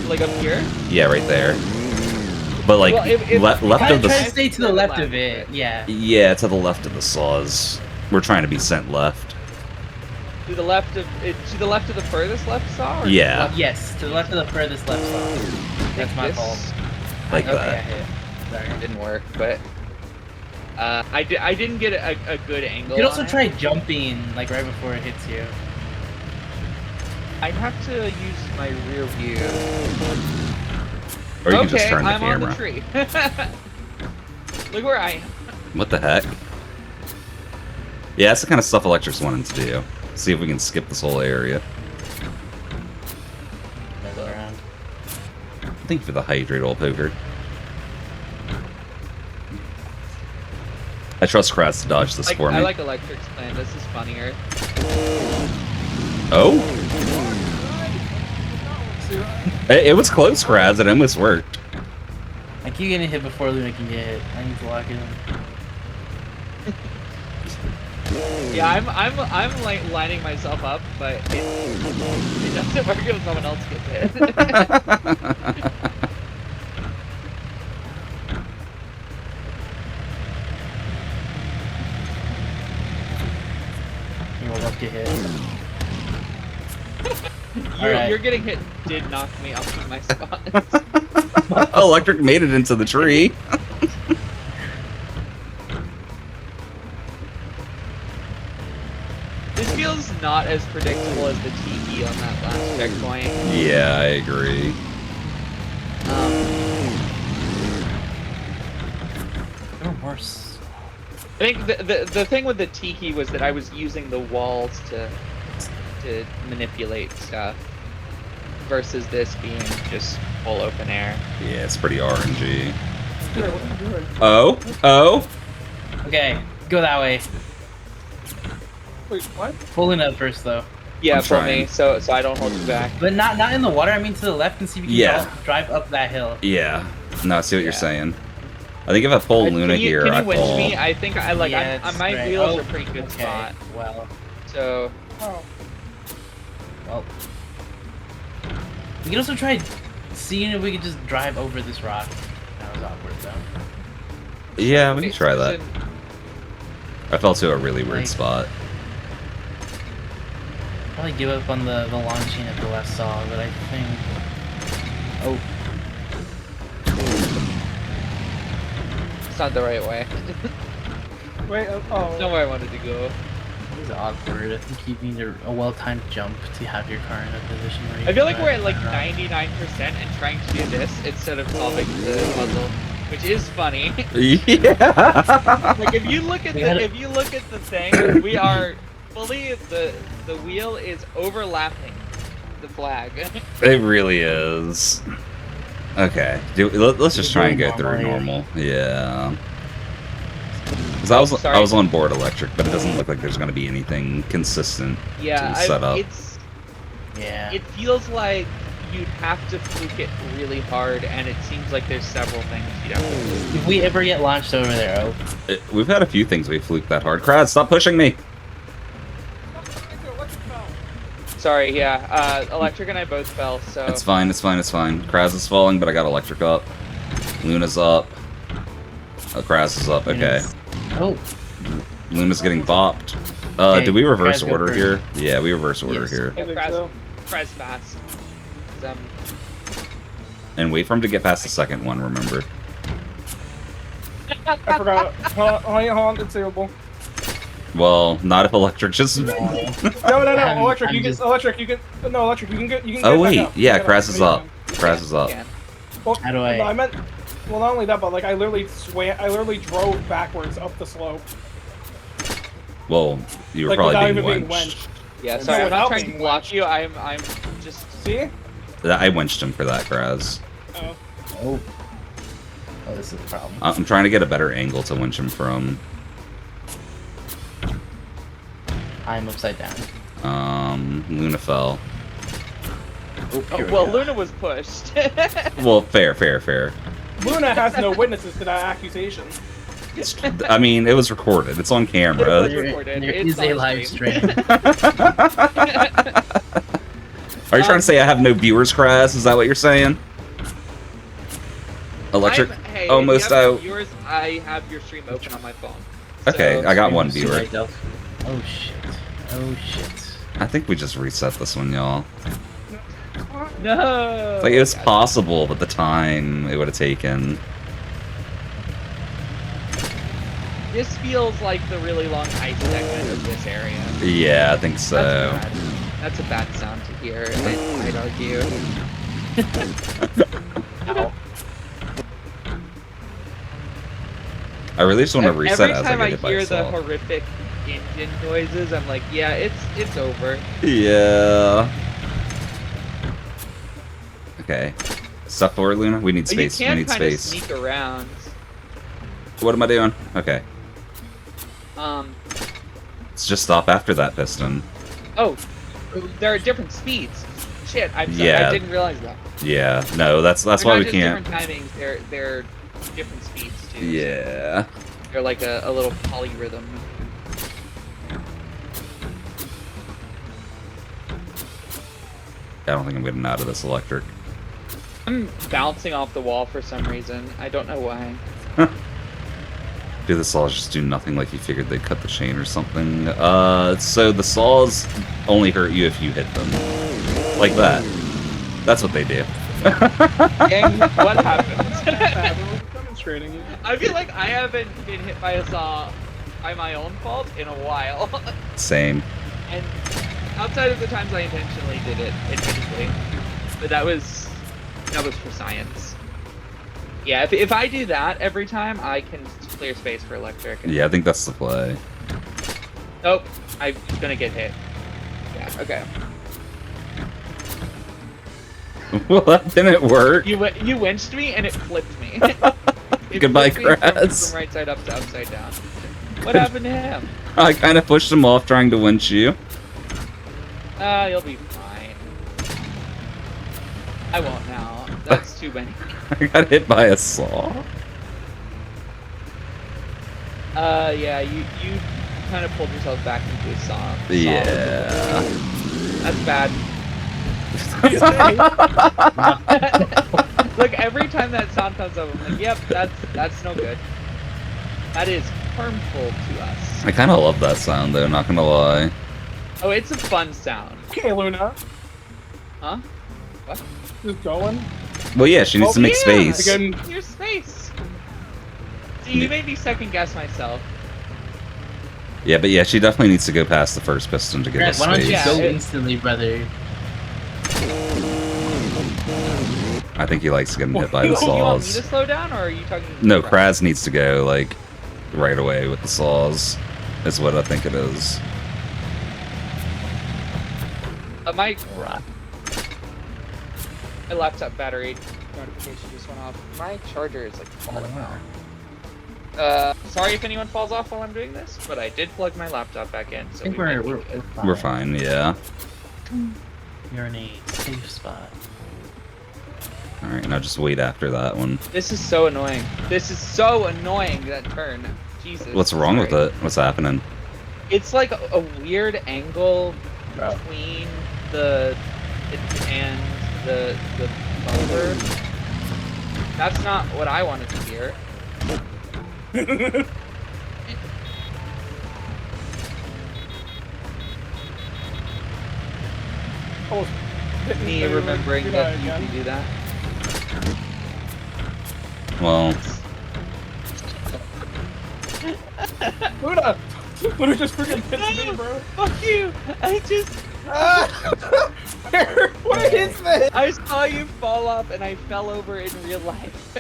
Speaker 3: like up here?
Speaker 1: Yeah, right there. But like
Speaker 3: Well, if-
Speaker 1: left
Speaker 4: Try
Speaker 1: of the
Speaker 4: to stay to the left of it. Yeah.
Speaker 1: yeah, to the left of the saws. We're trying to be sent left.
Speaker 3: To the left of the furthest left saw? Or
Speaker 1: Yeah.
Speaker 3: to
Speaker 4: Yes, to the left of the furthest left saw.
Speaker 3: the left-
Speaker 4: That's my
Speaker 3: this?
Speaker 4: fault.
Speaker 1: Like
Speaker 3: Okay,
Speaker 1: that.
Speaker 3: I hit. Sorry, it didn't work, but I didn't get a good angle.
Speaker 4: You could also
Speaker 3: on it.
Speaker 4: try jumping, like right before it hits you.
Speaker 3: I'd have to use my rear view.
Speaker 1: Or you
Speaker 3: okay,
Speaker 1: can just turn the
Speaker 3: I'm
Speaker 1: camera.
Speaker 3: on the tree. Look where I am.
Speaker 1: What the heck? Yeah, that's the kind of stuff Electric's wanting to do. See if we can skip this whole area.
Speaker 4: Go around.
Speaker 1: Thank you for the hydrate, old poker. I trust Kratz to dodge this for me.
Speaker 3: I like Electric's plan. This is funnier.
Speaker 1: Oh? It was close, Kratz. It almost worked.
Speaker 4: I keep getting hit before Luna can get hit. I need to lock it in.
Speaker 3: Yeah, I'm like lining myself up, but it doesn't work if someone else gets hit.
Speaker 4: You will both get hit.
Speaker 3: You're
Speaker 4: Alright.
Speaker 3: getting hit did knock me off of my spot.
Speaker 1: Electric made it into the tree.
Speaker 3: This feels not as predictable as the tiki on that last checkpoint.
Speaker 1: Yeah, I agree.
Speaker 4: They're worse.
Speaker 3: I think the thing with the tiki was that I was using the walls to manipulate stuff, versus this being just full open air.
Speaker 1: Yeah, it's pretty RNG.
Speaker 2: Here, what are you doing?
Speaker 1: Oh.
Speaker 4: Okay, go that way.
Speaker 2: Wait, what?
Speaker 4: Pull it up first though.
Speaker 3: Yeah,
Speaker 1: I'm
Speaker 3: for
Speaker 1: trying.
Speaker 3: me, so I don't hold you back.
Speaker 4: But not in the water. I mean to the left and see if you can
Speaker 1: Yeah.
Speaker 4: drive up that hill.
Speaker 1: Yeah. No, I see what you're
Speaker 3: Yeah.
Speaker 1: saying. I think if I pull Luna here,
Speaker 3: can
Speaker 1: I
Speaker 3: you winch
Speaker 1: fall.
Speaker 3: me? I think I like.
Speaker 4: Yeah,
Speaker 3: I'm, my
Speaker 4: right.
Speaker 3: wheels
Speaker 4: Oh,
Speaker 3: are pretty good
Speaker 4: Okay,
Speaker 3: spot.
Speaker 4: well,
Speaker 3: So
Speaker 2: Oh.
Speaker 4: well. We can also try seeing if we could just drive over this rock. That was awkward though.
Speaker 1: Yeah, we can try that.
Speaker 3: Listen,
Speaker 1: I fell to a really weird
Speaker 4: Like-
Speaker 1: spot.
Speaker 4: Probably give up on the launching at the last saw, but I think. Oh,
Speaker 3: It's not the right way.
Speaker 2: Wait,
Speaker 3: It's
Speaker 2: oh.
Speaker 3: not where I wanted to go.
Speaker 4: it was awkward. I think you need a well-timed jump to have your car in a position where you
Speaker 3: I feel
Speaker 4: can
Speaker 3: like we're at
Speaker 4: drive
Speaker 3: like
Speaker 4: around.
Speaker 3: 99% and trying to do this instead of solving the puzzle, which is funny.
Speaker 1: Yeah.
Speaker 3: Like if you look at
Speaker 4: We gotta-
Speaker 3: the thing, we are fully the wheel is overlapping the flag.
Speaker 1: It really is. Okay, let's just try and go through
Speaker 4: Normally.
Speaker 1: normal. Yeah. Because I was
Speaker 3: Sorry.
Speaker 1: I was on board electric, but it doesn't look like there's going to be anything consistent
Speaker 3: Yeah,
Speaker 1: to set up.
Speaker 4: Yeah.
Speaker 3: it feels like you'd have to fluke it really hard, and it seems like there's several things you'd have to fluke.
Speaker 4: If we ever get launched over there,
Speaker 1: We've had a few things we fluked that hard. Krad, stop pushing me.
Speaker 3: Sorry, yeah, Electric and I both fell, so
Speaker 1: It's fine. It's fine. It's fine. Kraz is falling, but I got electric up. Luna's up. Oh, Kraz is up. Okay.
Speaker 4: oh,
Speaker 1: Luna's getting bopped.
Speaker 4: Okay,
Speaker 1: Did we reverse
Speaker 4: Kraz, go
Speaker 1: order
Speaker 4: first.
Speaker 1: here? Yeah, we reverse order
Speaker 4: Yes.
Speaker 1: here.
Speaker 2: I think
Speaker 3: Kraz,
Speaker 2: so.
Speaker 3: Kraz fast. 'Cause,
Speaker 1: And wait for him to get past the second one, remember?
Speaker 2: I forgot. Hold on, it's doable.
Speaker 1: Well, not if electric just...
Speaker 2: No,
Speaker 4: I'm-
Speaker 2: electric, you
Speaker 4: I'm
Speaker 2: can,
Speaker 4: just-
Speaker 2: electric, you can, no, electric, you can get, you can
Speaker 1: Oh,
Speaker 2: get back
Speaker 1: wait.
Speaker 2: up.
Speaker 1: Yeah,
Speaker 2: Get
Speaker 1: Kraz is up.
Speaker 2: Yeah.
Speaker 1: Kraz is up.
Speaker 3: again.
Speaker 2: Well,
Speaker 4: How do I-
Speaker 2: No, I meant, well, not only that, but like I literally drove backwards up the slope.
Speaker 1: Well, you were
Speaker 2: Like without
Speaker 1: probably
Speaker 2: even
Speaker 1: being
Speaker 2: being
Speaker 1: winched.
Speaker 2: wenched.
Speaker 3: Yeah,
Speaker 2: No,
Speaker 3: sorry, I'm
Speaker 2: without
Speaker 3: not trying to
Speaker 2: being
Speaker 3: block
Speaker 2: wenched.
Speaker 3: you. I'm just.
Speaker 2: See?
Speaker 1: I winched him for that, Kraz.
Speaker 2: Oh.
Speaker 4: oh, oh, this is a problem.
Speaker 1: I'm trying to get a better angle to winch him from.
Speaker 4: I'm upside down.
Speaker 1: Luna fell.
Speaker 4: Oh, here we
Speaker 3: Well,
Speaker 4: go.
Speaker 3: Luna was pushed.
Speaker 1: Well, fair.
Speaker 2: Luna has no witnesses to that accusation.
Speaker 1: I mean, it was recorded. It's on camera.
Speaker 4: There-
Speaker 3: recorded.
Speaker 4: there
Speaker 3: It's
Speaker 4: is a
Speaker 3: on
Speaker 4: live
Speaker 3: stream.
Speaker 4: stream.
Speaker 1: Are you trying to say I have no viewers, Kraz? Is that what you're saying? Electric
Speaker 3: Hey,
Speaker 1: almost
Speaker 3: if you have
Speaker 1: out.
Speaker 3: Viewers, I have your stream open on my phone.
Speaker 1: Okay,
Speaker 3: So-
Speaker 1: I got one viewer.
Speaker 4: Oh shit. Oh shit.
Speaker 1: I think we just reset this one, y'all.
Speaker 3: No.
Speaker 1: Like, it was
Speaker 3: God.
Speaker 1: possible, but the time it would have taken.
Speaker 3: This feels like the really long ice segment of this area.
Speaker 1: Yeah, I think
Speaker 3: That's
Speaker 1: so.
Speaker 3: bad. That's a bad sound to hear, I'd argue.
Speaker 4: Ow.
Speaker 1: I really just want to reset
Speaker 3: Every
Speaker 1: as I
Speaker 3: time
Speaker 1: get
Speaker 3: I
Speaker 1: hit by
Speaker 3: hear
Speaker 1: a
Speaker 3: the
Speaker 1: saw.
Speaker 3: horrific engine noises, I'm like, yeah, it's over.
Speaker 1: Yeah. Okay. Stuff forward, Luna. We need
Speaker 3: But
Speaker 1: space.
Speaker 3: you
Speaker 1: We
Speaker 3: can
Speaker 1: need
Speaker 3: kind of
Speaker 1: space.
Speaker 3: sneak around.
Speaker 1: What am I doing? Okay.
Speaker 3: Um,
Speaker 1: Let's just stop after that piston.
Speaker 3: oh, there are different speeds. Shit, I'm sorry,
Speaker 1: Yeah.
Speaker 3: I didn't realize that.
Speaker 1: Yeah. No, that's
Speaker 3: They're
Speaker 1: why
Speaker 3: not
Speaker 1: we
Speaker 3: just
Speaker 1: can't.
Speaker 3: different timings, they're different speeds too.
Speaker 1: Yeah.
Speaker 3: They're like a little polyrhythm.
Speaker 1: I don't think I'm getting out of this electric.
Speaker 3: I'm bouncing off the wall for some reason. I don't know why.
Speaker 1: Do the saws just do nothing like you figured they'd cut the chain or something? So the saws only hurt you if you hit them. Like that. That's what they do.
Speaker 3: Gang, what happened?
Speaker 2: Fabulous demonstrating it.
Speaker 3: I feel like I haven't been hit by a saw by my own fault in a while.
Speaker 1: Same.
Speaker 3: And outside of the times I intentionally did it, admittedly. But that was for science. Yeah, if I do that every time, I can clear space for electric.
Speaker 1: Yeah, I think that's the play.
Speaker 3: Oh, I'm gonna get hit. Yeah, okay.
Speaker 1: Well, that didn't work.
Speaker 3: You winched me and it flipped me.
Speaker 1: Goodbye,
Speaker 3: flipped me
Speaker 1: Kraz.
Speaker 3: From right side up to upside down. What happened to him?
Speaker 1: I kind of pushed him off trying to winch you.
Speaker 3: You'll be fine. I won't now. That's too many.
Speaker 1: I got hit by a saw.
Speaker 3: Yeah, you kind of pulled yourself back into a song.
Speaker 1: Yeah.
Speaker 3: That's bad. Look, every time that sound comes up, I'm like, yep, that's no good. That is harmful to us.
Speaker 1: I kind of love that sound though, not gonna lie.
Speaker 3: Oh, it's a fun sound.
Speaker 2: Okay, Luna.
Speaker 3: Huh? What?
Speaker 2: Just going.
Speaker 1: Well, yeah, she needs to make
Speaker 3: Yeah,
Speaker 1: space.
Speaker 2: Again.
Speaker 3: Your space. See, you made me second guess myself.
Speaker 1: Yeah, but yeah, she definitely needs to go past the first piston to get
Speaker 4: Grant,
Speaker 1: the
Speaker 4: why don't you
Speaker 1: space.
Speaker 3: Yeah,
Speaker 4: go
Speaker 3: it-
Speaker 4: instantly, brother?
Speaker 1: I think he likes getting hit by the
Speaker 3: You want me to
Speaker 1: saws.
Speaker 3: slow down, or are you talking?
Speaker 1: No, Kraz needs to go like right away with the saws. Is what I think it is.
Speaker 3: My laptop battery notification just went off. My charger is like falling out. Sorry if anyone falls off while I'm doing this, but I did plug my laptop back in. So
Speaker 4: I think
Speaker 3: we might
Speaker 4: we're
Speaker 3: be good.
Speaker 4: fine.
Speaker 1: We're fine, yeah.
Speaker 4: You're in a safe spot.
Speaker 1: All right, now just wait after that one.
Speaker 3: This is so annoying. This is so annoying, that turn. Jesus.
Speaker 1: What's wrong with
Speaker 3: Sorry.
Speaker 1: it? What's happening?
Speaker 3: It's like a weird angle between the it and the bumper. That's not what I wanted to hear.
Speaker 2: Oh, hit
Speaker 3: Me
Speaker 2: there.
Speaker 3: remembering
Speaker 2: Good
Speaker 3: that
Speaker 2: eye
Speaker 3: you
Speaker 2: again.
Speaker 3: can do that.
Speaker 1: Well,
Speaker 2: Luna! Luna just freaking hits me, bro.
Speaker 3: Fuck you! I just
Speaker 2: What is this?
Speaker 3: I saw you fall off and I fell over in real life.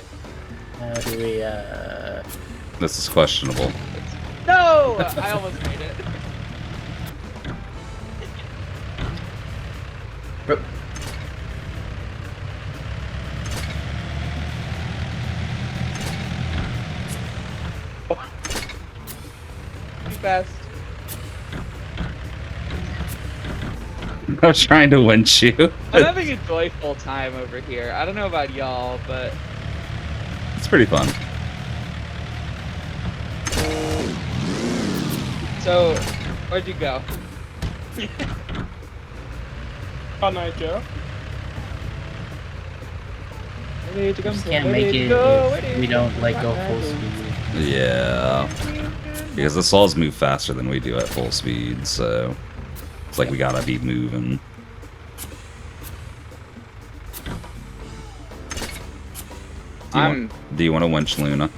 Speaker 4: How do we,
Speaker 1: this is questionable.
Speaker 3: No! I almost made it. Too fast.
Speaker 1: I was trying to winch you.
Speaker 3: I'm having a joyful time over here. I don't know about y'all, but
Speaker 1: It's pretty fun.
Speaker 3: so where'd you go?
Speaker 2: Good night, Joe.
Speaker 3: Where did you
Speaker 4: just
Speaker 3: go?
Speaker 4: can't
Speaker 3: Where
Speaker 4: make
Speaker 3: did
Speaker 4: it
Speaker 3: you go? Where
Speaker 4: if
Speaker 3: did
Speaker 4: we
Speaker 3: you
Speaker 4: don't,
Speaker 3: go?
Speaker 4: like, go full speed.
Speaker 1: Yeah. Because the saws move faster than we do at full speed, so it's like we gotta be moving. Do you want to winch Luna?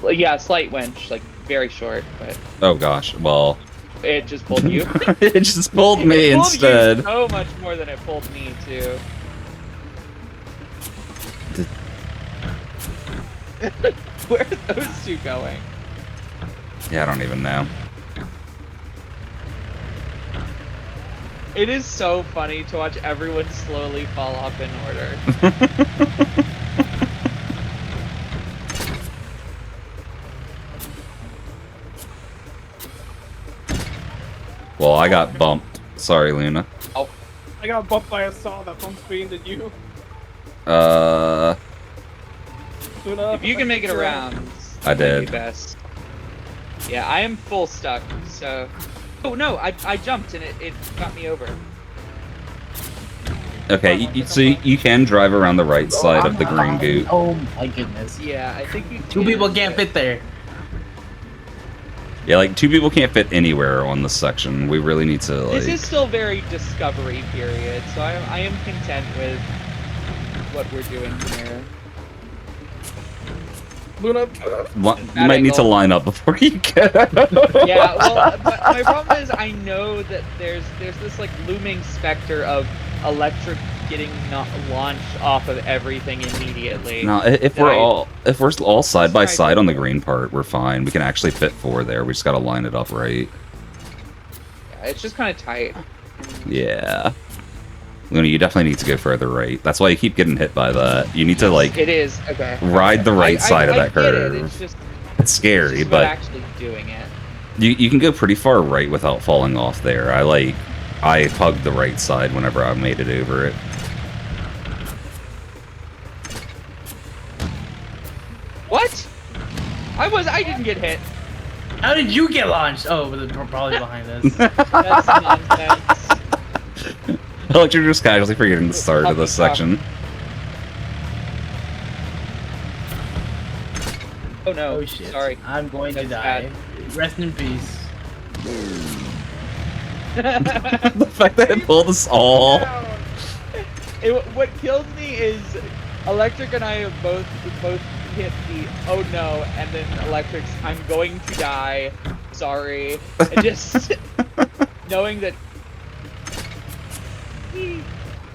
Speaker 3: Well, yeah, slight winch, like very short, but
Speaker 1: Oh gosh, well,
Speaker 3: it just pulled you.
Speaker 1: it just pulled me
Speaker 3: It pulled
Speaker 1: instead.
Speaker 3: You so much more than it pulled me too. Where are those two going?
Speaker 1: Yeah, I don't even know.
Speaker 3: It is so funny to watch everyone slowly fall off in order.
Speaker 1: Well, I got bumped. Sorry, Luna.
Speaker 2: I got bumped by a saw that bumped me into you.
Speaker 1: Uh,
Speaker 2: Luna,
Speaker 3: If you can make it around,
Speaker 1: I
Speaker 3: that'd
Speaker 1: did.
Speaker 3: be best. Yeah, I am full stuck, so. Oh no, I jumped and it got me over.
Speaker 1: okay, so you can drive around the right side of the green goop.
Speaker 4: Oh my goodness.
Speaker 3: Yeah, I think you.
Speaker 4: Two people can't fit there.
Speaker 1: Yeah, like two people can't fit anywhere on this section. We really need to like.
Speaker 3: This is still very discovery period, so I am content with what we're doing here.
Speaker 2: Luna,
Speaker 1: You might need to
Speaker 3: angle.
Speaker 1: line up before you go.
Speaker 3: Yeah, well, but my problem is I know that there's this like looming specter of electric getting launched off of everything immediately.
Speaker 1: No, if we're all side by
Speaker 3: Sorry.
Speaker 1: side on the green part, we're fine. We can actually fit four there. We just gotta line it up right.
Speaker 3: Yeah, it's just kind of tight.
Speaker 1: Yeah. Luna, you definitely need to go further right. That's why you keep getting hit by that. You need to, like,
Speaker 3: It is okay.
Speaker 1: ride the right side of that
Speaker 3: get
Speaker 1: curve.
Speaker 3: It. It's just
Speaker 1: It's scary,
Speaker 3: about
Speaker 1: but
Speaker 3: actually doing it.
Speaker 1: you can go pretty far right without falling off there. I hugged the right side whenever I made it over it.
Speaker 3: What? I didn't get hit.
Speaker 4: How did you get launched? Oh, but they're probably behind us.
Speaker 3: That's nonsense.
Speaker 1: Electric just casually forgetting the start of this section.
Speaker 3: Oh no.
Speaker 4: Oh shit.
Speaker 3: Sorry.
Speaker 4: I'm going to
Speaker 3: That's
Speaker 4: die. Rest in peace.
Speaker 1: The fact that it pulled us all.
Speaker 3: What kills me is Electric and I have both hit the oh no, and then Electric's I'm going to die. Sorry. And just knowing that.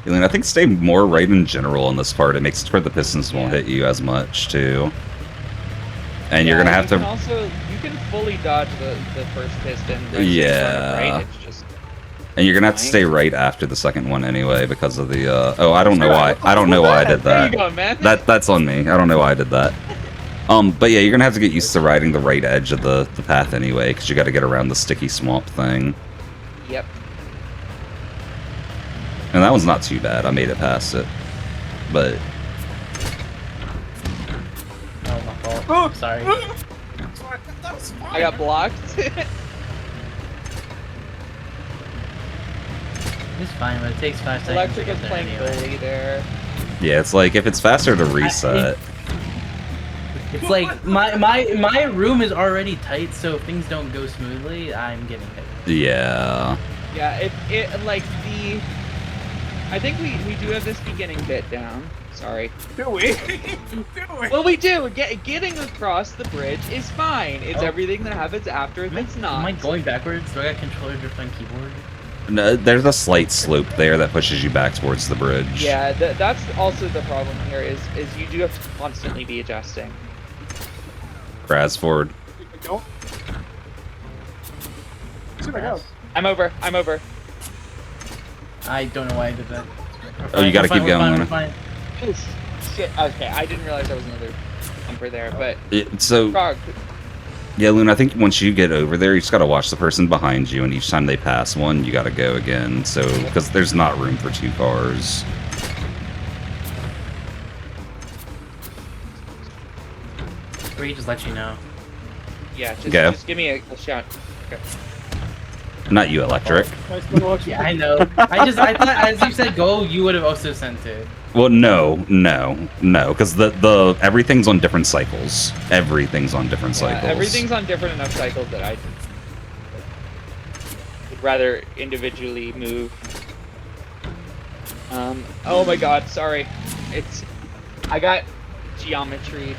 Speaker 1: Elena, I think stay more right in general in this part. It makes it where the pistons won't
Speaker 3: Yeah.
Speaker 1: hit you as much too. And you're gonna have
Speaker 3: you
Speaker 1: to.
Speaker 3: can also you can fully dodge the first piston.
Speaker 1: Yeah.
Speaker 3: Right? It's just
Speaker 1: And you're gonna have to stay right after the second one anyway because of the. Oh, I don't know why. I don't know why I did
Speaker 3: There
Speaker 1: that.
Speaker 3: you go, man.
Speaker 1: That's on me. I don't know why I did that. But yeah, you're gonna have to get used to riding the right edge of the path anyway, because you got to get around the sticky swamp thing.
Speaker 3: Yep.
Speaker 1: And that one's not too bad. I made it past it, but
Speaker 4: Oh, my fault. Sorry.
Speaker 3: I got blocked.
Speaker 4: It's fine, but it takes 5 seconds
Speaker 3: Electric
Speaker 4: to
Speaker 3: is
Speaker 4: get there
Speaker 3: playing
Speaker 4: anyway.
Speaker 3: bully there.
Speaker 1: yeah, it's like if it's faster to reset.
Speaker 4: It's like my room is already tight, so if things don't go smoothly, I'm getting hit.
Speaker 1: Yeah.
Speaker 3: Yeah, it like the. I think we do have this beginning bit down. Sorry.
Speaker 2: Do we?
Speaker 3: Well, we do. Getting across the bridge is fine. It's
Speaker 4: Oh.
Speaker 3: everything that happens after that's not.
Speaker 4: Am I going backwards? Do I got controller drift on keyboard?
Speaker 1: No, there's a slight slope there that pushes you back towards the bridge.
Speaker 3: Yeah, that's also the problem here. Is you do have to constantly be adjusting.
Speaker 1: Crasford.
Speaker 2: Don't. See if I go.
Speaker 3: I'm over. I'm over.
Speaker 4: I don't know why I did that.
Speaker 1: Oh, you gotta
Speaker 4: We're
Speaker 1: keep
Speaker 4: fine,
Speaker 1: going,
Speaker 4: we're
Speaker 1: Luna.
Speaker 4: fine,
Speaker 3: Oof, shit. Okay, I didn't realize there was another bumper there, but
Speaker 1: So
Speaker 3: Frog.
Speaker 1: yeah, Luna, I think once you get over there, you just gotta watch the person behind you, and each time they pass one, you gotta go again. So because there's not room for 2 cars.
Speaker 4: Or he just let you know.
Speaker 3: Yeah,
Speaker 1: Go.
Speaker 3: just give me a shout. Okay.
Speaker 1: Not you, Electric.
Speaker 2: Nice little watch.
Speaker 4: Yeah, I know. I thought as you said go, you would have also sent it.
Speaker 1: Well, no, because the everything's on different cycles. Everything's on different cycles.
Speaker 3: Everything's on different enough cycles that I would rather individually move. Oh my god, sorry. I got geometried.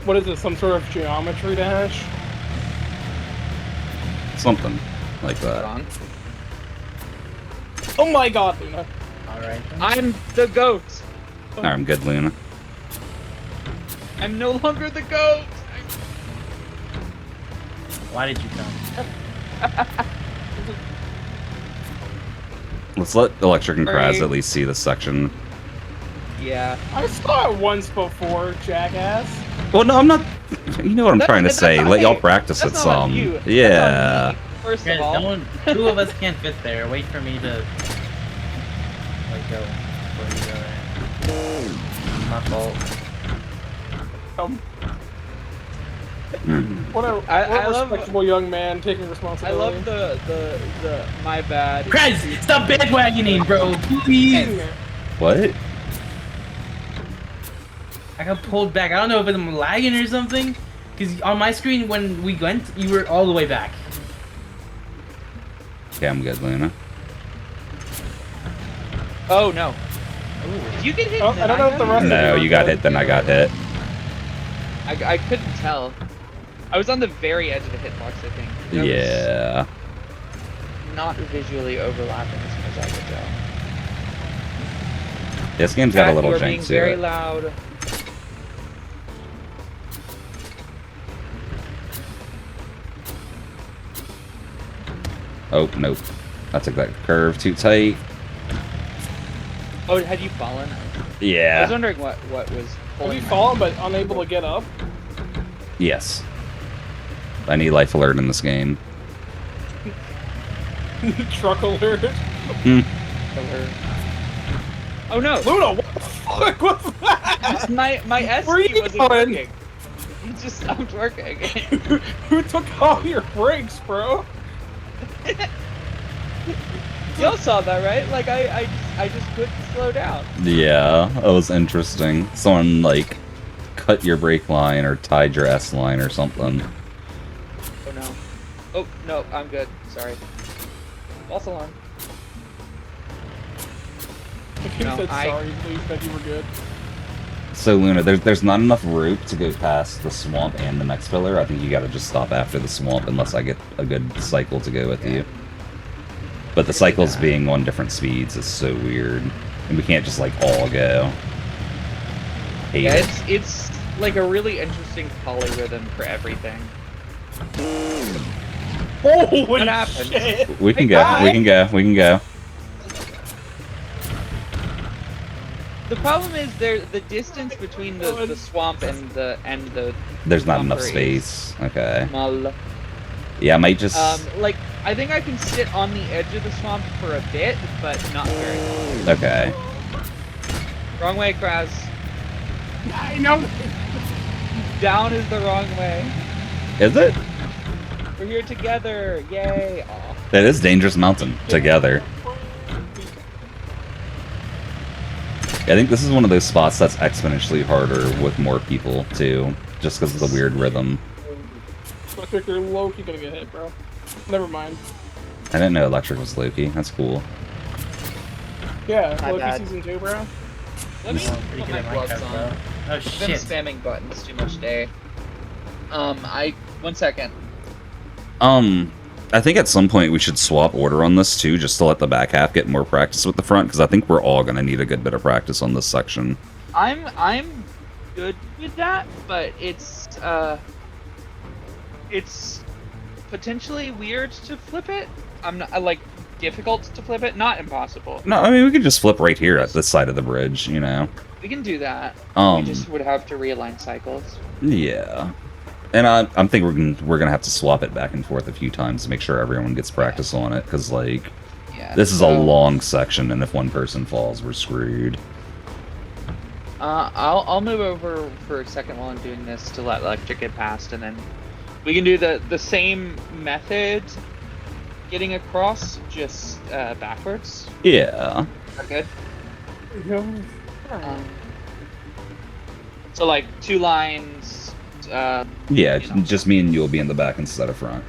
Speaker 2: What is this? Some sort of geometry dash?
Speaker 1: Something like
Speaker 3: Hold
Speaker 1: that.
Speaker 3: on.
Speaker 2: Oh my god, Luna.
Speaker 4: Alright.
Speaker 3: I'm the goat.
Speaker 1: Alright, I'm good, Luna.
Speaker 3: I'm no longer the goat.
Speaker 4: Why did you come?
Speaker 1: Let's let Electric and Kraz
Speaker 3: Right.
Speaker 1: at least see this section.
Speaker 3: Yeah.
Speaker 2: I saw it once before, jackass.
Speaker 1: Well, no, I'm not. You know what I'm trying to
Speaker 3: That's
Speaker 1: say.
Speaker 3: not-
Speaker 1: Let y'all
Speaker 3: hey,
Speaker 1: practice it
Speaker 3: that's not on
Speaker 1: some.
Speaker 3: you. That's
Speaker 1: Yeah.
Speaker 3: on me, first
Speaker 4: Guys,
Speaker 3: of all.
Speaker 4: don't, 2 of us can't fit there. Wait for me to like go. Before you go there. My fault.
Speaker 2: What a,
Speaker 3: I
Speaker 2: what a
Speaker 3: love-
Speaker 2: respectable young man taking
Speaker 3: I
Speaker 2: responsibility.
Speaker 3: love the my bad.
Speaker 4: Kraz, stop bandwagoning, bro. Please.
Speaker 1: What?
Speaker 4: I got pulled back. I don't know if I'm lagging or something. Because on my screen, when we went, you were all the way back.
Speaker 1: Okay, I'm good, Luna.
Speaker 3: Oh no. Did you get hit?
Speaker 2: Oh,
Speaker 3: and
Speaker 2: I don't
Speaker 3: then
Speaker 2: know if the
Speaker 3: got
Speaker 2: rest
Speaker 3: hit?
Speaker 2: of
Speaker 1: No, you got hit, then I got hit.
Speaker 3: I couldn't tell. I was on the very edge of the hitbox, I think. That was
Speaker 1: Yeah.
Speaker 3: not visually overlapping as far as I could tell.
Speaker 1: This game's got a
Speaker 3: Pat,
Speaker 1: little
Speaker 3: you are being
Speaker 1: jank to
Speaker 3: very
Speaker 1: it.
Speaker 3: loud.
Speaker 1: Oh, nope. I took that curve too tight.
Speaker 3: Oh, had you fallen? I was
Speaker 1: Yeah.
Speaker 3: wondering what was
Speaker 2: Have
Speaker 3: pulling
Speaker 2: you
Speaker 3: my-
Speaker 2: fallen but unable to get up?
Speaker 1: Yes. I need life alert in this game.
Speaker 2: Truck alert.
Speaker 3: Oh no!
Speaker 2: Luna, what the fuck was that?
Speaker 3: My
Speaker 2: Where are
Speaker 3: SC
Speaker 2: you
Speaker 3: wasn't
Speaker 2: going?
Speaker 3: working. It just stopped working.
Speaker 2: Who took all your brakes, bro?
Speaker 3: Y'all saw that, right? Like I just couldn't slow down.
Speaker 1: Yeah, that was interesting. Someone, like, cut your brake line or tied your S line or something.
Speaker 3: Oh no. Oh no, I'm good. Sorry. False alarm.
Speaker 2: If you
Speaker 3: No,
Speaker 2: said
Speaker 3: I-
Speaker 2: sorry, please, that you were good.
Speaker 1: So, Luna, there's not enough route to go past the swamp and the next pillar. I think you gotta just stop after the swamp unless I get a good cycle to go with you. But the cycles being on different speeds is so weird. And we can't just, like, all go. Hate
Speaker 3: Yeah,
Speaker 1: it.
Speaker 3: it's like a really interesting polyrhythm for everything.
Speaker 2: Holy
Speaker 3: What happened?
Speaker 2: shit!
Speaker 1: We can
Speaker 3: Hey,
Speaker 1: go,
Speaker 3: guys!
Speaker 1: we can go, we can go.
Speaker 3: The problem is the distance between the swamp and the
Speaker 1: There's not enough
Speaker 3: Swamper is-
Speaker 1: space. Okay.
Speaker 3: mull.
Speaker 1: Yeah, I might just...
Speaker 3: Like I think I can sit on the edge of the swamp for a bit, but not very long.
Speaker 1: Okay.
Speaker 3: Wrong way, Kraz.
Speaker 2: I know.
Speaker 3: Down is the wrong way.
Speaker 1: Is it?
Speaker 3: We're here together. Yay. Aw.
Speaker 1: That is Dangerous Mountain. Together. I think this is one of those spots that's exponentially harder with more people, too. Just because of the weird rhythm.
Speaker 2: Electric, you're low-key gonna get hit, bro. Never mind.
Speaker 1: I didn't know Electric was Loki. That's cool.
Speaker 2: Yeah,
Speaker 3: My
Speaker 2: Loki
Speaker 3: bad.
Speaker 2: season 2, bro.
Speaker 3: Let me
Speaker 4: Oh, pretty
Speaker 3: put
Speaker 4: good
Speaker 3: my
Speaker 4: at
Speaker 3: gloves
Speaker 4: Minecraft, bro.
Speaker 3: on.
Speaker 4: Oh
Speaker 3: I've been
Speaker 4: shit.
Speaker 3: spamming buttons too much today. One second.
Speaker 1: I think at some point we should swap order on this too, just to let the back half get more practice with the front, because I think we're all gonna need a good bit of practice on this section.
Speaker 3: I'm good with that, but it's potentially weird to flip it. I'm not like difficult to flip it, not impossible.
Speaker 1: No, I mean we could just flip right here at this side of the bridge, you know.
Speaker 3: We can do that.
Speaker 1: Um,
Speaker 3: We just would have to realign cycles.
Speaker 1: Yeah. And I'm thinking we're gonna have to swap it back and forth a few times to make sure everyone gets practice on it, because like
Speaker 3: Yeah.
Speaker 1: this is a
Speaker 3: so,
Speaker 1: long section, and if one person falls, we're screwed.
Speaker 3: I'll move over for a second while I'm doing this to let Electric get past, and then we can do the same method getting across, just backwards.
Speaker 1: Yeah.
Speaker 3: Is that good?
Speaker 2: Yeah.
Speaker 3: So like 2 lines.
Speaker 1: Yeah,
Speaker 3: You know.
Speaker 1: just me and you'll be in the back instead of front.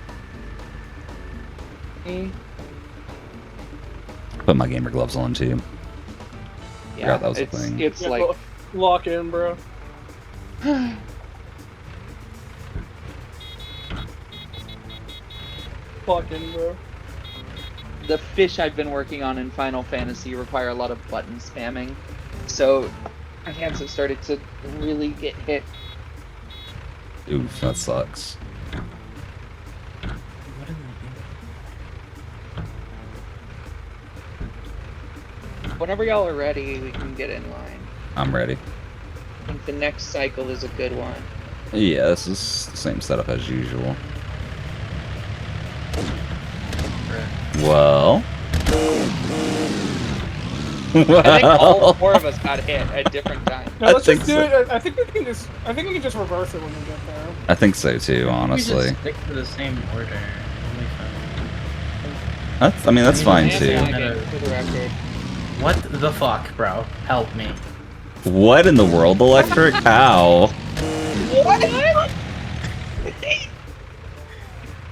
Speaker 1: Put my gamer gloves on too.
Speaker 3: Yeah,
Speaker 1: that was a
Speaker 3: it's,
Speaker 1: thing.
Speaker 3: It's
Speaker 2: Yeah,
Speaker 3: like
Speaker 2: lock in, bro. Lock in, bro.
Speaker 3: the fish I've been working on in Final Fantasy require a lot of button spamming, so my hands have started to really get hit.
Speaker 1: Oof, that sucks.
Speaker 4: What am I
Speaker 3: Whenever y'all are ready, we can get in line.
Speaker 1: I'm ready.
Speaker 3: I think the next cycle is a good one.
Speaker 1: Yeah, this is the same setup as usual. Well.
Speaker 3: I think all 4 of us got hit at different times.
Speaker 2: No,
Speaker 1: I
Speaker 2: let's
Speaker 1: think
Speaker 2: just do
Speaker 1: so.
Speaker 2: it. I think we can just. I think we can just reverse it when we get there.
Speaker 1: I think so too,
Speaker 4: We
Speaker 1: honestly.
Speaker 4: just stick to the same order. It'll be fine.
Speaker 1: That's, I mean, that's fine
Speaker 3: And
Speaker 1: too.
Speaker 3: lagging, for the record.
Speaker 4: What the fuck, bro? Help me.
Speaker 1: What in the world, Electric? How?
Speaker 3: What?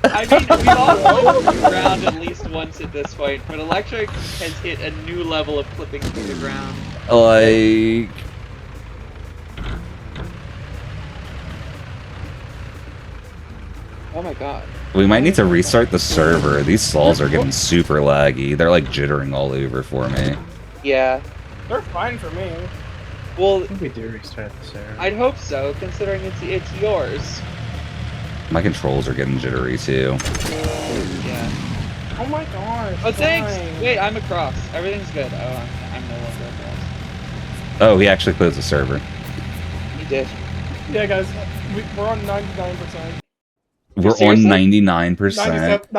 Speaker 3: I mean, we've all flipped the ground at least once at this point, but Electric has hit a new level of flipping through the ground.
Speaker 1: Like...
Speaker 3: Oh my god.
Speaker 1: We might need to restart the server. These stalls are getting super laggy. They're like jittering all over for me.
Speaker 3: Yeah.
Speaker 2: They're fine for me.
Speaker 3: Well,
Speaker 4: I think we do restart the server.
Speaker 3: I'd hope so, considering it's yours.
Speaker 1: My controls are getting jittery too.
Speaker 3: Yeah.
Speaker 2: Oh my gosh.
Speaker 3: Oh, thanks.
Speaker 2: fine.
Speaker 3: Wait, I'm across. Everything's good. Oh, I'm no longer across.
Speaker 1: Oh, he actually closed the server.
Speaker 3: He did.
Speaker 2: Yeah, guys, we're on 99%.
Speaker 1: We're on
Speaker 3: Seriously?
Speaker 1: 99%.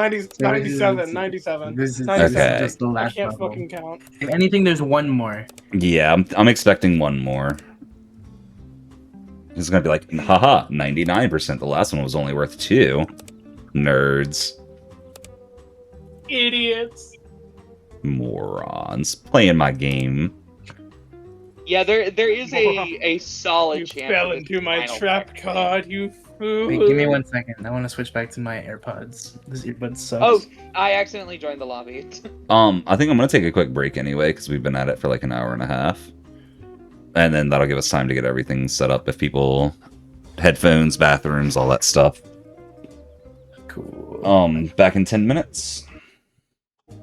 Speaker 2: 97.
Speaker 4: This is
Speaker 1: Okay.
Speaker 4: just the
Speaker 2: I
Speaker 4: last
Speaker 2: can't
Speaker 4: level.
Speaker 2: fucking count.
Speaker 4: If anything, there's one more.
Speaker 1: Yeah, I'm expecting one more. It's gonna be like, haha, 99%. The last one was only worth 2. Nerds.
Speaker 2: Idiots.
Speaker 1: Morons. Playing my game.
Speaker 3: Yeah, there is a solid
Speaker 2: You
Speaker 3: chance.
Speaker 2: fell
Speaker 3: that this
Speaker 2: into my
Speaker 3: final
Speaker 2: trap,
Speaker 3: fight.
Speaker 2: God, you fool.
Speaker 4: Wait, give me 1 second. I want to switch back to my AirPods. This earbud sucks.
Speaker 3: Oh, I accidentally joined the lobby.
Speaker 1: I think I'm gonna take a quick break anyway, because we've been at it for like an hour and a half. And then that'll give us time to get everything set up if people headphones, bathrooms, all that stuff.
Speaker 4: Cool.
Speaker 1: Back in 10 minutes.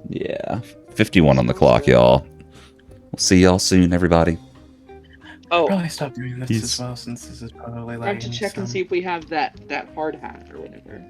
Speaker 1: Yeah. 51 on the clock, y'all. We'll see y'all soon, everybody.
Speaker 3: Oh,
Speaker 4: Probably stop doing this
Speaker 1: He's-
Speaker 4: as well, since this is probably
Speaker 3: I
Speaker 4: lagging.
Speaker 3: have to check and
Speaker 4: some.
Speaker 3: see if we have that hard hat or whatever.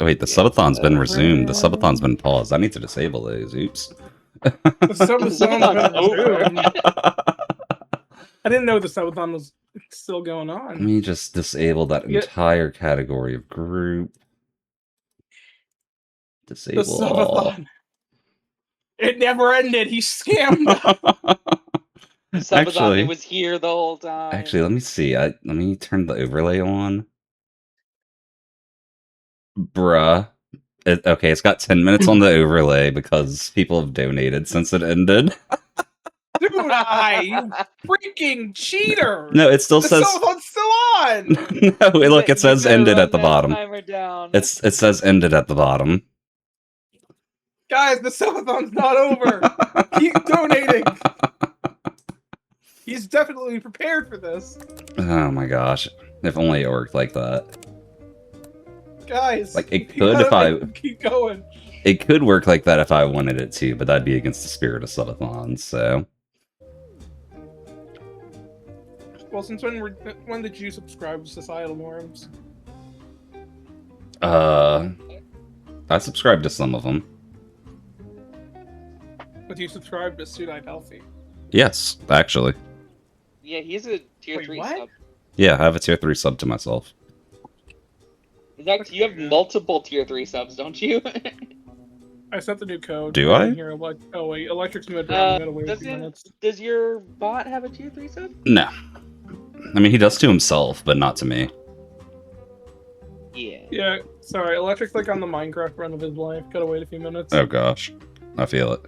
Speaker 1: Oh, wait, the subathon's been resumed. The subathon's been paused. I need to disable those. Oops.
Speaker 2: The subathon's been
Speaker 3: Over.
Speaker 2: resumed. I didn't know the subathon was still going
Speaker 1: Let
Speaker 2: on.
Speaker 1: me just disable that
Speaker 2: Yeah.
Speaker 1: entire category of group.
Speaker 2: The
Speaker 1: Disable all.
Speaker 2: subathon. It never ended. He scammed us.
Speaker 3: Sabathon, it was here the whole time.
Speaker 1: Actually, let me see. Let me turn the overlay on. Bruh. Okay, it's got 10 minutes on the overlay because people have donated since it ended.
Speaker 2: Dude, you freaking cheater!
Speaker 1: No, it still
Speaker 2: The
Speaker 1: says.
Speaker 2: subathon's still on!
Speaker 1: No, look, it says
Speaker 3: You gotta
Speaker 1: ended
Speaker 3: run
Speaker 1: at the
Speaker 3: that
Speaker 1: bottom.
Speaker 3: timer down.
Speaker 1: It says ended at the bottom.
Speaker 2: Guys, the subathon's not over! Keep donating! He's definitely prepared for this.
Speaker 1: Oh my gosh. If only it worked like that.
Speaker 2: Guys,
Speaker 1: Like, it
Speaker 2: you
Speaker 1: could
Speaker 2: gotta
Speaker 1: if I-
Speaker 2: make him keep going.
Speaker 1: It could work like that if I wanted it to, but that'd be against the spirit of subathons, so.
Speaker 2: Well, since when did you subscribe to Societal Norms?
Speaker 1: I subscribe to some of them.
Speaker 2: But you subscribe to Sudai Healthy.
Speaker 1: Yes, actually.
Speaker 3: Yeah, he's a tier
Speaker 2: Wait,
Speaker 3: 3
Speaker 2: what?
Speaker 3: sub.
Speaker 1: Yeah, I have a tier 3 sub to myself.
Speaker 3: In fact, you have multiple tier 3 subs, don't you?
Speaker 2: I sent the new code.
Speaker 1: Do I?
Speaker 2: Here, oh wait, Electric's new address. Gotta wait a few minutes.
Speaker 3: Does your bot have a tier 3 sub?
Speaker 1: No. I mean, he does to himself, but not to me.
Speaker 3: Yeah.
Speaker 2: Yeah, sorry, Electric's like on the Minecraft run of his life. Gotta wait a few minutes.
Speaker 1: Oh gosh. I feel it.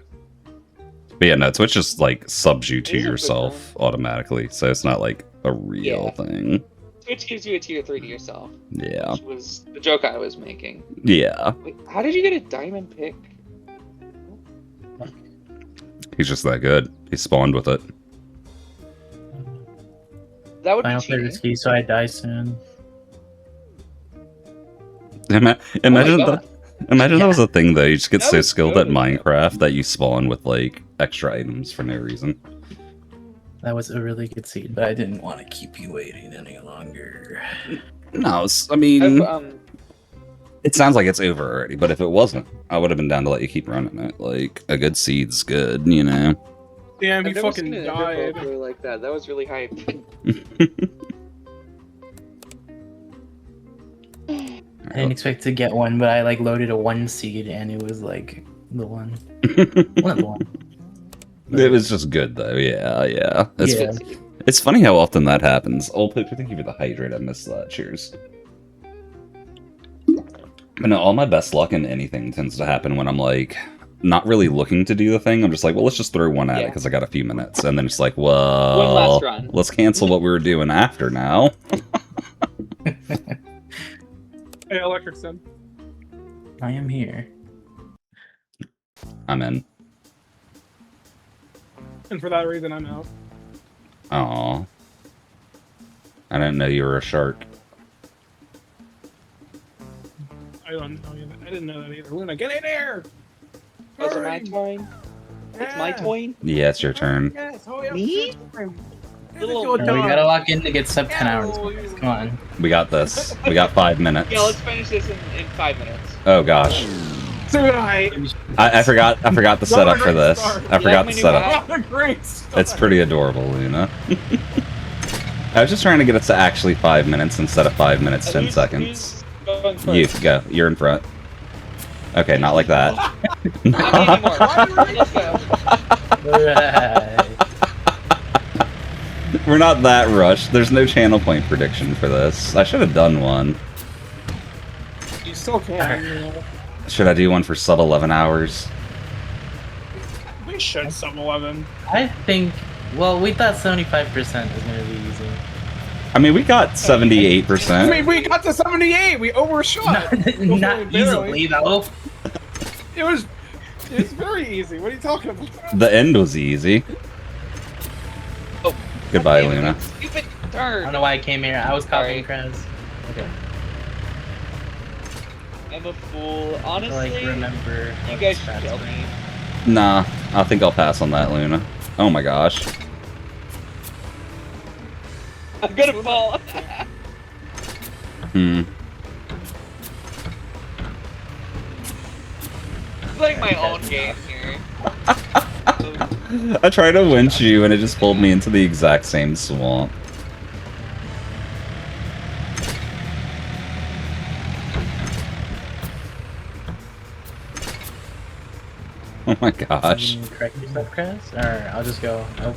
Speaker 1: But yeah, no, Twitch just like subs you to
Speaker 3: It is a good
Speaker 1: yourself automatically, so it's not like a real
Speaker 3: Yeah.
Speaker 1: thing.
Speaker 3: Twitch gives you a tier 3 to yourself.
Speaker 1: Yeah.
Speaker 3: Which was the joke I was making.
Speaker 1: Yeah.
Speaker 3: Wait, how did you get a diamond pick?
Speaker 1: He's just that good. He spawned with it.
Speaker 3: That would
Speaker 4: Final
Speaker 3: be cheating.
Speaker 4: Flavor's key, so I die soon.
Speaker 1: Imagine
Speaker 3: God.
Speaker 1: Imagine that was a thing though. You just get
Speaker 2: That
Speaker 1: so
Speaker 2: was
Speaker 1: skilled
Speaker 2: good.
Speaker 1: at Minecraft that you spawn with like extra items for no reason.
Speaker 4: That was a really good seed, but I didn't want to keep you waiting any longer.
Speaker 1: No, I mean,
Speaker 3: I've,
Speaker 1: it sounds like it's over already. But if it wasn't, I would have been down to let you keep running it. Like a good seed's good, you know.
Speaker 2: Damn, he
Speaker 3: I've never
Speaker 2: fucking
Speaker 3: seen an
Speaker 2: died.
Speaker 3: interval like that. That was really hype.
Speaker 4: I didn't expect to get one, but I like loaded a 1 seed and it was like the one. One of the one.
Speaker 1: It was just good though. Yeah, yeah. It's
Speaker 4: Yeah.
Speaker 1: it's funny how often that happens. Old Poker, thank you for the hydrate. I missed that. Cheers. But no, all my best luck in anything tends to happen when I'm like not really looking to do the thing. I'm just like, well, let's just throw one at it
Speaker 3: Yeah.
Speaker 1: because I got a few minutes, and then it's like, well,
Speaker 3: One last run.
Speaker 1: let's cancel what we were doing after now.
Speaker 2: Hey, Electric's in.
Speaker 4: I am here.
Speaker 1: I'm in.
Speaker 2: And for that reason, I'm out.
Speaker 1: Aw. I didn't know you were a shark.
Speaker 2: I don't know. I didn't know that either. Luna, get in there!
Speaker 3: Was it my
Speaker 2: Hurry!
Speaker 3: turn? It's my
Speaker 2: Yeah.
Speaker 3: turn?
Speaker 1: Yeah, it's your turn.
Speaker 2: Yes, hurry up.
Speaker 3: Me? Little-
Speaker 2: Your
Speaker 4: We
Speaker 2: turn.
Speaker 4: gotta lock in to get sub 10 hours. Boys. Come on.
Speaker 1: We got this. We got 5 minutes.
Speaker 3: Yeah, let's finish this in 5 minutes.
Speaker 1: Oh gosh.
Speaker 2: Tonight.
Speaker 1: I forgot the setup for this. I forgot the setup.
Speaker 2: What a great start.
Speaker 1: It's pretty adorable, Luna. I was just trying to get us to actually 5 minutes instead of 5 minutes, 10 seconds.
Speaker 3: Who's going first?
Speaker 1: You go. You're in front. Okay, not like that.
Speaker 3: Not anymore. Let's go.
Speaker 4: Alright.
Speaker 1: We're not that rushed. There's no channel point prediction for this. I should have done one.
Speaker 2: You still can. You know.
Speaker 1: Should I do one for sub 11 hours?
Speaker 2: We should sub 11.
Speaker 4: I think, well, we thought 75% was gonna be easy.
Speaker 1: I mean, we got
Speaker 2: I
Speaker 1: 78%.
Speaker 2: mean, we got to 78. We overshot.
Speaker 4: Not easily, though.
Speaker 2: It was very easy. What are you talking about?
Speaker 1: The end was easy.
Speaker 3: Oh.
Speaker 1: Goodbye,
Speaker 3: Damn it,
Speaker 1: Luna.
Speaker 3: Stupid
Speaker 4: I
Speaker 3: turn.
Speaker 4: don't know why I came here. I was
Speaker 3: Sorry.
Speaker 4: copying Kraz. Okay.
Speaker 3: I'm a fool.
Speaker 4: I
Speaker 3: Honestly,
Speaker 4: like remember.
Speaker 3: you
Speaker 4: what
Speaker 3: guys
Speaker 4: the
Speaker 3: should
Speaker 4: stats
Speaker 3: kill
Speaker 4: were.
Speaker 3: me.
Speaker 1: Nah, I think I'll pass on that, Luna. Oh my gosh.
Speaker 3: I'm gonna fall.
Speaker 1: Hmm.
Speaker 3: playing my own game here.
Speaker 1: I tried to winch you and it just pulled me into the exact same swamp. Oh my gosh.
Speaker 4: Can you correct yourself, Chris? Or I'll just go. Oh,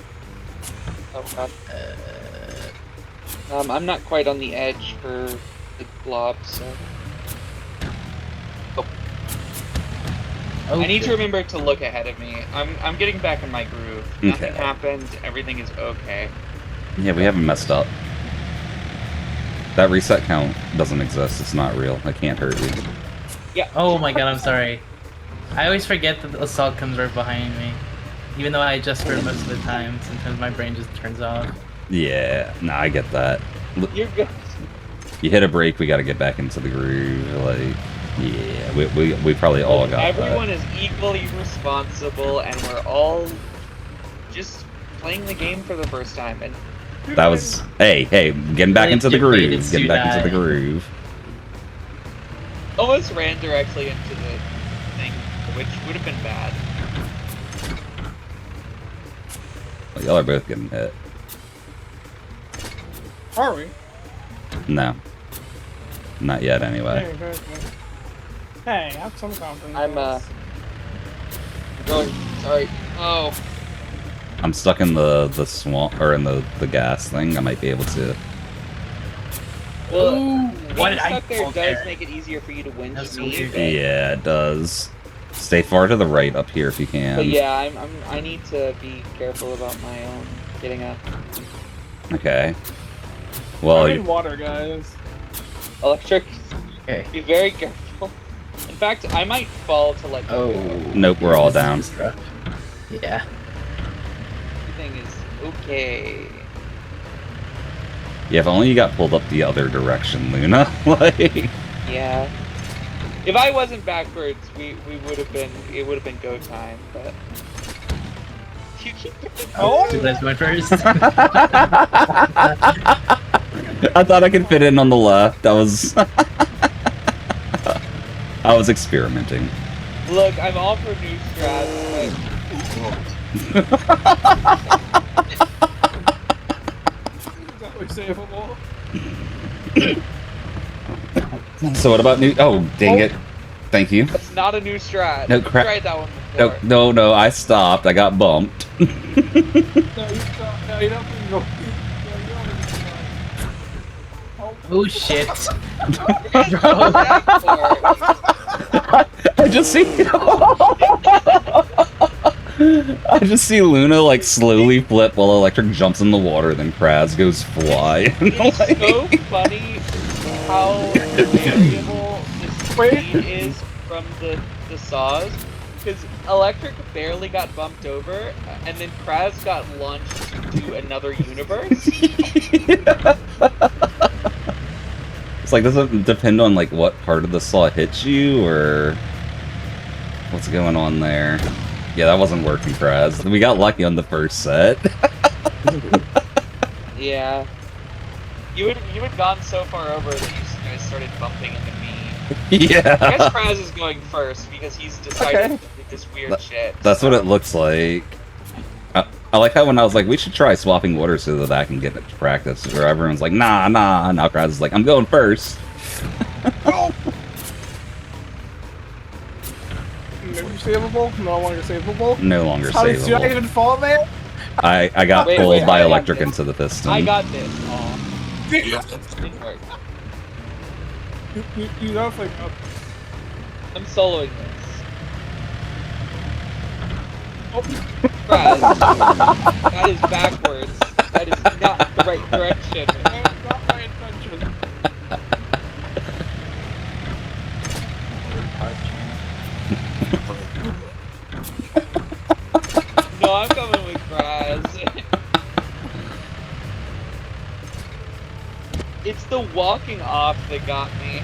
Speaker 3: Oh god. I'm not quite on the edge for the blob, so.
Speaker 4: oh
Speaker 3: I need to
Speaker 4: shit.
Speaker 3: remember to look ahead of me. I'm getting back in my groove. Nothing
Speaker 1: Okay.
Speaker 3: happened. Everything is okay.
Speaker 1: Yeah, we haven't messed up. That reset count doesn't exist. It's not real. I can't hurt you.
Speaker 3: Yeah.
Speaker 4: Oh my god, I'm sorry. I always forget that the assault comes right behind me. Even though I adjust for it most of the time, sometimes my brain just turns off.
Speaker 1: Yeah, nah, I get that.
Speaker 3: You're good.
Speaker 1: You hit a break, we gotta get back into the groove. Like, yeah, we probably all got
Speaker 3: Everyone is equally responsible, and we're all just playing the game for the first time. And
Speaker 1: that. That was, hey, getting back
Speaker 4: Really
Speaker 1: into the
Speaker 4: debated
Speaker 1: groove. Getting back into the
Speaker 4: Sudai.
Speaker 1: groove.
Speaker 3: almost ran directly into the thing, which would have been bad.
Speaker 1: Well, y'all are both getting hit.
Speaker 2: Are we?
Speaker 1: No. Not yet, anyway.
Speaker 2: Hey, have some confidence.
Speaker 3: I'm going. Sorry. Oh.
Speaker 1: I'm stuck in the swamp, or in the gas thing. I might be able to.
Speaker 3: Well,
Speaker 4: Ooh, why did I
Speaker 3: stuck there
Speaker 4: fall
Speaker 3: does
Speaker 4: there?
Speaker 3: make it easier for you to winch
Speaker 4: That's so
Speaker 3: me.
Speaker 4: weird.
Speaker 3: but-
Speaker 1: Yeah, it does. Stay far to the right up here if you can.
Speaker 3: But yeah, I need to be careful about my own getting up.
Speaker 1: Okay. Well,
Speaker 2: I'm in water, guys.
Speaker 3: Electric,
Speaker 4: Okay.
Speaker 3: be very careful. In fact, I might fall to let
Speaker 4: Oh.
Speaker 3: go.
Speaker 1: nope, we're all
Speaker 4: This
Speaker 1: down.
Speaker 4: is rough. Yeah.
Speaker 3: Everything is okay.
Speaker 1: Yeah, if only you got pulled up the other direction, Luna. Like,
Speaker 3: Yeah. If I wasn't backwards, we would have been. It would have been go time, but. You keep.
Speaker 2: Oh!
Speaker 4: Did I went first?
Speaker 1: I thought I could fit in on the left. That was. I was experimenting.
Speaker 3: Look, I'm all for new strats,
Speaker 2: Definitely savable.
Speaker 1: So what about new? Oh, dang it! Thank you.
Speaker 3: but it's not a new strat.
Speaker 1: No, crap.
Speaker 3: Tried that one before.
Speaker 1: No. I stopped. I got bumped.
Speaker 2: No, you stop. No, you don't need to go. No, you don't need to go.
Speaker 4: Oh shit.
Speaker 3: Bro.
Speaker 1: I just see. I just see Luna like slowly flip while Electric jumps in the water, then Kraz goes flying.
Speaker 3: It's so funny how variable the speed is from the saws. Because Electric barely got bumped over, and then Kraz got launched to another universe.
Speaker 1: It's like, does it depend on like what part of the saw hits you, or what's going on there? Yeah, that wasn't working, Kraz. We got lucky on the first set.
Speaker 3: Yeah. You had gone so far over that you guys started bumping into me. I
Speaker 1: Yeah,
Speaker 3: guess Kraz is going first because he's decided to do this weird shit.
Speaker 1: that's what it looks like. I like how when I was like, we should try swapping orders so that I can get it to practice, where everyone's like, nah. Now Kraz is like, I'm going first.
Speaker 2: Maybe savable? No longer savable?
Speaker 1: No longer
Speaker 2: How did you not
Speaker 1: savable.
Speaker 2: even fall there?
Speaker 1: I got
Speaker 3: Wait,
Speaker 1: pulled
Speaker 3: wait,
Speaker 1: by
Speaker 3: I got
Speaker 1: Electric
Speaker 3: this.
Speaker 1: into the piston.
Speaker 3: I got this. Aw, didn't work.
Speaker 2: You definitely got.
Speaker 3: I'm soloing this.
Speaker 2: Oh,
Speaker 3: Kraz, that is backwards. That is not the right direction.
Speaker 2: that was not my intention.
Speaker 3: No, I'm coming with Kraz. It's the walking off that got me.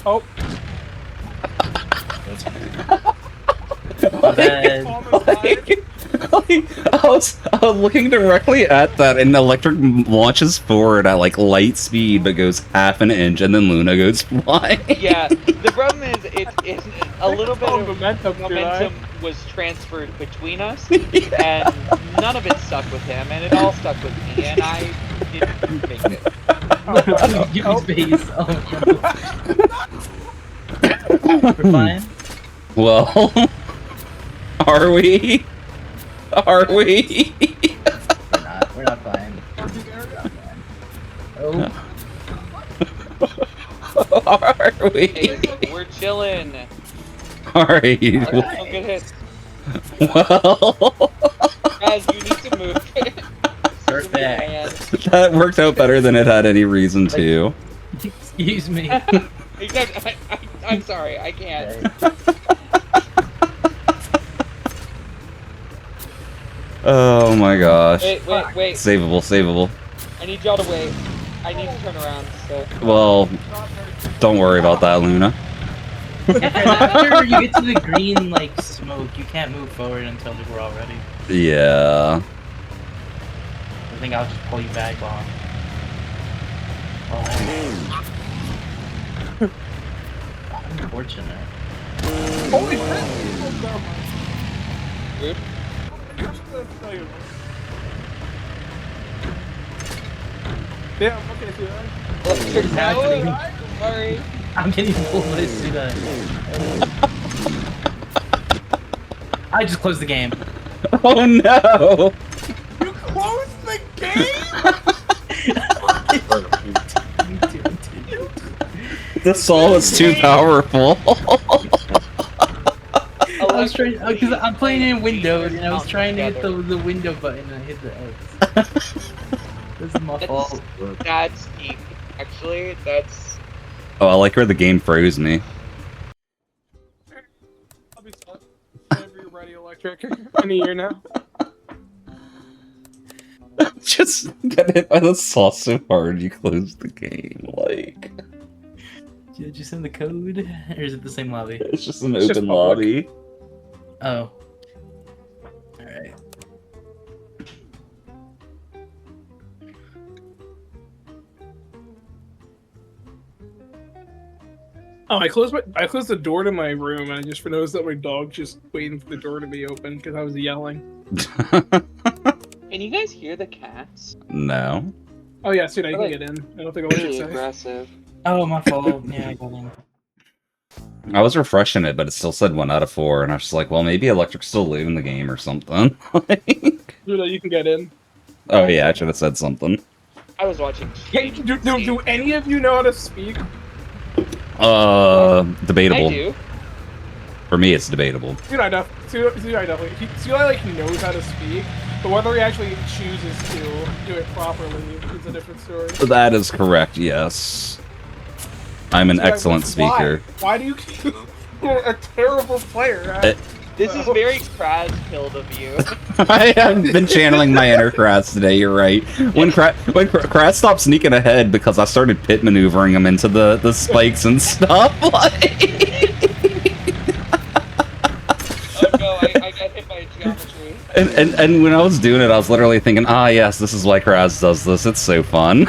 Speaker 2: Oh,
Speaker 4: Bad.
Speaker 2: almost died.
Speaker 1: I was looking directly at that, and Electric launches forward at like light speed, but goes half an inch, and then Luna goes flying.
Speaker 3: Yeah, the problem is it's a little bit
Speaker 2: called
Speaker 3: of
Speaker 2: momentum,
Speaker 3: momentum was transferred between us, and none of it stuck with him, and it all stuck with me, and I didn't make it.
Speaker 4: Give me space. Oh no. We're fine.
Speaker 1: Well, are we? Are we?
Speaker 4: We're not fine. Oh.
Speaker 1: Are we?
Speaker 3: Hey, we're chilling.
Speaker 1: Alright.
Speaker 3: Don't get hit.
Speaker 1: Well,
Speaker 3: Guys, you need to move.
Speaker 4: Start back.
Speaker 3: Man.
Speaker 1: that worked out better than it had any reason to.
Speaker 4: Excuse me.
Speaker 3: I'm sorry, I can't.
Speaker 1: Oh my gosh.
Speaker 3: Wait.
Speaker 1: Savable, savable.
Speaker 3: I need y'all to wait. I need to turn around, so.
Speaker 1: Well, don't worry about that, Luna.
Speaker 4: After you get to the green, like, smoke, you can't move forward until we're all ready.
Speaker 1: Yeah.
Speaker 4: I think I'll just pull you back on. Oh, unfortunate.
Speaker 2: Holy crap!
Speaker 3: Rude.
Speaker 2: Yeah, I'm looking at you.
Speaker 3: Electric
Speaker 4: happening?
Speaker 3: power. Sorry.
Speaker 4: I'm getting pulled by Suda. I just closed the game.
Speaker 1: Oh no!
Speaker 2: You closed the game?
Speaker 1: The soul is too powerful.
Speaker 4: I was trying because I'm playing in Windows and I was trying to hit the window button and I hit the X. This is my fault.
Speaker 3: That's deep. Actually, that's.
Speaker 1: Oh, I like where the game froze me.
Speaker 2: I'll be stuck. Whenever you're ready, Electric. In a year now.
Speaker 1: Just get hit by the saw so hard you close the game. Like,
Speaker 4: Did you send the code? Or is it the same lobby?
Speaker 1: it's just an
Speaker 2: It's just
Speaker 1: open
Speaker 2: public.
Speaker 1: lobby.
Speaker 4: Oh. Alright.
Speaker 2: Oh, I closed the door to my room and I just noticed that my dog's just waiting for the door to be open because I was yelling.
Speaker 3: Can you guys hear the cats?
Speaker 1: No.
Speaker 2: Oh yeah, see now you can
Speaker 3: Really?
Speaker 2: get in. I don't think Electric
Speaker 3: Really
Speaker 2: said.
Speaker 3: aggressive.
Speaker 4: Oh, my fault. Yeah, I got in.
Speaker 1: I was refreshing it, but it still said 1 out of 4, and I was just like, well, maybe Electric's still leaving the game or something.
Speaker 2: Luna, you can get in.
Speaker 1: Oh yeah, I should have said something.
Speaker 3: I was watching.
Speaker 2: Hey, do any of you know how to speak?
Speaker 1: Debatable.
Speaker 3: I do.
Speaker 1: For me, it's debatable.
Speaker 2: Dude, I definitely. Suli like knows how to speak, but whether he actually chooses to do it properly is a different story.
Speaker 1: That is correct, yes. I'm an
Speaker 2: Suli,
Speaker 1: excellent speaker.
Speaker 2: Why do you? You're a terrible player.
Speaker 3: This is very Kraz-pilled of you.
Speaker 1: I have been channeling my inner Kratz today, you're right. When Kratz stopped sneaking ahead because I started pit maneuvering him into the spikes and stuff, like...
Speaker 3: Oh no, I got hit by geometry.
Speaker 1: And when I was doing it, I was literally thinking, ah yes, this is why Kratz does this, it's so fun.
Speaker 2: You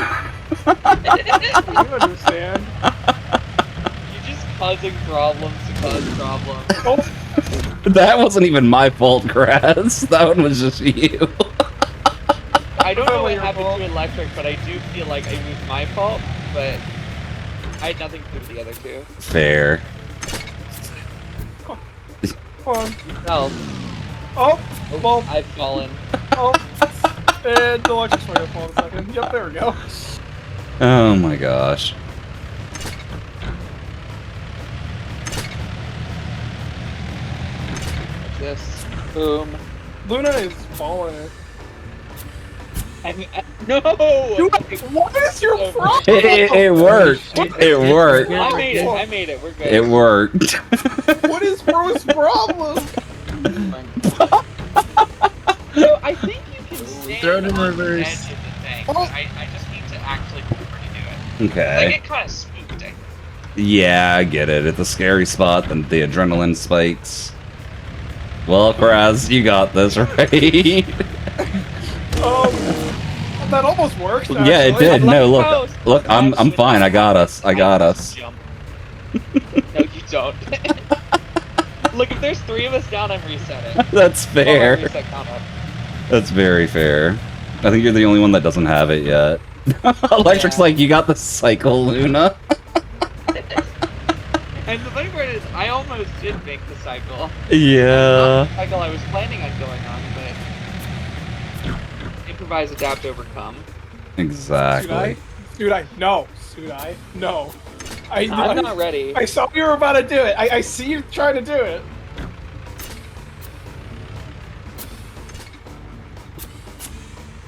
Speaker 2: understand?
Speaker 3: You're just causing problems to cause problems.
Speaker 2: Oh,
Speaker 1: That wasn't even my fault, Kratz. That one was just you.
Speaker 3: I don't know
Speaker 2: Totally
Speaker 3: what
Speaker 2: your
Speaker 3: happened
Speaker 2: fault.
Speaker 3: to Electric, but I do feel like it was my fault, but I had nothing to do with the other two.
Speaker 1: Fair.
Speaker 2: come on.
Speaker 3: No.
Speaker 2: Oh, well,
Speaker 3: I've fallen.
Speaker 2: oh. And the electric's going to fall in a second. Yep, there we go.
Speaker 1: Oh my gosh.
Speaker 3: Like this. Boom.
Speaker 2: Luna is falling.
Speaker 3: No!
Speaker 2: Dude, what is your
Speaker 3: Oh,
Speaker 2: problem?
Speaker 1: It worked. It worked.
Speaker 3: I made it. I made it. We're good.
Speaker 1: It worked.
Speaker 2: What is bro's problem?
Speaker 3: So I think you can stand
Speaker 4: Throw it in
Speaker 3: on
Speaker 4: reverse.
Speaker 3: the edge of the thing. but I just need to actually remember to do it. I
Speaker 1: Okay.
Speaker 3: get kind of spooked. I think.
Speaker 1: Yeah, I get it. It's a scary spot, and the adrenaline spikes. Well, Kraz, you got this, right?
Speaker 2: That almost worked.
Speaker 1: Yeah, it
Speaker 2: actually.
Speaker 1: did. No,
Speaker 3: Oh,
Speaker 1: look, I'm fine. I got us. I got us.
Speaker 3: Jump. No, you don't. Look, if there's 3 of us down, I'm resetting.
Speaker 1: That's
Speaker 3: Oh, my
Speaker 1: fair.
Speaker 3: reset count up.
Speaker 1: That's very fair. I think you're the only one that doesn't have it yet. Electric's
Speaker 3: Yeah.
Speaker 1: like, you got the cycle, Luna.
Speaker 3: And the funny part is, I almost did make the cycle. Not
Speaker 1: Yeah.
Speaker 3: the cycle I was planning on going on, but improvise, adapt, overcome.
Speaker 1: Exactly.
Speaker 2: Sudai, no. Sudai, no.
Speaker 3: I'm not ready.
Speaker 2: I saw you were about to do it. I see you trying to do it.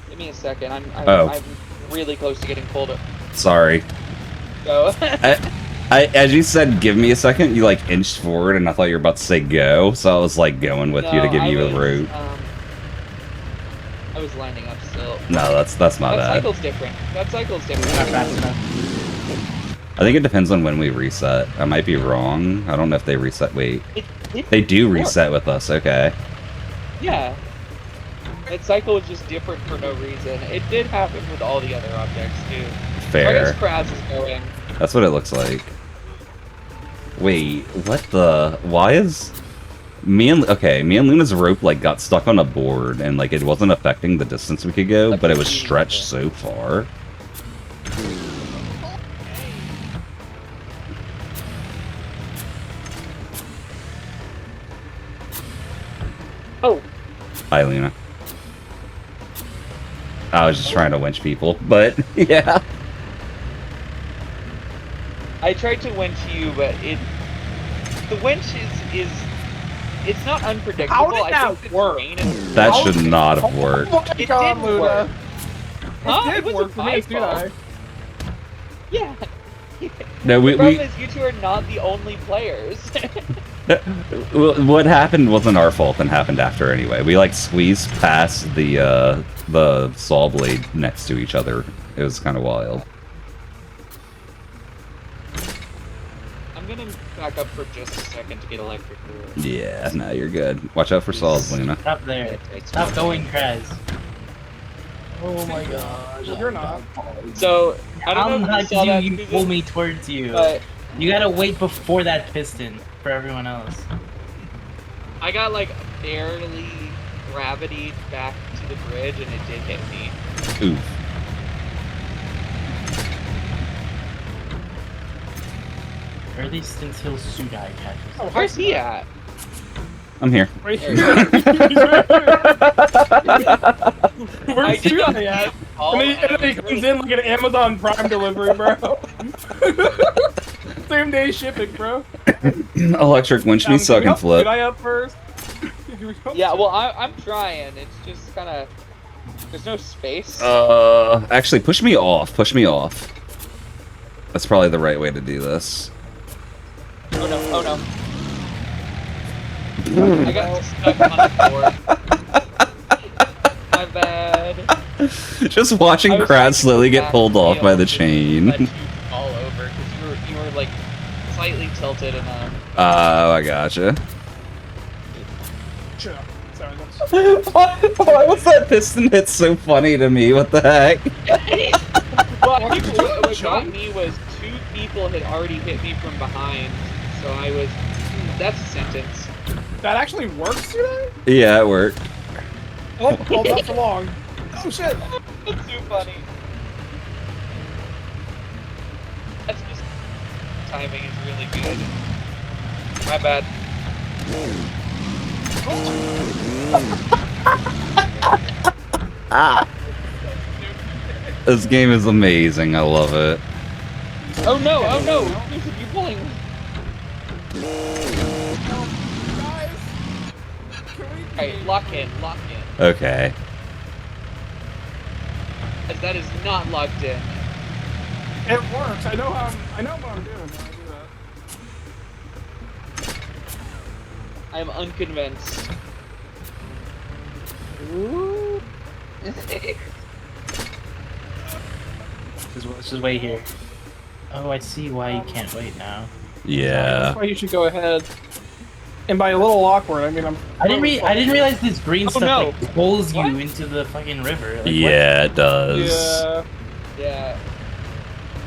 Speaker 3: Give me a second. I'm
Speaker 1: Oh.
Speaker 3: really close to getting pulled up.
Speaker 1: Sorry.
Speaker 3: So
Speaker 1: As you said, give me a second, you like inched forward and I thought you were about to say go, so I was like going with you to give you a route.
Speaker 3: I was lining up still.
Speaker 1: No, that's my
Speaker 3: That
Speaker 1: bad.
Speaker 3: cycle's different. That cycle's
Speaker 4: Not
Speaker 3: different.
Speaker 4: fast enough.
Speaker 1: I think it depends on when we reset. I might be wrong. I don't know if they reset. Wait.
Speaker 3: It
Speaker 1: They do
Speaker 3: work.
Speaker 1: reset with us, okay.
Speaker 3: Yeah. That cycle was just different for no reason. It did happen with all the other objects too. Where
Speaker 1: Fair.
Speaker 3: is Kraz is going?
Speaker 1: That's what it looks like. Wait, what the? Why is me and Luna's rope like got stuck on a board and like it wasn't affecting the distance we could go, but it was stretched so far.
Speaker 3: Oh,
Speaker 1: Hi, Luna. I was just trying to winch people, but yeah.
Speaker 3: I tried to winch you, but the winch is it's not unpredictable.
Speaker 2: How did
Speaker 3: I
Speaker 2: that
Speaker 3: think the
Speaker 2: work?
Speaker 3: terrain is
Speaker 1: That
Speaker 2: How-
Speaker 1: should not have worked.
Speaker 2: Oh my
Speaker 3: It
Speaker 2: God,
Speaker 3: did
Speaker 2: Luna.
Speaker 3: work. Huh?
Speaker 2: It
Speaker 3: It
Speaker 2: did
Speaker 3: wasn't
Speaker 2: work for me,
Speaker 3: my
Speaker 2: Sudai.
Speaker 3: Yeah.
Speaker 1: No,
Speaker 3: The problem
Speaker 1: we
Speaker 3: is you two are not the only players.
Speaker 1: what happened wasn't our fault and happened after anyway. We like squeezed past the saw blade next to each other. It was kind of wild.
Speaker 3: I'm gonna back up for just a second to get electric.
Speaker 1: Yeah, no, you're good. Watch out for saws, Luna.
Speaker 4: Stop there. Stop going, Kraz. Oh my gosh.
Speaker 2: You're not.
Speaker 3: So I
Speaker 4: How
Speaker 3: don't know if you
Speaker 4: much
Speaker 3: saw
Speaker 4: do
Speaker 3: that.
Speaker 4: you pull me towards you?
Speaker 3: But
Speaker 4: You gotta wait before that piston for everyone else.
Speaker 3: I got like barely gravity back to the bridge, and it did hit me.
Speaker 1: Oof.
Speaker 4: Or at least until Sudai catches.
Speaker 2: Oh,
Speaker 3: Where's he at?
Speaker 1: I'm here.
Speaker 2: Right
Speaker 3: There
Speaker 2: here.
Speaker 3: you
Speaker 2: Where's
Speaker 3: did not
Speaker 2: Sudai at?
Speaker 3: call,
Speaker 2: And
Speaker 3: and I
Speaker 2: he
Speaker 3: was
Speaker 2: comes
Speaker 3: really-
Speaker 2: in like an Amazon Prime delivery, bro. Same day shipping, bro.
Speaker 1: Electric winch me so I can flip.
Speaker 2: Did I up first?
Speaker 3: Yeah, well, I'm trying. It's just kind of there's no space.
Speaker 1: Actually, push me off. Push me off. That's probably the right way to do this.
Speaker 3: Oh no! Oh no! I got stuck on the floor. My bad.
Speaker 1: Just watching
Speaker 3: I was
Speaker 1: Kraz
Speaker 3: trying to
Speaker 1: slowly
Speaker 3: go
Speaker 1: get
Speaker 3: back
Speaker 1: pulled
Speaker 3: to
Speaker 1: off
Speaker 3: be
Speaker 1: by
Speaker 3: able
Speaker 1: the
Speaker 3: to
Speaker 1: chain.
Speaker 3: Let you fall over because you were like slightly tilted and
Speaker 1: Oh, I gotcha.
Speaker 2: Shut up. Sorry, that's...
Speaker 1: Why was that piston hit so funny to me? What the heck?
Speaker 3: Well, I think
Speaker 2: Did you
Speaker 3: what got
Speaker 2: jump?
Speaker 3: me was 2 people had already hit me from behind, so I was. That's a sentence.
Speaker 2: That actually works today?
Speaker 1: Yeah, it worked.
Speaker 2: Oh, hold up for long. Oh shit.
Speaker 3: That's too funny. That's just timing is really good. My bad.
Speaker 1: This game is amazing. I love it.
Speaker 3: Oh no! Oh no! You're pulling.
Speaker 2: Guys, can we...
Speaker 3: Alright, lock in. Lock in.
Speaker 1: Okay.
Speaker 3: As that is not locked in.
Speaker 2: It works. I know what I'm doing when I do that.
Speaker 3: I am unconvinced.
Speaker 4: Let's just wait here. Oh, I see why you can't wait now.
Speaker 1: Yeah.
Speaker 2: That's why you should go ahead. And by a little awkward, I mean I'm.
Speaker 4: I didn't realize this green
Speaker 3: Oh,
Speaker 4: stuff
Speaker 3: no.
Speaker 4: like pulls you
Speaker 3: What?
Speaker 4: into the fucking river. Like, what?
Speaker 1: Yeah, it does.
Speaker 2: Yeah.
Speaker 3: Yeah.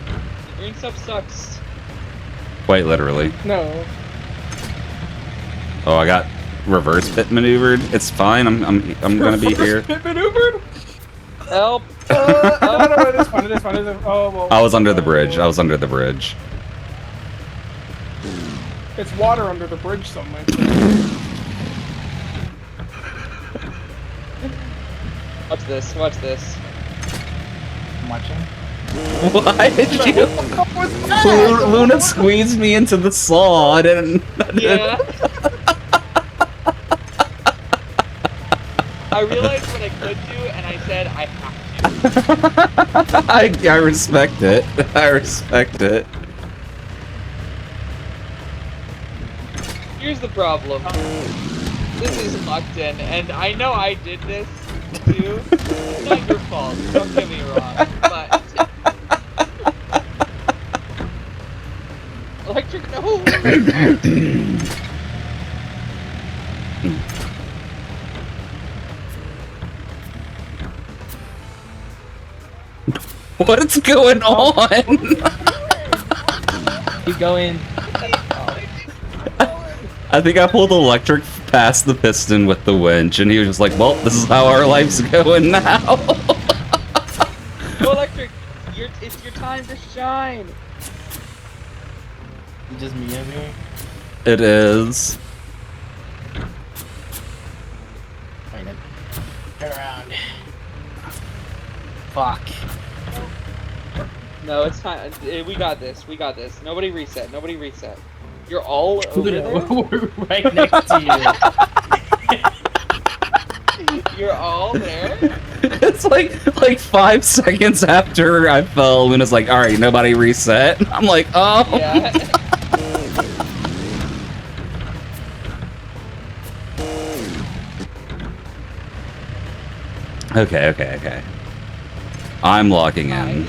Speaker 3: The green stuff sucks.
Speaker 1: Quite literally.
Speaker 2: No.
Speaker 1: Oh, I got reverse pit maneuvered. It's fine. I'm gonna be here.
Speaker 2: Pit maneuvered.
Speaker 3: Help!
Speaker 2: No, it is fine. It is fine. It is, oh well.
Speaker 1: I was under the bridge. I was under the bridge.
Speaker 2: It's water under the bridge somewhere.
Speaker 3: Watch this, watch this.
Speaker 4: I'm watching.
Speaker 1: Why did you? Luna squeezed me into the saw. I didn't.
Speaker 3: Yeah. I realized what I could do, and I said I have to.
Speaker 1: I respect it. I respect it.
Speaker 3: Here's the problem. This is locked in, and I know I did this too. It's not your fault, don't get me wrong, but... Electric, no!
Speaker 1: What's going on?
Speaker 4: Keep going.
Speaker 1: I think I pulled electric past the piston with the winch, and he was just like, "Well, this is how our life's going now."
Speaker 3: Go electric! It's your time to shine!
Speaker 4: Just me over here.
Speaker 1: It is.
Speaker 4: Wait, then. Turn around. Fuck.
Speaker 3: No, it's time. We got this, we got this. Nobody reset, nobody reset. You're all over there?
Speaker 4: We're right next to you.
Speaker 3: You're all there?
Speaker 1: It's like 5 seconds after I fell, Luna's like, "All right, nobody reset." I'm like, "Oh."
Speaker 3: Yeah.
Speaker 1: Okay. I'm logging in.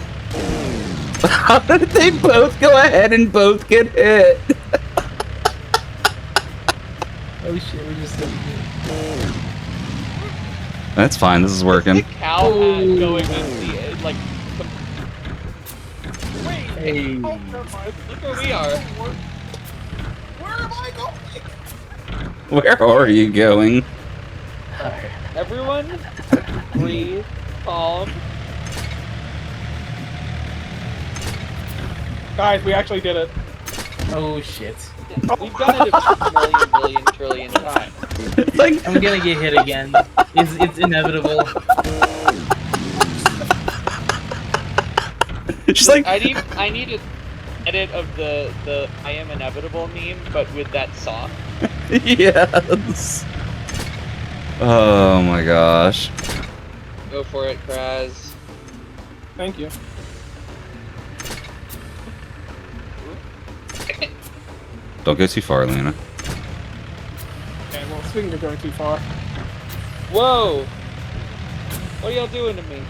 Speaker 1: How did they both go ahead and both get hit?
Speaker 4: Oh shit, we just
Speaker 1: That's fine. This is
Speaker 3: The
Speaker 1: working.
Speaker 3: cow hat going in the, like,
Speaker 4: Hey.
Speaker 2: Oh, never mind.
Speaker 3: look where we are.
Speaker 2: Where am I going?
Speaker 1: Where are you going?
Speaker 4: Alright.
Speaker 3: Everyone, breathe, calm.
Speaker 2: Guys, we actually did it.
Speaker 4: Oh shit.
Speaker 3: We've done it a million, billion, trillion times.
Speaker 1: It's like
Speaker 4: I'm gonna get hit again. It's inevitable.
Speaker 1: she's like,
Speaker 3: I need an edit of the I am inevitable meme, but with that saw.
Speaker 1: yes. Oh my gosh.
Speaker 3: Go for it, Kraz.
Speaker 2: Thank you.
Speaker 1: Don't go too far, Luna.
Speaker 2: Okay, well, speaking of going too far.
Speaker 3: Whoa! What are y'all doing to me?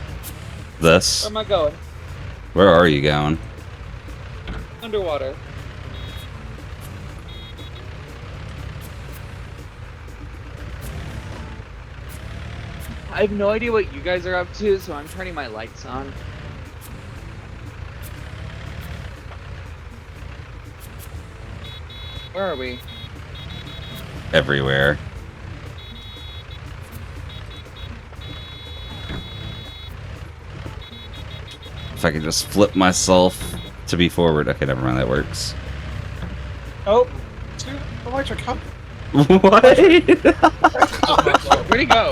Speaker 1: This.
Speaker 3: Where am I going?
Speaker 1: Where are you going?
Speaker 3: Underwater. I have no idea what you guys are up to, so I'm turning my lights on. Where are we?
Speaker 1: Everywhere. If I could just flip myself to be forward. Okay, never mind. That works.
Speaker 2: Oh, dude, electric, how?
Speaker 1: What?
Speaker 3: Where'd he go?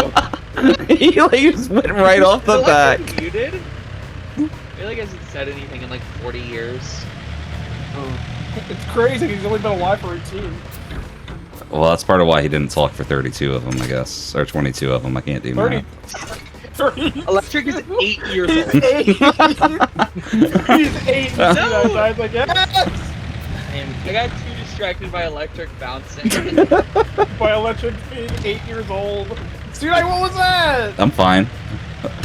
Speaker 1: He like just went right off the back.
Speaker 3: Muted? I feel like he hasn't said anything in like 40 years.
Speaker 2: It's crazy, he's only been alive for 18.
Speaker 1: Well, that's part of why he didn't talk for 32 of them, I guess. Or 22 of them. I can't do
Speaker 2: 30.
Speaker 1: math.
Speaker 2: 30.
Speaker 3: Electric is 8 years old.
Speaker 2: He's 8.
Speaker 3: No!
Speaker 2: I was like, yes!
Speaker 3: I got too distracted by electric bouncing.
Speaker 2: By electric being 8 years old. Dude, what was that?
Speaker 1: I'm fine.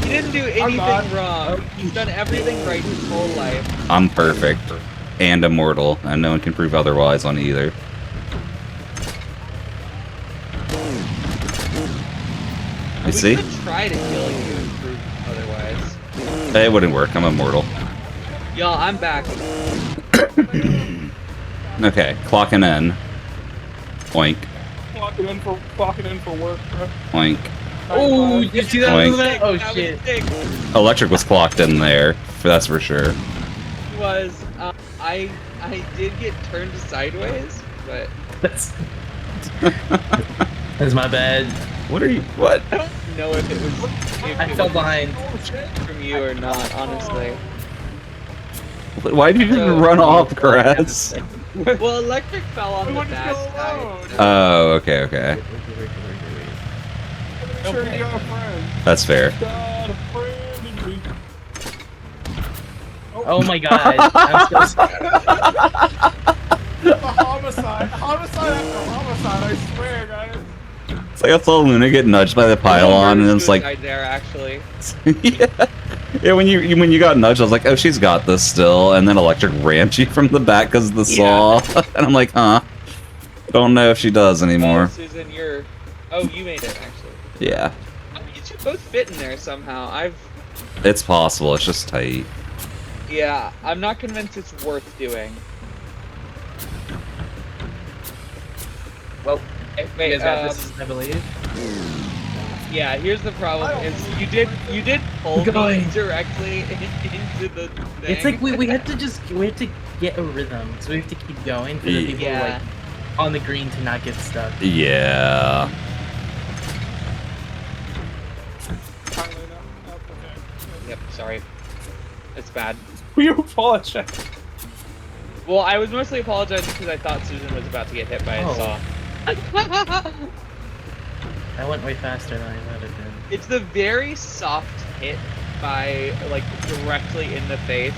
Speaker 3: He didn't do
Speaker 2: I'm not.
Speaker 3: anything wrong. He's done everything right his whole life.
Speaker 1: I'm perfect. And immortal. And no one can prove otherwise on either.
Speaker 3: We
Speaker 1: see?
Speaker 3: could try to heal you improve otherwise.
Speaker 1: It wouldn't work. I'm immortal.
Speaker 3: Y'all, I'm back.
Speaker 1: Okay, clocking in. Oink,
Speaker 2: Clocking in for work, bro.
Speaker 1: oink.
Speaker 4: Oh, you see that
Speaker 1: Oink.
Speaker 4: movement? Oh
Speaker 3: That was
Speaker 4: shit.
Speaker 3: sick.
Speaker 1: Electric was clocked in there, that's for sure.
Speaker 3: Was I did get turned sideways, but
Speaker 4: That's that's my bad.
Speaker 1: What are you? What?
Speaker 3: I don't know if it was if
Speaker 4: I
Speaker 3: it
Speaker 4: fell
Speaker 3: was
Speaker 4: behind.
Speaker 3: from you or not, honestly.
Speaker 1: Why did you just run off, Grass?
Speaker 3: Well, electric fell on
Speaker 2: We
Speaker 3: the
Speaker 2: wouldn't
Speaker 3: bad
Speaker 2: go alone.
Speaker 3: side.
Speaker 1: Oh, okay, okay.
Speaker 2: I'm sure you got a friend.
Speaker 1: That's fair.
Speaker 2: Got a friend in me.
Speaker 4: Oh my god. I'm so sorry.
Speaker 2: A homicide. Homicide after homicide, I swear, guys.
Speaker 1: It's like I saw Luna get nudged by the pylon, and it's like,
Speaker 3: Suicide there actually.
Speaker 1: yeah. When you got nudged, I was like, oh, she's got this still, and then Electric rammed you from the back because of the saw, and I'm like, huh? Don't know if she does
Speaker 3: Oh,
Speaker 1: anymore.
Speaker 3: Susan, you're. Oh, you made it actually.
Speaker 1: Yeah,
Speaker 3: I mean, you two both fit in there somehow.
Speaker 1: it's possible. It's just tight.
Speaker 3: Yeah, I'm not convinced it's worth doing.
Speaker 4: Well,
Speaker 3: Hey,
Speaker 4: you
Speaker 3: wait,
Speaker 4: guys got this, I believe.
Speaker 3: yeah. Here's the problem: is you did pull me
Speaker 4: Going.
Speaker 3: directly into the thing.
Speaker 4: It's like we have to get a rhythm, so we have to keep going for the people
Speaker 3: Yeah.
Speaker 4: like on the green to not get stuck.
Speaker 1: Yeah.
Speaker 2: Finally, no. Oh, okay.
Speaker 3: Yep. Sorry. It's bad.
Speaker 2: We apologize.
Speaker 3: Well, I was mostly apologizing because I thought Susan was about to get hit by a
Speaker 4: Oh.
Speaker 3: saw.
Speaker 4: I went way faster than I thought it did.
Speaker 3: It's the very soft hit by like directly in the face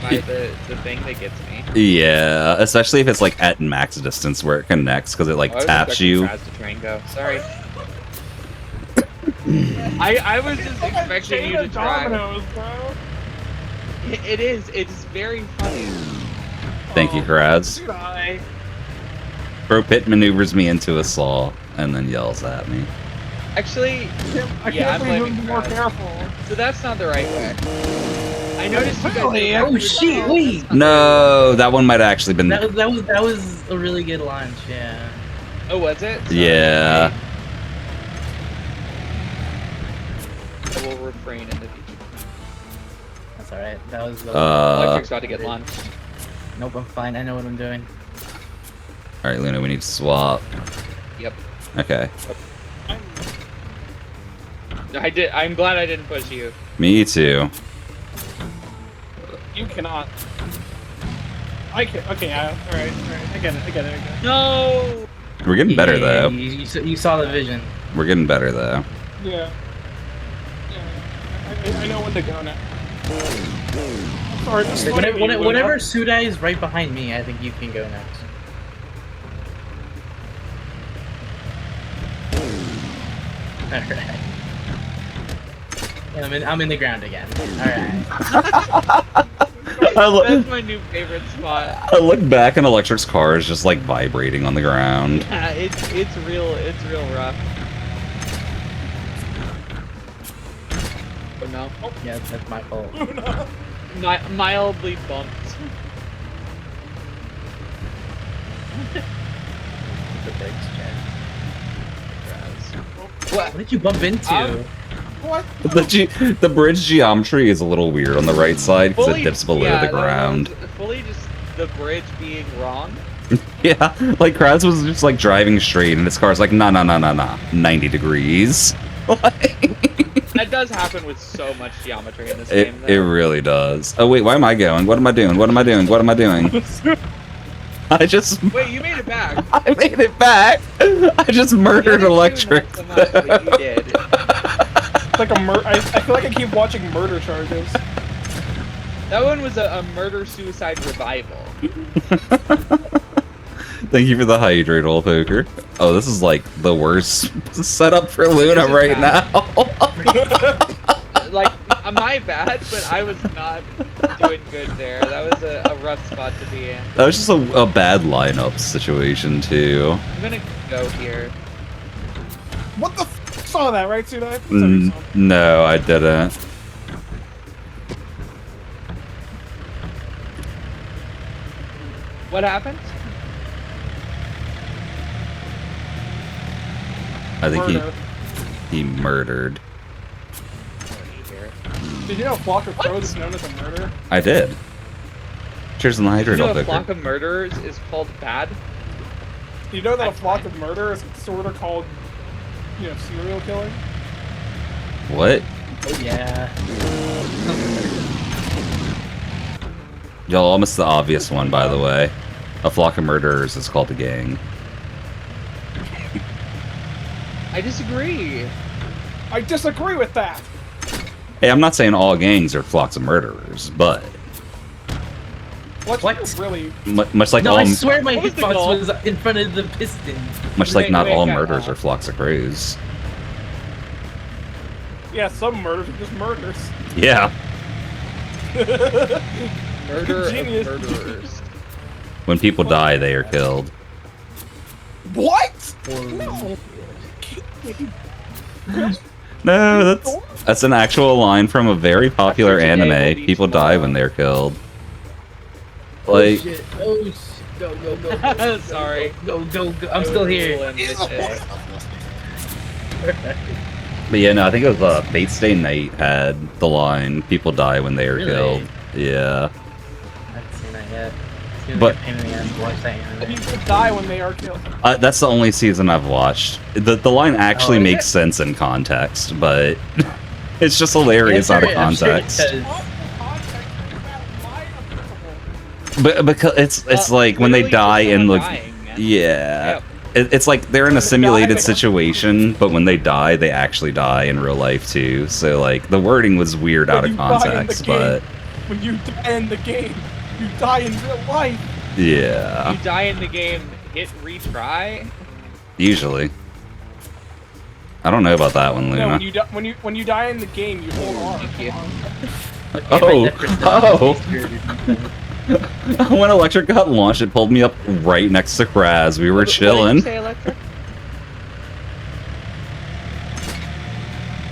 Speaker 3: by the thing that gets me.
Speaker 1: Yeah, especially if it's like at max distance where it connects, because it like
Speaker 3: Oh, I was
Speaker 1: taps
Speaker 3: expecting
Speaker 1: you.
Speaker 3: Kraz to try and go. Sorry. I was just expecting you to try.
Speaker 2: Dominoes, bro.
Speaker 3: It is. It's very funny.
Speaker 1: Thank you, Kraz.
Speaker 2: Dude, I
Speaker 1: Bro Pit maneuvers me into a saw and then yells at me.
Speaker 3: Actually,
Speaker 2: can't
Speaker 3: Yeah, I'm
Speaker 2: believe you
Speaker 3: blaming
Speaker 2: be more
Speaker 3: Kraz.
Speaker 2: careful.
Speaker 3: so that's not the right way. I noticed you guys.
Speaker 2: Really?
Speaker 4: Oh shit! Wait,
Speaker 1: No, that one might have actually been.
Speaker 4: that was a really good launch. Yeah.
Speaker 3: Oh, was it? Sorry.
Speaker 1: Yeah.
Speaker 3: I will refrain in the future.
Speaker 4: That's alright. That was the.
Speaker 3: Electric's about to get launched.
Speaker 4: Nope, I'm fine. I know what I'm doing.
Speaker 1: All right, Luna, we need to swap.
Speaker 3: Yep.
Speaker 1: Okay.
Speaker 3: I did. I'm glad I didn't push you.
Speaker 1: Me too.
Speaker 2: You cannot. I can. Okay, yeah. All right. I get it.
Speaker 3: No.
Speaker 1: We're getting better though.
Speaker 4: You saw the vision.
Speaker 1: We're getting better though.
Speaker 2: Yeah. I know when to go now. I'm sorry. Just
Speaker 4: Whenever Sudai is right behind me, I think you can go next. Alright. And I'm in the ground again. Alright.
Speaker 3: That's my new favorite spot.
Speaker 1: I look back and Electric's car is just like vibrating on the ground.
Speaker 3: Yeah, it's real rough. Oh no.
Speaker 4: Yeah, that's my fault.
Speaker 3: Mildly bumped.
Speaker 4: The brakes check.
Speaker 3: What?
Speaker 4: What did you bump into?
Speaker 2: What?
Speaker 1: The bridge geometry is a little weird on the right side because it dips below
Speaker 3: yeah,
Speaker 1: the
Speaker 3: that
Speaker 1: ground.
Speaker 3: was fully just the bridge being wrong.
Speaker 1: Yeah, like Kraz was just like driving straight and his car's like, nah, 90 degrees.
Speaker 3: That does happen with so much geometry in this
Speaker 1: It
Speaker 3: game.
Speaker 1: it really does. Oh wait, why am I going? What am I doing? What am I doing? What am I doing? I just
Speaker 3: Wait, you made it back.
Speaker 1: I made it back. I just murdered
Speaker 3: The other two,
Speaker 1: Electric.
Speaker 3: not so much, but you did.
Speaker 2: It's like I feel like I keep watching murder charges.
Speaker 3: That one was a murder-suicide revival.
Speaker 1: Thank you for the hydrate roll, Poker. Oh, this is like the worst setup for Luna
Speaker 3: This is
Speaker 1: right
Speaker 3: bad.
Speaker 1: now.
Speaker 3: Like, my bad, but I was not doing good there. That was a rough spot to be in.
Speaker 1: That was just a bad lineup situation too.
Speaker 3: I'm gonna go here.
Speaker 2: What the? saw that, right, Sudai?
Speaker 1: No, I didn't.
Speaker 3: What happened?
Speaker 1: I think
Speaker 2: Murder.
Speaker 1: he murdered.
Speaker 2: Did you know a flock of crows is known as a murder?
Speaker 1: I did. Cheers on the
Speaker 3: You
Speaker 1: hydrate,
Speaker 3: know,
Speaker 1: I'll
Speaker 3: a
Speaker 1: pick
Speaker 3: flock
Speaker 1: her.
Speaker 3: of murderers is called bad.
Speaker 2: Do you know that a flock of murder is sort of called, you know, serial killing?
Speaker 1: What?
Speaker 4: Oh yeah.
Speaker 1: Y'all missed the obvious one, by the way. A flock of murderers is called a gang.
Speaker 3: I disagree.
Speaker 2: I disagree with that.
Speaker 1: Hey, I'm not saying all gangs are flocks of murderers, but
Speaker 2: What's
Speaker 4: What?
Speaker 2: really?
Speaker 1: much like
Speaker 4: No,
Speaker 1: all,
Speaker 4: I swear my
Speaker 3: What was the
Speaker 4: hitbox
Speaker 3: goal?
Speaker 4: was in front of the piston.
Speaker 1: much like
Speaker 3: Wait,
Speaker 1: not
Speaker 3: wait,
Speaker 1: all
Speaker 3: guys.
Speaker 1: murders are flocks of crows.
Speaker 2: Yeah, some murders are just murders.
Speaker 1: Yeah.
Speaker 3: Murder
Speaker 2: Genius.
Speaker 3: of murderers.
Speaker 1: When people die, they are killed.
Speaker 2: What? No.
Speaker 1: No, that's an actual line from a very popular
Speaker 3: After today, we'll
Speaker 1: anime.
Speaker 3: be
Speaker 1: People die when they're killed.
Speaker 4: Oh
Speaker 1: Like,
Speaker 4: shit. Oh shit. Go, go, go, go, go.
Speaker 3: Sorry.
Speaker 4: Go, go, go. I'm still here.
Speaker 1: but yeah, no, I think it was Fate Stay Night had the line, people die when they are
Speaker 4: Really?
Speaker 1: killed. Yeah.
Speaker 4: I haven't seen that yet. It's
Speaker 1: But-
Speaker 4: like a pain in the ass to watch that anime.
Speaker 2: People die when they are killed.
Speaker 1: That's the only season I've watched. The line actually
Speaker 4: Oh, is
Speaker 1: makes
Speaker 4: it?
Speaker 1: sense in context, but it's just hilarious out of
Speaker 4: I'm sure it
Speaker 1: context.
Speaker 4: does.
Speaker 2: What context is that line applicable?
Speaker 1: But because it's like when they
Speaker 3: literally
Speaker 1: die
Speaker 3: just
Speaker 1: in
Speaker 3: someone
Speaker 1: the
Speaker 3: dying, man.
Speaker 1: yeah,
Speaker 3: Yep.
Speaker 1: it's like they're in a
Speaker 2: When they die,
Speaker 1: simulated
Speaker 2: they-
Speaker 1: situation, but when they die, they actually die in real life too. So like the wording was weird out
Speaker 2: When
Speaker 1: of
Speaker 2: you die in the
Speaker 1: context,
Speaker 2: game.
Speaker 1: but
Speaker 2: When you die in the game, you die in real life.
Speaker 1: yeah,
Speaker 3: You die in the game, hit retry.
Speaker 1: usually. I don't know about that one,
Speaker 2: No,
Speaker 1: Luna.
Speaker 2: when you die in the game, you hold on.
Speaker 3: Thank you.
Speaker 1: Oh, when Electric got launched, it pulled me up right next to Kraz. We were
Speaker 3: What did you
Speaker 1: chilling.
Speaker 3: say, Electric?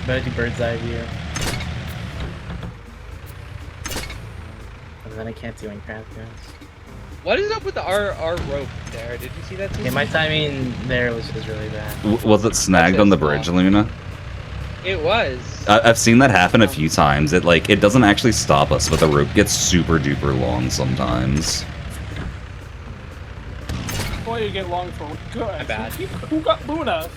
Speaker 4: Better do bird's eye view. And then I can't do any craft guns.
Speaker 3: What is up with the our rope there? Did you see that too?
Speaker 4: Okay, my timing there was just really bad.
Speaker 1: Was it snagged on the bridge, Luna?
Speaker 3: It was.
Speaker 1: I've seen that happen a few times. It doesn't actually stop us, but the rope gets super duper long sometimes.
Speaker 2: Boy, you get long for good.
Speaker 3: My bad.
Speaker 2: Who got Luna?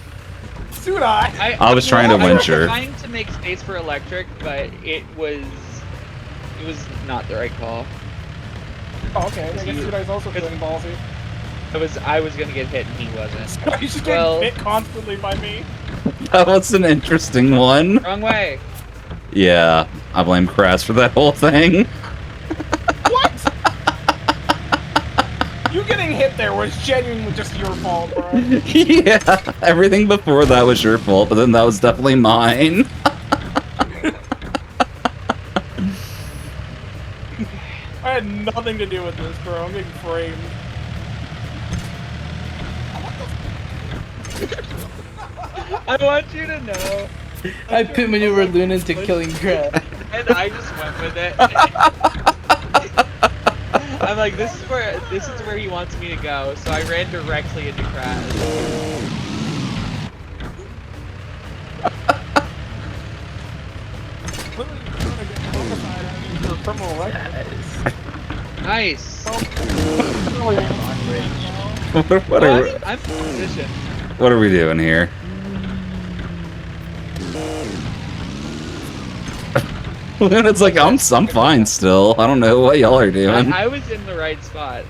Speaker 2: Sudai.
Speaker 1: I was trying to
Speaker 3: I was
Speaker 1: winch her.
Speaker 3: trying to make space for Electric, but it was not the right call.
Speaker 2: Oh, okay. I guess
Speaker 3: You-
Speaker 2: Sudai's also feeling ballsy.
Speaker 3: I was gonna get hit and he wasn't.
Speaker 2: He's just
Speaker 3: Well-
Speaker 2: getting hit constantly by me.
Speaker 1: That was an interesting one.
Speaker 3: Wrong way.
Speaker 1: Yeah, I blame Kraz for that whole thing.
Speaker 2: What? You getting hit there was genuinely just your fault, bro.
Speaker 1: Yeah, everything before that was your fault, but then that was definitely mine.
Speaker 2: I had nothing to do with this, bro. I'm getting framed.
Speaker 3: I want you to know,
Speaker 4: I pit maneuvered Luna into killing crab.
Speaker 3: and I just went with it. I'm like, this is where he wants me to go, so I ran directly into Kraz.
Speaker 2: Literally, you're gonna get homicide out of your criminal record.
Speaker 3: Nice.
Speaker 1: What are
Speaker 3: I'm in position.
Speaker 1: what are we doing here? It's like I'm fine still. I don't know what y'all are doing.
Speaker 3: I was in the right spot.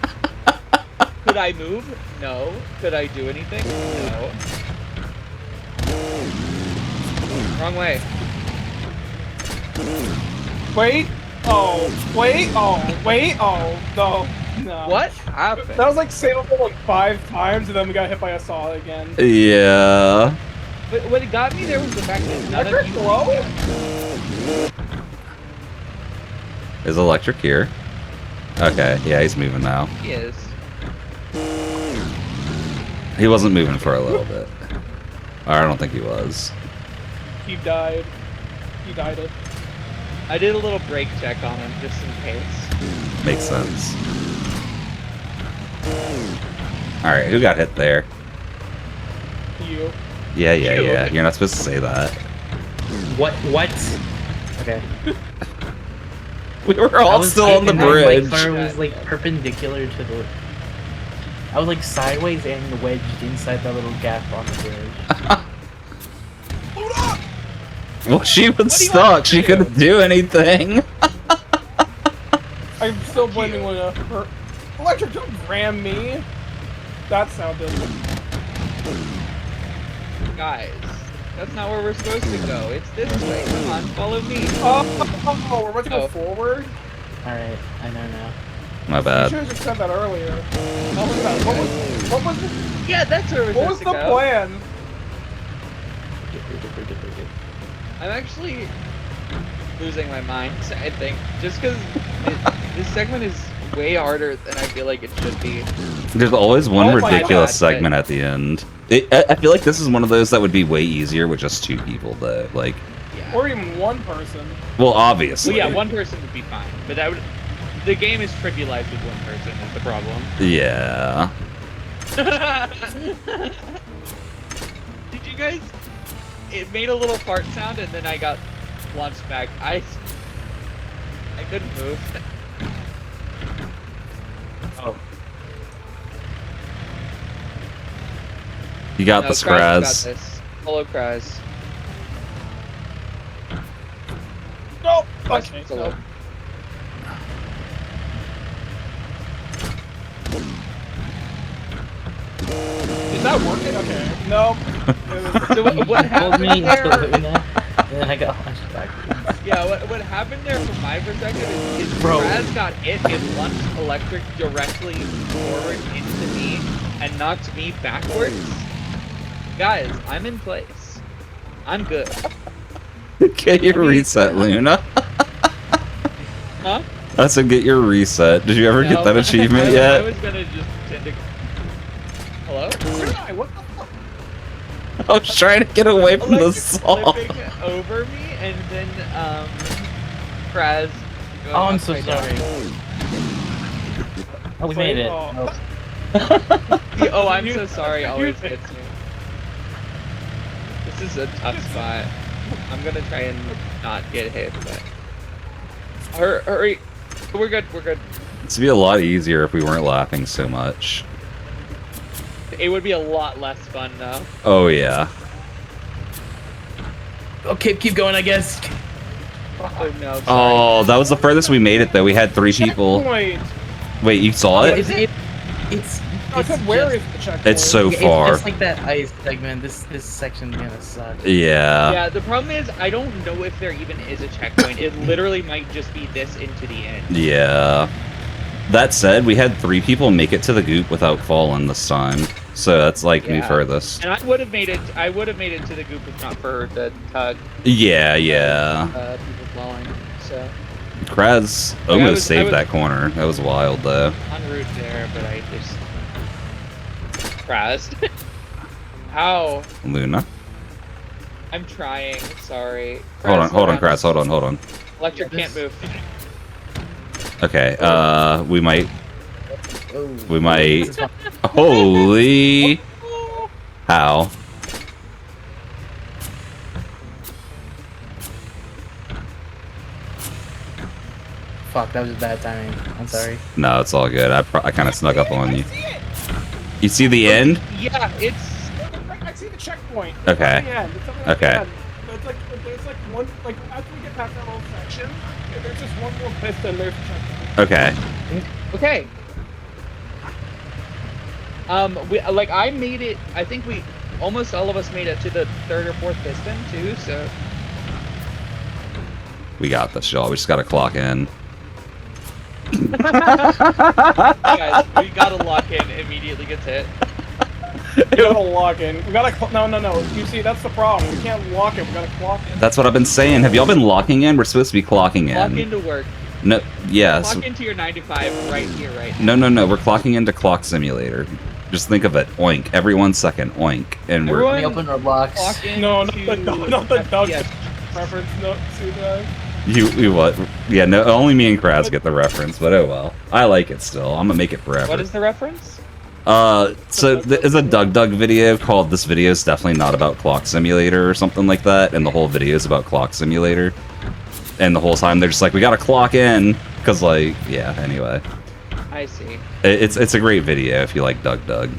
Speaker 3: Could I move? No. Could I do anything? No. Wrong way.
Speaker 2: Wait. Oh. Wait. Oh. Wait. Oh. No. No.
Speaker 3: What happened?
Speaker 2: That was like sailable like 5 times, and then we got hit by a saw again.
Speaker 1: Yeah.
Speaker 3: But what got me there was the fact that none
Speaker 2: Electric
Speaker 3: of you.
Speaker 2: blow?
Speaker 1: Is Electric here? Okay, yeah, he's moving now.
Speaker 3: He is.
Speaker 1: He wasn't moving for a little bit. Or I don't think he was.
Speaker 2: He died. He died it.
Speaker 3: I did a little brake check on him just in case.
Speaker 1: Makes sense. Alright, who got hit there?
Speaker 2: You.
Speaker 1: Yeah.
Speaker 2: You.
Speaker 1: You're not supposed to say that.
Speaker 4: What? Okay.
Speaker 1: We were all still on the
Speaker 4: and my
Speaker 1: bridge.
Speaker 4: car was like perpendicular to the. I was like sideways and wedged inside that little gap on the bridge.
Speaker 1: Well, she was
Speaker 3: do you want
Speaker 1: stuck.
Speaker 3: to
Speaker 1: She
Speaker 3: do?
Speaker 1: couldn't do anything.
Speaker 2: I'm still blaming Luna. Her electric don't ram me. That sounded.
Speaker 3: Guys, that's not where we're supposed to go. It's this way. Come on, follow me.
Speaker 2: Oh, we're about to go
Speaker 3: Oh.
Speaker 2: forward.
Speaker 4: All right, I know now.
Speaker 1: My
Speaker 2: You
Speaker 1: bad.
Speaker 2: should have just said that earlier. What was that? What was
Speaker 3: Yeah, that's where we're
Speaker 2: what was
Speaker 3: supposed
Speaker 2: the
Speaker 3: to go.
Speaker 2: plan?
Speaker 3: I'm actually losing my mind, I think. Just because this segment is way harder than I feel like it should be.
Speaker 1: There's always one
Speaker 2: Oh my
Speaker 1: ridiculous
Speaker 3: God,
Speaker 1: segment at the end. I feel like this is one of those that would be way easier with just 2 people, though. Like,
Speaker 3: Yeah.
Speaker 2: Or even one person.
Speaker 1: well, obviously.
Speaker 3: Well, yeah, one person would be fine, but that would. The game is trivialized with one person. Is the problem.
Speaker 1: Yeah.
Speaker 3: Did you guys? It made a little fart sound, and then I got launched back. I couldn't move.
Speaker 4: Oh,
Speaker 1: You got
Speaker 3: No,
Speaker 1: the
Speaker 3: Kraz got
Speaker 1: Scraz.
Speaker 3: this. Hello, Kraz.
Speaker 2: Nope.
Speaker 3: Kraz,
Speaker 2: Okay.
Speaker 3: hello.
Speaker 2: So, is that working? Okay. Nope.
Speaker 3: So what
Speaker 4: hold me
Speaker 3: happened
Speaker 4: until
Speaker 3: there?
Speaker 4: Luna, and then I got launched backwards.
Speaker 3: Yeah, what happened there from my perspective is
Speaker 4: Bro.
Speaker 3: Kraz got hit and launched electric directly forward into me and knocked me backwards. Guys, I'm in place. I'm good.
Speaker 1: Get your reset, Luna.
Speaker 3: Huh?
Speaker 1: I said get your reset. Did you ever get
Speaker 3: No,
Speaker 1: that achievement
Speaker 3: I
Speaker 1: yet?
Speaker 3: was gonna just pretend to... Hello?
Speaker 2: What the fuck?
Speaker 1: I was trying to get away from the
Speaker 3: Electric
Speaker 1: song.
Speaker 3: flipping over me and then, Kraz... going
Speaker 4: Oh, I'm
Speaker 3: up
Speaker 4: so
Speaker 3: my
Speaker 4: sorry.
Speaker 3: down.
Speaker 4: Oh, we made it.
Speaker 2: Oh.
Speaker 3: The, oh, I'm so
Speaker 2: You-
Speaker 3: sorry,
Speaker 2: you-
Speaker 3: always hits me. This is a tough spot. I'm gonna try and not get hit, but... Hurry! We're good, we're good.
Speaker 1: It'd be a lot easier if we weren't laughing so much.
Speaker 3: It would be a lot less fun, though.
Speaker 1: Oh, yeah.
Speaker 4: Okay, keep going, I guess.
Speaker 3: Oh, no, sorry.
Speaker 1: Oh, that was the furthest we made it, though. We had 3 people.
Speaker 2: Checkpoint.
Speaker 1: Wait, you saw it?
Speaker 4: It's
Speaker 2: I said, where is the checkpoint?
Speaker 1: It's so
Speaker 4: yeah,
Speaker 1: far.
Speaker 4: It's just like that ice segment. This section gonna suck.
Speaker 1: Yeah.
Speaker 3: Yeah, the problem is, I don't know if there even is a checkpoint. It literally might just be this into the end.
Speaker 1: Yeah. That said, we had 3 people make it to the goop without falling this time. So that's like me
Speaker 3: Yeah.
Speaker 1: furthest.
Speaker 3: And I would have made it to the goop if not for the tug,
Speaker 1: Yeah.
Speaker 3: people falling. So,
Speaker 1: Kraz
Speaker 3: I
Speaker 1: almost
Speaker 3: was-
Speaker 1: saved that corner. That was wild, though.
Speaker 3: en route there, but I just... Kraz. Ow.
Speaker 1: Luna.
Speaker 3: I'm trying, sorry.
Speaker 1: Hold on,
Speaker 3: Kraz,
Speaker 1: Kraz. Hold on.
Speaker 3: Electric can't move.
Speaker 1: Okay, we might...
Speaker 4: Oh,
Speaker 1: We might...
Speaker 4: this is fun.
Speaker 1: Holy... How?
Speaker 4: Fuck, that was bad timing. I'm sorry.
Speaker 1: No, it's all good. I kind of snuck up on you. You see the end?
Speaker 3: Yeah, it's...
Speaker 2: I see the checkpoint.
Speaker 1: Okay.
Speaker 2: It's at the end. It's at the
Speaker 1: Okay.
Speaker 2: end. It's like, there's like one, like, after we get past that little section, there's just one more piston, there's the checkpoint.
Speaker 1: Okay.
Speaker 3: Okay. I made it. I think we almost all of us made it to the 3rd or 4th piston too. So
Speaker 1: We got this, y'all. We just gotta clock in.
Speaker 3: guys, we gotta lock in. Immediately gets hit.
Speaker 2: We gotta lock in. We gotta, no. You see, that's the problem. We can't lock it, we gotta clock it.
Speaker 1: That's what I've been saying. Have y'all been locking in? We're supposed to be clocking
Speaker 3: Lock
Speaker 1: in.
Speaker 3: into work.
Speaker 1: No, yes.
Speaker 3: Clock into your 9 to 5 right here, right now.
Speaker 1: No. We're clocking into Clock Simulator. Just think of it. Oink. Every 1 second. Oink. And we're...
Speaker 3: Everyone-
Speaker 4: Let me open Roblox.
Speaker 3: Clock in
Speaker 2: No,
Speaker 3: to
Speaker 2: not the Doug
Speaker 3: FPS.
Speaker 2: reference. No, see that?
Speaker 1: You what? Yeah, no, only me and Kraz get the reference, but oh well. I like it still. I'm gonna make it forever.
Speaker 3: What is the reference?
Speaker 1: So there's a Doug video called "This Video is Definitely Not About Clock Simulator" or something like that, and the whole video is about Clock Simulator. And the whole time they're just like, we gotta clock in, cause like, yeah. Anyway,
Speaker 3: I see.
Speaker 1: it's a great video if you like Doug.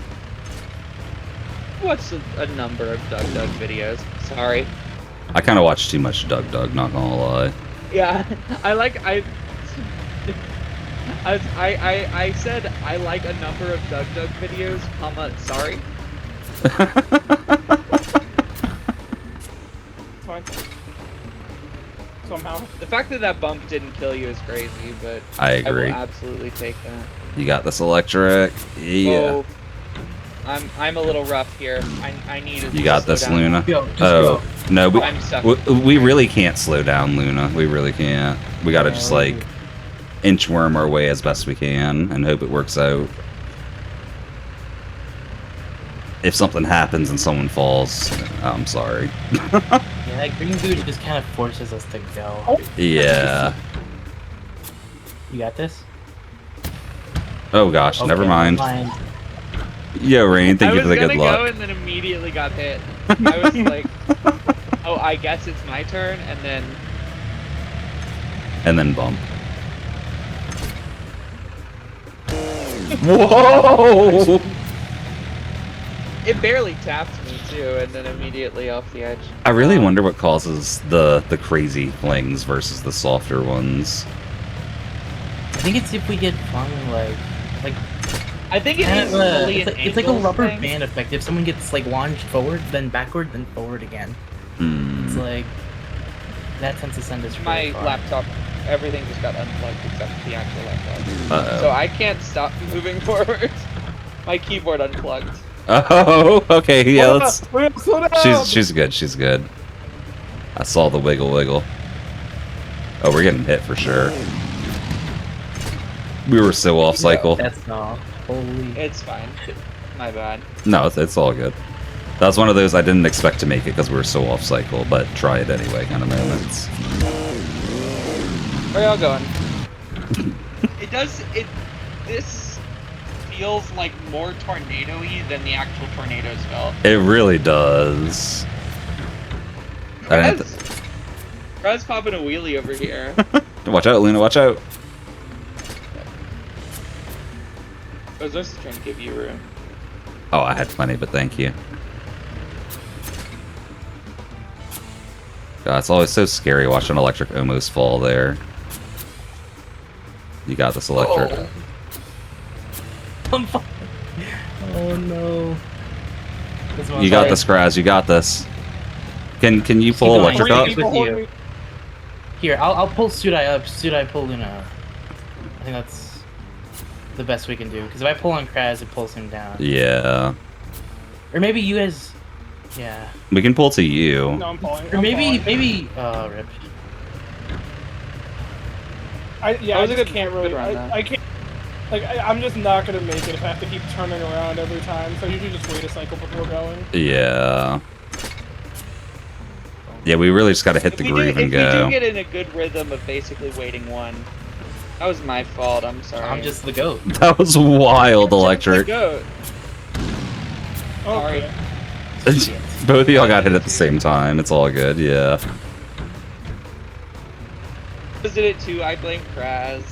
Speaker 3: What's a number of Doug videos? Sorry.
Speaker 1: I kind of watch too much Doug. Not gonna lie.
Speaker 3: Yeah, I said I like a number of Doug videos, sorry.
Speaker 2: It's fine. Somehow.
Speaker 3: The fact that that bump didn't kill you is crazy, but
Speaker 1: I
Speaker 3: I
Speaker 1: agree.
Speaker 3: will absolutely take that.
Speaker 1: You got this electric. Yeah.
Speaker 3: Oh, I'm a little rough here. I need to
Speaker 1: You got
Speaker 3: slow
Speaker 1: this,
Speaker 3: down.
Speaker 1: Luna.
Speaker 4: Go, just
Speaker 1: Oh
Speaker 4: go.
Speaker 1: no,
Speaker 3: I'm stuck.
Speaker 1: we really can't slow down, Luna. We really can't. We gotta just like inchworm our way as best we can and hope it works out. If something happens and someone falls, I'm sorry.
Speaker 4: Yeah, that green dude just kind of forces us to go.
Speaker 1: Yeah.
Speaker 4: You got this?
Speaker 1: Oh gosh,
Speaker 4: Okay,
Speaker 1: never mind. Yo, Rain, thank you for the good
Speaker 3: I was gonna go
Speaker 1: luck.
Speaker 3: and then immediately got hit. I was like, oh, I guess it's my turn, and then
Speaker 1: And then bump. Whoa!
Speaker 3: it barely tapped me too, and then immediately off the edge.
Speaker 1: I really wonder what causes the crazy flings versus the softer ones.
Speaker 4: I think it's if we get flung like
Speaker 3: I think it
Speaker 4: kind
Speaker 3: is
Speaker 4: of
Speaker 3: fully an
Speaker 4: it's like a
Speaker 3: angles
Speaker 4: rubber
Speaker 3: thing.
Speaker 4: band effect. If someone gets like launched forward, then backward, then forward again.
Speaker 1: Hmm.
Speaker 4: It's like that tends to send us
Speaker 3: My
Speaker 4: really far.
Speaker 3: laptop, everything just got unplugged except the actual laptop.
Speaker 1: Uh-oh.
Speaker 3: So I can't stop moving forward. My keyboard unplugged.
Speaker 1: Oh, okay, yeah, let's...
Speaker 2: Slow down.
Speaker 1: She's good, she's good. I saw the wiggle. Oh, we're getting hit for sure. We were so off cycle.
Speaker 4: That's not holy.
Speaker 3: It's fine. My bad.
Speaker 1: No, it's all good. That was one of those I didn't expect to make it because we were so off cycle, but try it anyway kind of moments.
Speaker 3: Where y'all going? This feels like more tornado-y than the actual tornadoes felt.
Speaker 1: It really does. I didn't
Speaker 3: Red's popping a wheelie over here.
Speaker 1: watch out, Luna, watch out.
Speaker 3: I was just trying to give you room.
Speaker 1: Oh, I had plenty, but thank you. God, it's always so scary watching electric almost fall there. You got this, electric.
Speaker 4: Oh no.
Speaker 1: You got this, Kraz. You got this. Can you pull
Speaker 4: going.
Speaker 1: electric
Speaker 2: Three
Speaker 1: up?
Speaker 2: people
Speaker 4: With
Speaker 2: hold
Speaker 4: you.
Speaker 2: me.
Speaker 4: Here, I'll pull Sudai up. Sudai pull Luna up. I think that's the best we can do. Because if I pull on Kraz, it pulls him down.
Speaker 1: Yeah.
Speaker 4: Or maybe you guys. Yeah.
Speaker 1: We can pull to you.
Speaker 2: No, I'm falling.
Speaker 4: Or
Speaker 2: I'm
Speaker 4: maybe
Speaker 2: falling.
Speaker 4: rip.
Speaker 3: That
Speaker 2: I
Speaker 3: was a
Speaker 2: just
Speaker 3: good-
Speaker 2: can't really.
Speaker 3: good run, though.
Speaker 2: I can't. Like, I'm just not gonna make it if I have to keep turning around every time. So I usually just wait a cycle before going.
Speaker 1: Yeah. Yeah, we really just gotta hit the groove and
Speaker 3: if we
Speaker 1: go.
Speaker 3: do get in a good rhythm of basically waiting one, that was my fault. I'm sorry.
Speaker 4: I'm just the goat.
Speaker 1: That was wild,
Speaker 3: The
Speaker 1: electric.
Speaker 3: goat. Sorry.
Speaker 2: Okay.
Speaker 1: Both of y'all got hit at the same time. It's all good, yeah.
Speaker 3: I did it too. I blame Kraz.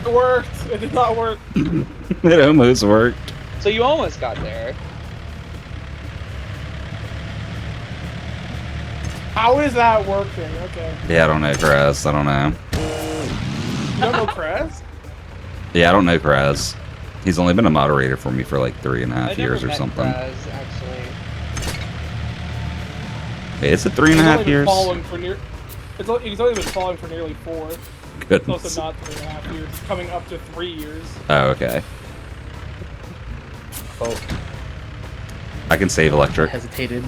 Speaker 2: It worked. It did not work.
Speaker 1: It almost worked.
Speaker 3: So you almost got there.
Speaker 2: How is that working? Okay.
Speaker 1: Yeah, I don't know, Kraz. I don't know.
Speaker 2: You don't know Kraz?
Speaker 1: Yeah, I don't know Kraz. He's only been a moderator for me for like 3.5
Speaker 3: I never
Speaker 1: years or
Speaker 3: met
Speaker 1: something.
Speaker 3: Kraz, actually.
Speaker 1: Wait, is it
Speaker 2: He's only
Speaker 1: 3.5
Speaker 2: been
Speaker 1: years?
Speaker 2: following for he's only been following for nearly 4. It's
Speaker 1: Goodness.
Speaker 2: also not 3.5 years. It's coming up to 3 years.
Speaker 1: Oh, okay.
Speaker 4: Oh,
Speaker 1: I can save electric.
Speaker 4: hesitated.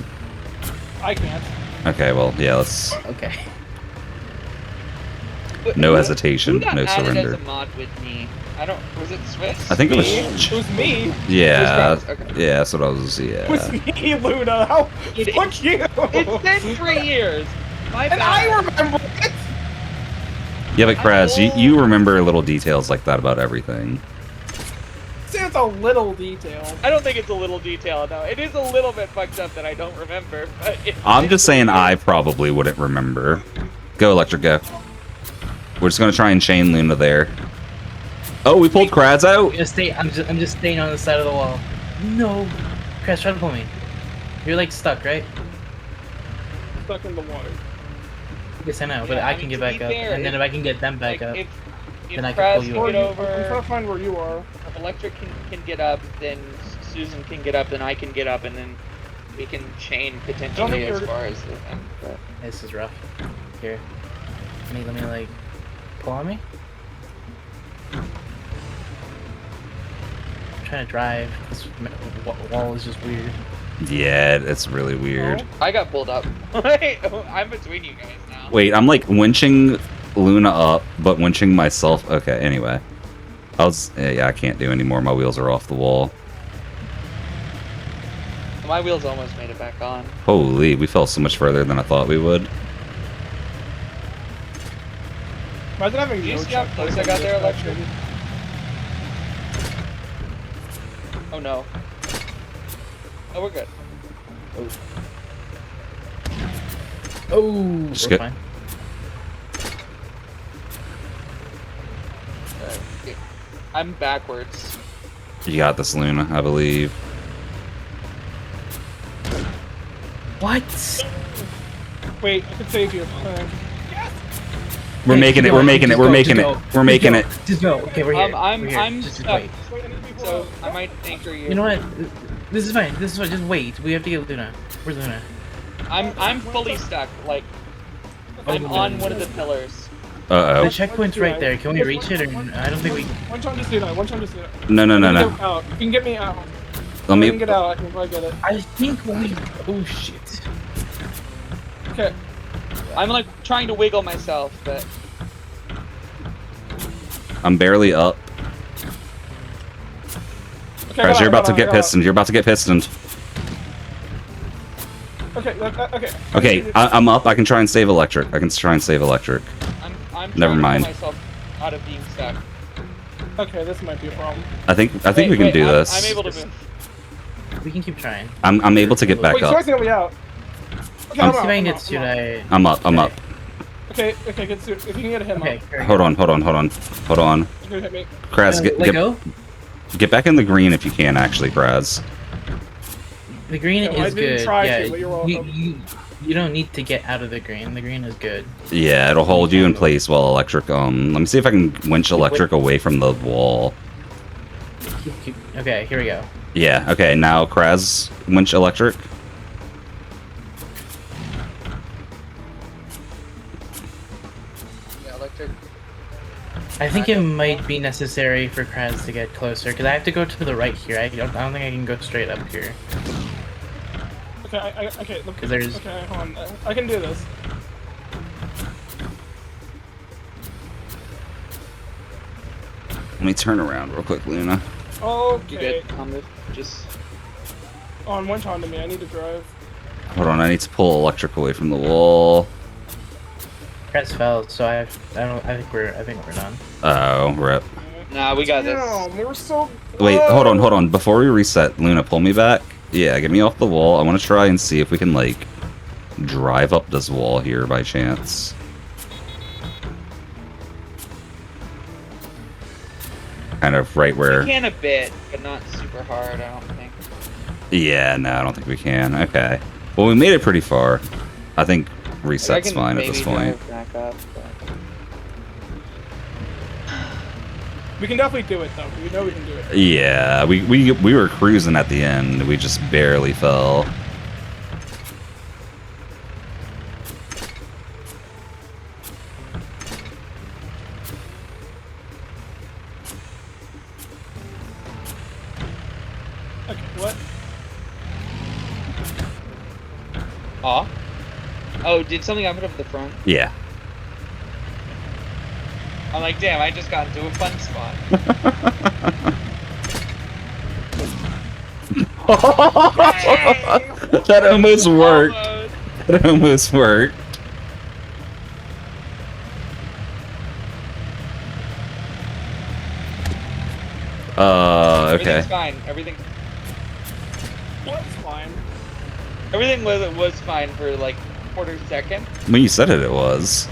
Speaker 2: I can't.
Speaker 1: Okay, well, yeah, let's...
Speaker 4: Okay.
Speaker 1: No
Speaker 3: Who-
Speaker 1: hesitation,
Speaker 3: who got
Speaker 1: no
Speaker 3: added
Speaker 1: surrender.
Speaker 3: as a mod with me? Was it Swiss?
Speaker 1: I think it was...
Speaker 2: Me? It was me.
Speaker 1: Yeah,
Speaker 3: It was Krabs, okay.
Speaker 1: yeah, that's what I was...
Speaker 2: It was
Speaker 1: Yeah.
Speaker 2: me, Luna. How?
Speaker 3: It-
Speaker 2: Fuck you.
Speaker 3: It's been 3 years. My
Speaker 2: And
Speaker 3: bad.
Speaker 2: I remember it.
Speaker 1: Yeah, but Kraz, you remember little details like that about everything.
Speaker 2: See, it's a little detail.
Speaker 3: I don't think it's a little detail, though. It is a little bit fucked up that I don't remember. But
Speaker 1: I'm just saying I probably wouldn't remember. Go, Electric, go. We're just gonna try and chain Luna there. Oh, we pulled Kraz out!
Speaker 4: I'm just staying on the side of the wall. No. Crash, try to pull me. You're like stuck, right?
Speaker 2: Stuck in the water.
Speaker 4: Yes, I know, but
Speaker 3: Yeah,
Speaker 4: I
Speaker 3: I
Speaker 4: can
Speaker 3: mean,
Speaker 4: get
Speaker 3: to
Speaker 4: back
Speaker 3: be
Speaker 4: up,
Speaker 3: fair,
Speaker 4: and then if I can get them back up,
Speaker 3: If
Speaker 4: then I can
Speaker 3: Kraz
Speaker 4: pull you
Speaker 3: can
Speaker 4: up.
Speaker 3: get
Speaker 2: I'm trying
Speaker 3: over,
Speaker 2: to find where you are.
Speaker 3: if Electric can get up, then Susan can get up, then I can get up, and then we can chain potentially as
Speaker 2: you're-
Speaker 3: far as the thing. But
Speaker 4: This is rough. Here. Let me like pull on me. I'm trying to drive. This wall is just weird.
Speaker 1: Yeah, it's really weird.
Speaker 3: I got pulled up. I'm between you guys now.
Speaker 1: Wait, I'm like winching Luna up, but winching myself. Okay, anyway. Yeah, I can't do anymore. My wheels are off the wall.
Speaker 3: My wheels almost made it back on.
Speaker 1: Holy, we fell so much further than I thought we would.
Speaker 2: Imagine having
Speaker 3: Do you
Speaker 2: no
Speaker 3: see how
Speaker 2: check
Speaker 3: close
Speaker 2: points
Speaker 3: I got
Speaker 2: on
Speaker 3: there,
Speaker 2: this
Speaker 3: Electric?
Speaker 2: section.
Speaker 3: Oh no. Oh, we're good.
Speaker 4: Oh,
Speaker 1: Just
Speaker 4: we're
Speaker 1: get-
Speaker 4: fine.
Speaker 3: I'm backwards.
Speaker 1: You got this, Luna, I believe.
Speaker 4: What?
Speaker 2: Wait, I can save you.
Speaker 1: We're
Speaker 4: Hey,
Speaker 1: making
Speaker 4: keep
Speaker 1: it, we're
Speaker 4: going,
Speaker 1: making it,
Speaker 4: just
Speaker 1: we're
Speaker 4: go,
Speaker 1: making
Speaker 4: just
Speaker 1: it,
Speaker 4: go,
Speaker 1: we're
Speaker 4: just
Speaker 1: making
Speaker 4: go,
Speaker 1: it.
Speaker 4: Just go. Okay, we're here.
Speaker 3: I'm
Speaker 4: we're here.
Speaker 3: I'm
Speaker 4: just
Speaker 3: stuck.
Speaker 4: wait.
Speaker 3: So I might anchor you.
Speaker 4: You know what? This is fine. This is fine. Just wait. We have to get Luna. Where's Luna?
Speaker 3: I'm fully stuck. Like I'm on one of the pillars.
Speaker 1: Uh
Speaker 4: The checkpoint's right there. Can we reach it? Or I don't think we.
Speaker 2: One time to see that. One time to see that.
Speaker 1: oh. No, no, no, no.
Speaker 2: Out. You can get me out.
Speaker 1: Let
Speaker 2: You can
Speaker 1: me.
Speaker 2: get out. I can probably get it.
Speaker 4: I think we. Oh shit.
Speaker 2: Okay.
Speaker 3: I'm like trying to wiggle myself, but
Speaker 1: I'm barely up.
Speaker 2: Okay.
Speaker 1: Kraz, you're about to
Speaker 2: hold on,
Speaker 1: get
Speaker 2: hold on.
Speaker 1: pistoned. You're about to get pistoned.
Speaker 2: Okay. Okay.
Speaker 1: Okay, I'm up. I can try and save Electric. I can try and save Electric.
Speaker 3: I'm
Speaker 1: Never
Speaker 3: trying
Speaker 1: mind.
Speaker 3: to pull myself out of being stuck.
Speaker 2: Okay, this might be a problem.
Speaker 1: I think
Speaker 3: Wait,
Speaker 1: we can
Speaker 3: wait,
Speaker 1: do
Speaker 3: I'm
Speaker 1: this.
Speaker 3: able to move.
Speaker 4: We can keep trying.
Speaker 1: I'm able to get back
Speaker 2: Wait,
Speaker 1: up.
Speaker 2: Soy's gonna be out. Okay,
Speaker 1: I'm
Speaker 2: I'm
Speaker 4: See if
Speaker 2: out.
Speaker 4: I can
Speaker 2: I'm
Speaker 4: get
Speaker 2: out,
Speaker 4: Suit.
Speaker 2: I'm out.
Speaker 1: I'm up. I'm up.
Speaker 2: Okay, get Suit. If you can get him
Speaker 4: Okay.
Speaker 2: up,
Speaker 4: Here we
Speaker 1: Hold
Speaker 4: go.
Speaker 1: on. Hold on. Hold on. Hold on.
Speaker 2: you can hit me.
Speaker 1: Kraz,
Speaker 4: Let go.
Speaker 1: get back in the green if you can. Actually, Kraz.
Speaker 4: The green
Speaker 2: Okay, well, I
Speaker 4: is
Speaker 2: didn't
Speaker 4: good.
Speaker 2: try
Speaker 4: Yeah.
Speaker 2: to, but you're welcome.
Speaker 4: You don't need to get out of the green. The green is good.
Speaker 1: Yeah, it'll hold you in place while Electric. Let me see if I can winch Electric away from the wall.
Speaker 4: Okay. Here we go.
Speaker 1: Yeah. Okay. Now Kraz, winch Electric.
Speaker 3: Yeah, electric.
Speaker 4: I think it might be necessary for Kraz to get closer because I have to go to the right here. I don't think I can go straight up here.
Speaker 2: Okay, okay, look.
Speaker 4: 'Cause there's-
Speaker 2: Okay, hold on. I can do this.
Speaker 1: Let me turn around real quick, Luna.
Speaker 3: You
Speaker 2: Okay.
Speaker 3: good? I'll move. Just
Speaker 2: On one time to me. I need to drive.
Speaker 1: Hold on. I need to pull Electric away from the wall.
Speaker 4: Kraz fell, so I think we're done.
Speaker 1: Oh, rip.
Speaker 3: nah. We got this.
Speaker 2: Damn, we were so.
Speaker 1: Wait,
Speaker 2: close.
Speaker 1: hold on. Before we reset, Luna, pull me back. Yeah, get me off the wall. I want to try and see if we can, like, drive up this wall here by chance. Kind of right where...
Speaker 3: We can a bit, but not super hard. I don't think.
Speaker 1: Yeah, no, I don't think we can. Okay. Well, we made it pretty far. I think
Speaker 3: I
Speaker 1: reset's
Speaker 3: can
Speaker 1: fine at
Speaker 3: maybe
Speaker 1: this point.
Speaker 3: drive back up, but...
Speaker 2: We can definitely do it though. We know we can do it.
Speaker 1: Yeah, we were cruising at the end. We just barely fell.
Speaker 2: Okay, what?
Speaker 3: Aw. Oh, did something happen up at the front?
Speaker 1: Yeah.
Speaker 3: I'm like, damn, I just got into a fun spot.
Speaker 1: That almost worked.
Speaker 3: Almost.
Speaker 1: That almost worked. Okay.
Speaker 3: Everything's fine.
Speaker 2: What's fine?
Speaker 3: Everything was fine for like a quarter second.
Speaker 1: When you said it, it was.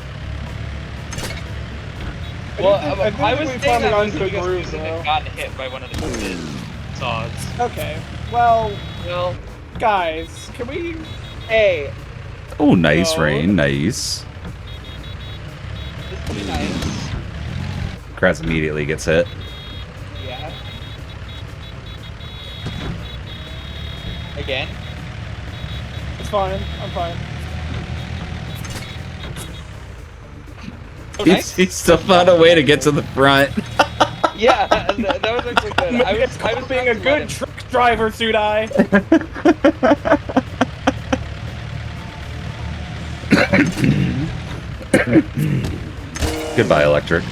Speaker 3: Well,
Speaker 2: I think
Speaker 3: I was
Speaker 2: we
Speaker 3: saying
Speaker 2: finally
Speaker 3: that
Speaker 2: got
Speaker 3: because
Speaker 2: into a groove,
Speaker 3: Susan
Speaker 2: though.
Speaker 3: had gotten hit by one of the twisted saws.
Speaker 2: Okay. Well,
Speaker 3: Well,
Speaker 2: guys, can we?
Speaker 3: hey,
Speaker 1: Oh, nice,
Speaker 2: No.
Speaker 1: Rain. Nice.
Speaker 3: this would be nice.
Speaker 1: Kratz immediately gets hit.
Speaker 3: Yeah. Again.
Speaker 2: It's fine. I'm fine.
Speaker 3: Oh,
Speaker 1: He's,
Speaker 3: nice.
Speaker 1: he still found a way to get to the front.
Speaker 3: Yeah, that was actually good.
Speaker 2: It's called being a good truck driver, Sudai.
Speaker 1: Goodbye, Electric.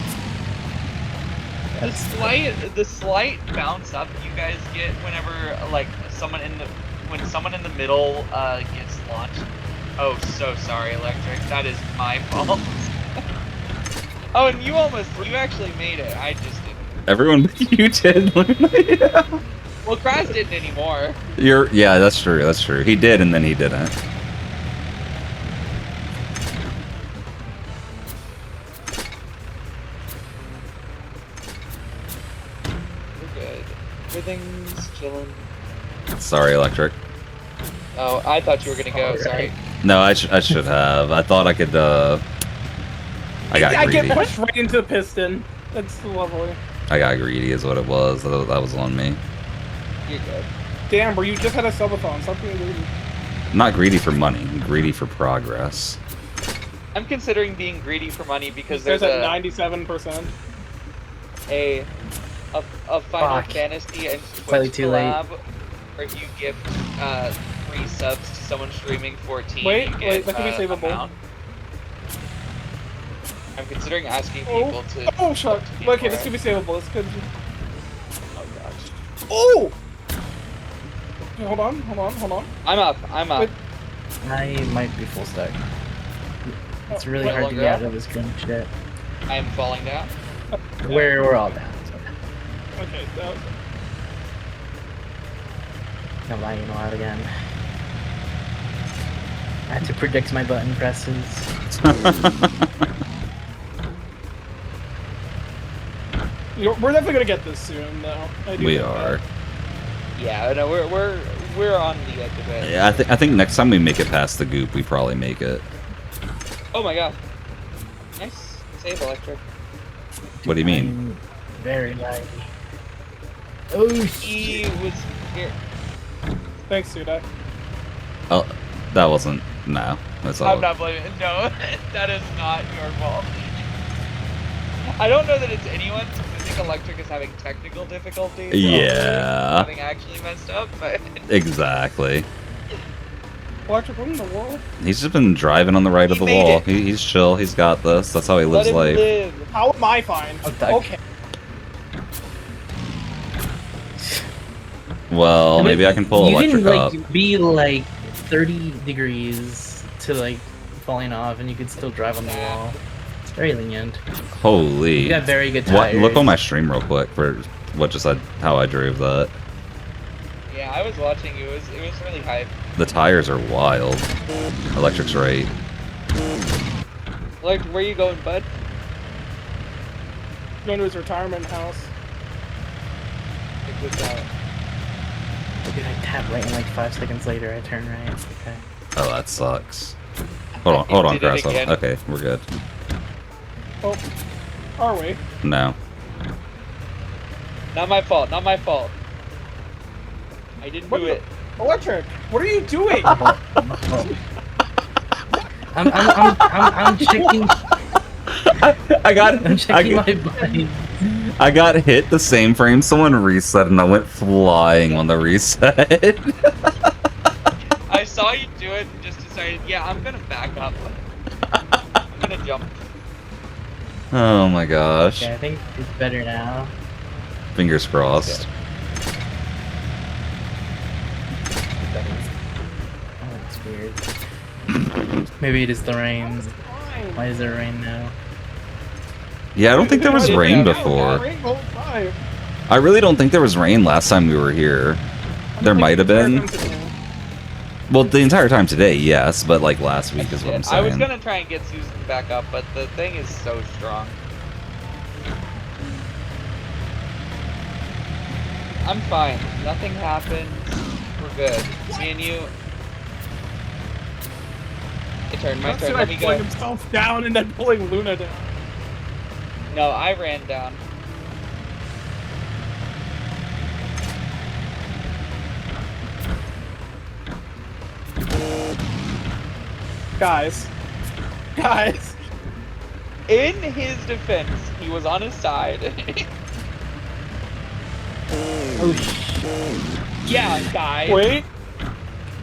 Speaker 3: The slight bounce up you guys get whenever like when someone in the middle gets launched. Oh, so sorry, Electric. That is my fault. Oh, and you actually made it. I just didn't.
Speaker 1: Everyone but you did.
Speaker 3: Well, Kraz didn't anymore.
Speaker 1: Yeah, that's true. That's true. He did, and then he didn't.
Speaker 3: We're good. Everything's chilling.
Speaker 1: Sorry, Electric.
Speaker 3: Oh, I thought you were gonna go.
Speaker 4: Alright.
Speaker 3: Sorry.
Speaker 1: No, I should have. I thought I could. I got
Speaker 2: I
Speaker 1: greedy.
Speaker 2: get pushed right into the piston. That's lovely.
Speaker 1: I got greedy, is what it was. That was on me.
Speaker 3: You're good.
Speaker 2: Damn, bro, you just had a subathon. Stop being greedy.
Speaker 1: Not greedy for money. Greedy for progress.
Speaker 3: I'm considering being greedy for money because
Speaker 2: There's
Speaker 3: there's
Speaker 2: at
Speaker 3: a
Speaker 2: 97%.
Speaker 3: a Final
Speaker 4: Fuck.
Speaker 3: Fantasy and
Speaker 4: Slightly
Speaker 3: Twitch
Speaker 4: too late.
Speaker 3: collab where you gift 3 subs to someone streaming 14.
Speaker 2: Wait,
Speaker 3: you
Speaker 2: wait,
Speaker 3: get,
Speaker 2: that could be savable.
Speaker 3: amount. I'm considering asking
Speaker 2: Oh,
Speaker 3: people to.
Speaker 2: oh, shut.
Speaker 3: to pay
Speaker 2: Okay,
Speaker 3: for
Speaker 2: this
Speaker 3: it.
Speaker 2: could be savable. This could. Oh gosh. Oh! Okay, hold on.
Speaker 3: I'm up.
Speaker 2: Wait.
Speaker 4: I might be full stack. It's really
Speaker 3: Wait,
Speaker 4: hard to
Speaker 3: longer
Speaker 4: get
Speaker 3: up?
Speaker 4: out of this gun shit.
Speaker 3: I am falling down.
Speaker 4: We're all down. So.
Speaker 2: Okay, that was...
Speaker 4: I'm lagging a lot again. I had to predict my button presses.
Speaker 2: We're definitely gonna get this soon, though. I do
Speaker 1: We
Speaker 2: think
Speaker 1: are.
Speaker 2: that.
Speaker 3: Yeah, no, we're on the edge of it.
Speaker 1: Yeah, I think next time we make it past the goop, we probably make it.
Speaker 3: Oh my god. Nice save, Electric.
Speaker 1: What do you mean?
Speaker 4: I'm very laggy. Oh
Speaker 3: He
Speaker 4: shit.
Speaker 3: was here.
Speaker 2: Thanks, Sudai.
Speaker 1: Oh, that wasn't. No, that's all.
Speaker 3: I'm not blaming. No, that is not your fault. I don't know that it's anyone's. I think Electric is having technical difficulties.
Speaker 1: Yeah.
Speaker 3: Having actually messed up, but
Speaker 1: Exactly.
Speaker 2: Electric, what in the world?
Speaker 1: He's just been driving on the right of the
Speaker 3: He made
Speaker 1: wall.
Speaker 3: it.
Speaker 1: He's chill. He's got this. That's how he
Speaker 3: let
Speaker 1: lives
Speaker 3: him
Speaker 1: life.
Speaker 3: live.
Speaker 2: How am I fine?
Speaker 4: Okay.
Speaker 2: Okay.
Speaker 1: Well, maybe I can pull
Speaker 4: you
Speaker 1: Electric
Speaker 4: can,
Speaker 1: up.
Speaker 4: like, be like 30 degrees to like falling off, and you could still drive on the wall. It's very lenient.
Speaker 1: Holy.
Speaker 4: You got very good
Speaker 1: What?
Speaker 4: tires.
Speaker 1: Look on my stream real quick for what just said how I drove that.
Speaker 3: Yeah, I was watching. It was really hype.
Speaker 1: The tires are wild. Electric's right.
Speaker 3: Like, where you going, bud?
Speaker 2: Going to his retirement house.
Speaker 3: Check this out.
Speaker 4: Dude, I tap right, and like 5 seconds later, I turn right. Okay.
Speaker 1: Oh, that sucks. Hold on,
Speaker 3: Did it
Speaker 1: Grass.
Speaker 3: again.
Speaker 1: Okay, we're good.
Speaker 2: Oh, are we?
Speaker 1: No.
Speaker 3: Not my fault. Not my fault. I didn't
Speaker 2: What
Speaker 3: do
Speaker 2: the-
Speaker 3: it.
Speaker 2: Electric, what are you doing?
Speaker 4: I'm checking.
Speaker 1: I got
Speaker 4: I'm checking my button.
Speaker 1: I got hit the same frame. Someone reset and I went flying on the reset.
Speaker 3: I saw you do it just a second excited. Yeah, I'm gonna back up. I'm gonna jump.
Speaker 1: Oh my gosh.
Speaker 4: Okay, I think it's better now.
Speaker 1: Fingers crossed.
Speaker 4: Oh, that's weird. Maybe it is the rain. Why is there rain now?
Speaker 1: Yeah, I don't think there was rain
Speaker 2: Yeah,
Speaker 1: before.
Speaker 2: rain the whole time.
Speaker 1: I really don't think there was rain last time we were here. There might have been. Well, the entire time today, yes, but like last week is what I'm
Speaker 3: I was
Speaker 1: saying.
Speaker 3: gonna try and get Susan back up, but the thing is so strong. I'm fine. Nothing happened. We're good. Me and you. My turn. My turn. Let me go.
Speaker 2: Pulling himself down and then pulling Luna down.
Speaker 3: No, I ran down.
Speaker 2: Guys. Guys.
Speaker 3: In his defense, he was on his side.
Speaker 4: Oh,
Speaker 3: yeah, guy.
Speaker 2: Wait.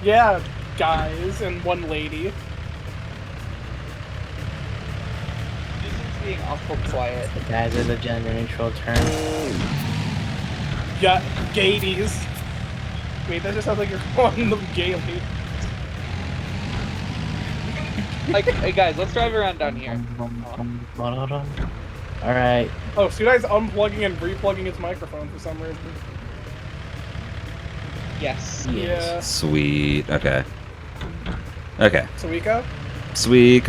Speaker 2: Yeah, guys and one lady.
Speaker 3: Susan's being awful quiet.
Speaker 4: the guys are the gender neutral term.
Speaker 2: Yeah, gaities. Wait, that just sounds like you're calling them gaily.
Speaker 3: Like, hey guys, let's drive around down here.
Speaker 4: Alright.
Speaker 2: Oh, Sudai's unplugging and replugging its microphone for some reason.
Speaker 3: Yes.
Speaker 2: Yeah.
Speaker 1: Sweet. Okay. Okay.
Speaker 2: Suika?
Speaker 1: Sweet.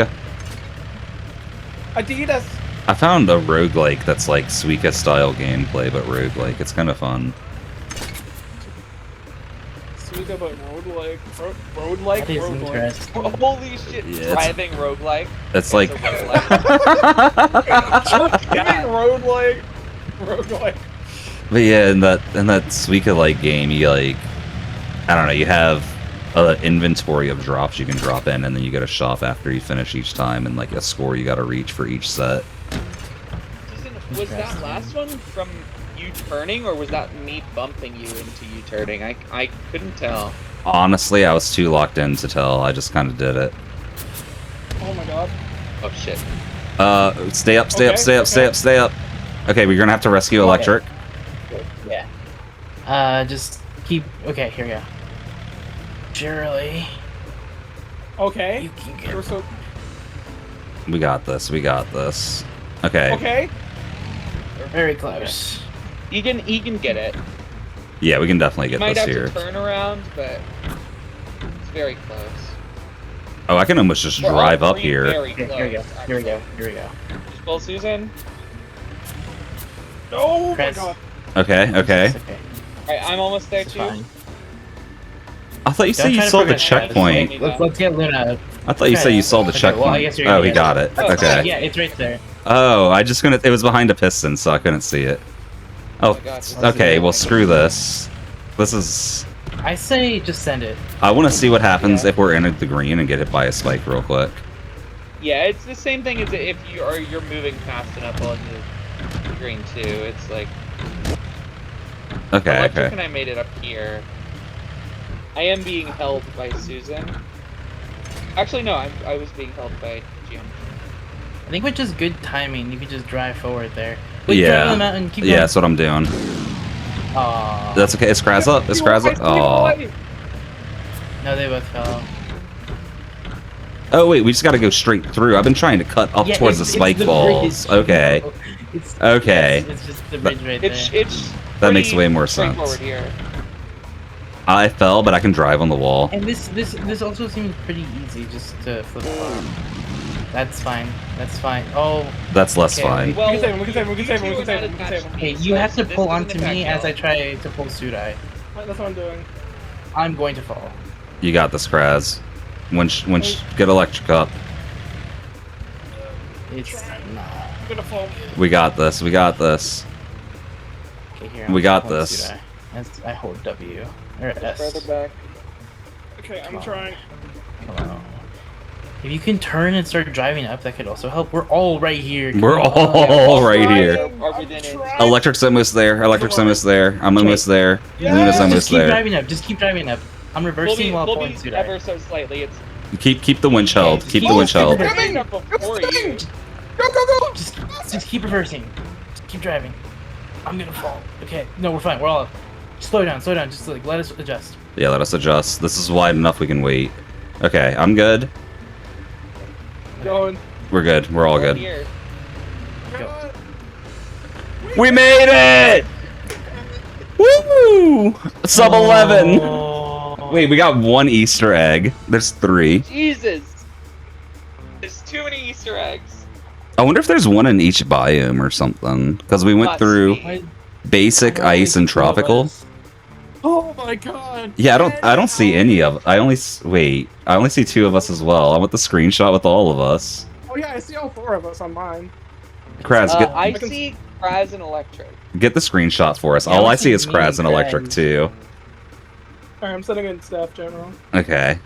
Speaker 2: Adidas!
Speaker 1: I found a roguelike that's like Suika style gameplay, but roguelike. It's kind of fun.
Speaker 2: Suika, but road-like. Road-like?
Speaker 4: That is
Speaker 2: Road-like.
Speaker 4: interesting.
Speaker 3: Holy shit,
Speaker 1: Yeah, it's-
Speaker 3: driving roguelike.
Speaker 1: It's like
Speaker 3: a roguelike.
Speaker 2: Giving road-like. Road-like.
Speaker 1: But yeah, in that Suika like game, you like, I don't know, you have an inventory of drops you can drop in, and then you get a shop after you finish each time, and like a score you got to reach for each set.
Speaker 3: Susan, was that last one from you turning, or was that me bumping you into you turning? I couldn't tell.
Speaker 1: Honestly, I was too locked in to tell. I just kind of did it.
Speaker 2: Oh my god.
Speaker 3: Oh shit.
Speaker 1: Stay up, stay up, stay up, stay up, stay up. Okay, we're gonna have to rescue Electric.
Speaker 4: Yeah. Just keep. Okay, here we go. Surely.
Speaker 2: Okay.
Speaker 4: You can get.
Speaker 2: You're so...
Speaker 1: We got this. We got this. Okay.
Speaker 2: Okay.
Speaker 4: We're very close.
Speaker 3: He can get it.
Speaker 1: Yeah, we can definitely
Speaker 3: You
Speaker 1: get
Speaker 3: might
Speaker 1: this
Speaker 3: have
Speaker 1: here.
Speaker 3: to turn around, but it's very close.
Speaker 1: Oh, I can almost just
Speaker 3: We're all
Speaker 1: drive up
Speaker 3: three
Speaker 1: here.
Speaker 3: very
Speaker 4: Okay,
Speaker 3: close,
Speaker 4: here we go. Here we go.
Speaker 3: actually.
Speaker 4: Here we go.
Speaker 3: Just pull Susan.
Speaker 2: Oh my
Speaker 4: Chris.
Speaker 2: god.
Speaker 1: Okay, okay.
Speaker 4: It's okay.
Speaker 3: Alright, I'm almost there
Speaker 4: It's
Speaker 3: too.
Speaker 4: fine.
Speaker 1: I thought you
Speaker 4: Don't
Speaker 1: said you
Speaker 4: try to
Speaker 1: saw the
Speaker 4: prevent that.
Speaker 1: checkpoint.
Speaker 4: Let's get Luna.
Speaker 1: I thought you said you saw the
Speaker 4: Okay, well, I
Speaker 1: checkpoint.
Speaker 4: guess you're
Speaker 1: Oh,
Speaker 4: gonna
Speaker 1: he
Speaker 4: get
Speaker 1: got it.
Speaker 3: Oh,
Speaker 1: Okay.
Speaker 4: Yeah, it's right there.
Speaker 1: Oh, I just couldn't. It was behind a piston, so I couldn't see it. Oh,
Speaker 3: my gosh.
Speaker 1: okay. Well, screw this. This is.
Speaker 4: I say just send it.
Speaker 1: I want to see what happens
Speaker 3: Yeah.
Speaker 1: if we're in the green and get hit by a spike real quick.
Speaker 3: Yeah, it's the same thing as if you're moving fast enough on the green too. It's like
Speaker 1: Okay,
Speaker 3: Electric
Speaker 1: okay.
Speaker 3: and I made it up here. I am being held by Susan. Actually, no, I was being held by Jim.
Speaker 4: I think with just good timing, you can just drive forward there. Wait,
Speaker 1: Yeah.
Speaker 4: drive on the mountain, keep
Speaker 1: Yeah,
Speaker 4: going.
Speaker 1: that's what I'm doing.
Speaker 4: Aw.
Speaker 1: That's okay. It's Kraz up. It's Kraz up. Oh.
Speaker 4: No, they both fell.
Speaker 1: Oh wait, we just got to go straight through. I've been trying to cut up
Speaker 4: Yeah,
Speaker 1: towards the
Speaker 4: it's
Speaker 1: spike
Speaker 4: the
Speaker 1: balls.
Speaker 4: bridge.
Speaker 1: Okay.
Speaker 4: It's,
Speaker 1: Okay.
Speaker 4: It's just the bridge right there.
Speaker 3: It's
Speaker 1: That makes
Speaker 3: pretty
Speaker 1: way more sense.
Speaker 3: straightforward here.
Speaker 1: I fell, but I can drive on the wall.
Speaker 4: And this also seems pretty easy just to flip flop. That's fine. That's fine. Oh,
Speaker 1: That's less
Speaker 4: Okay,
Speaker 1: fine.
Speaker 3: Well,
Speaker 2: We can save him, we can save him, we can
Speaker 3: you
Speaker 2: save him,
Speaker 3: two
Speaker 2: we can
Speaker 3: are
Speaker 2: save
Speaker 3: not
Speaker 2: him, we can
Speaker 3: attached
Speaker 2: save him.
Speaker 3: to
Speaker 4: hey,
Speaker 3: me,
Speaker 4: you have
Speaker 3: so
Speaker 4: to
Speaker 3: this
Speaker 4: pull
Speaker 3: isn't
Speaker 4: onto
Speaker 3: a
Speaker 4: me as I
Speaker 3: backhill.
Speaker 4: try to pull Sudai.
Speaker 2: That's what I'm doing.
Speaker 4: I'm going to fall.
Speaker 1: You got this, Kraz. Get Electric up.
Speaker 4: It's not.
Speaker 2: I'm gonna fall.
Speaker 1: We got this. We got this.
Speaker 4: Okay, here.
Speaker 1: We
Speaker 4: I'm
Speaker 1: got
Speaker 4: pulling
Speaker 1: this.
Speaker 4: Sudai. I hold W. Or S.
Speaker 3: Further back.
Speaker 2: Okay, I'm
Speaker 4: Come on.
Speaker 2: trying.
Speaker 4: Come on. If you can turn and start driving up, that could also help. We're all right here. Come
Speaker 1: We're
Speaker 4: on.
Speaker 1: all right
Speaker 2: trying.
Speaker 1: here.
Speaker 3: Are within it.
Speaker 2: Trying.
Speaker 1: Electric's almost there. Electric's almost there. I'm almost there.
Speaker 2: Yeah.
Speaker 1: Luna's
Speaker 4: Just
Speaker 1: almost
Speaker 4: keep
Speaker 1: there.
Speaker 4: driving up. Just keep driving up. I'm reversing while
Speaker 3: We'll
Speaker 4: pulling
Speaker 3: be
Speaker 4: Sudai.
Speaker 3: ever so slightly. It's
Speaker 1: Keep the winch held. Keep the winch held.
Speaker 3: I made up before you.
Speaker 2: Go, go, go!
Speaker 4: Just keep reversing. Just keep driving. I'm gonna fall. Okay, no, we're fine. We're all up. Slow down, slow down. Just like let us adjust.
Speaker 1: Yeah, let us adjust. This is wide enough we can wait. Okay, I'm good.
Speaker 2: Going.
Speaker 1: We're good. We're all good.
Speaker 3: Here.
Speaker 4: Go.
Speaker 1: We made it! Woo! Sub 11.
Speaker 4: Oh.
Speaker 1: Wait, we got one Easter egg. There's 3.
Speaker 3: Jesus. There's too many Easter eggs.
Speaker 1: I wonder if there's one in each biome or something. Because we went
Speaker 3: Must
Speaker 1: through
Speaker 3: be.
Speaker 1: basic, ice, and tropical.
Speaker 2: Oh my god.
Speaker 1: Yeah, I don't see any of. I only see 2 of us as well. I want the screenshot with all of us.
Speaker 2: Oh yeah, I see all 4 of us on mine.
Speaker 1: Kraz,
Speaker 3: I see Kraz and Electric.
Speaker 1: get the screenshot for us.
Speaker 4: Yeah,
Speaker 1: All
Speaker 4: I
Speaker 1: I see
Speaker 4: see
Speaker 1: is
Speaker 4: me
Speaker 1: Kraz and
Speaker 4: and
Speaker 1: Electric
Speaker 4: Kraz.
Speaker 1: too.
Speaker 2: Alright, I'm setting in staff general.
Speaker 1: Okay.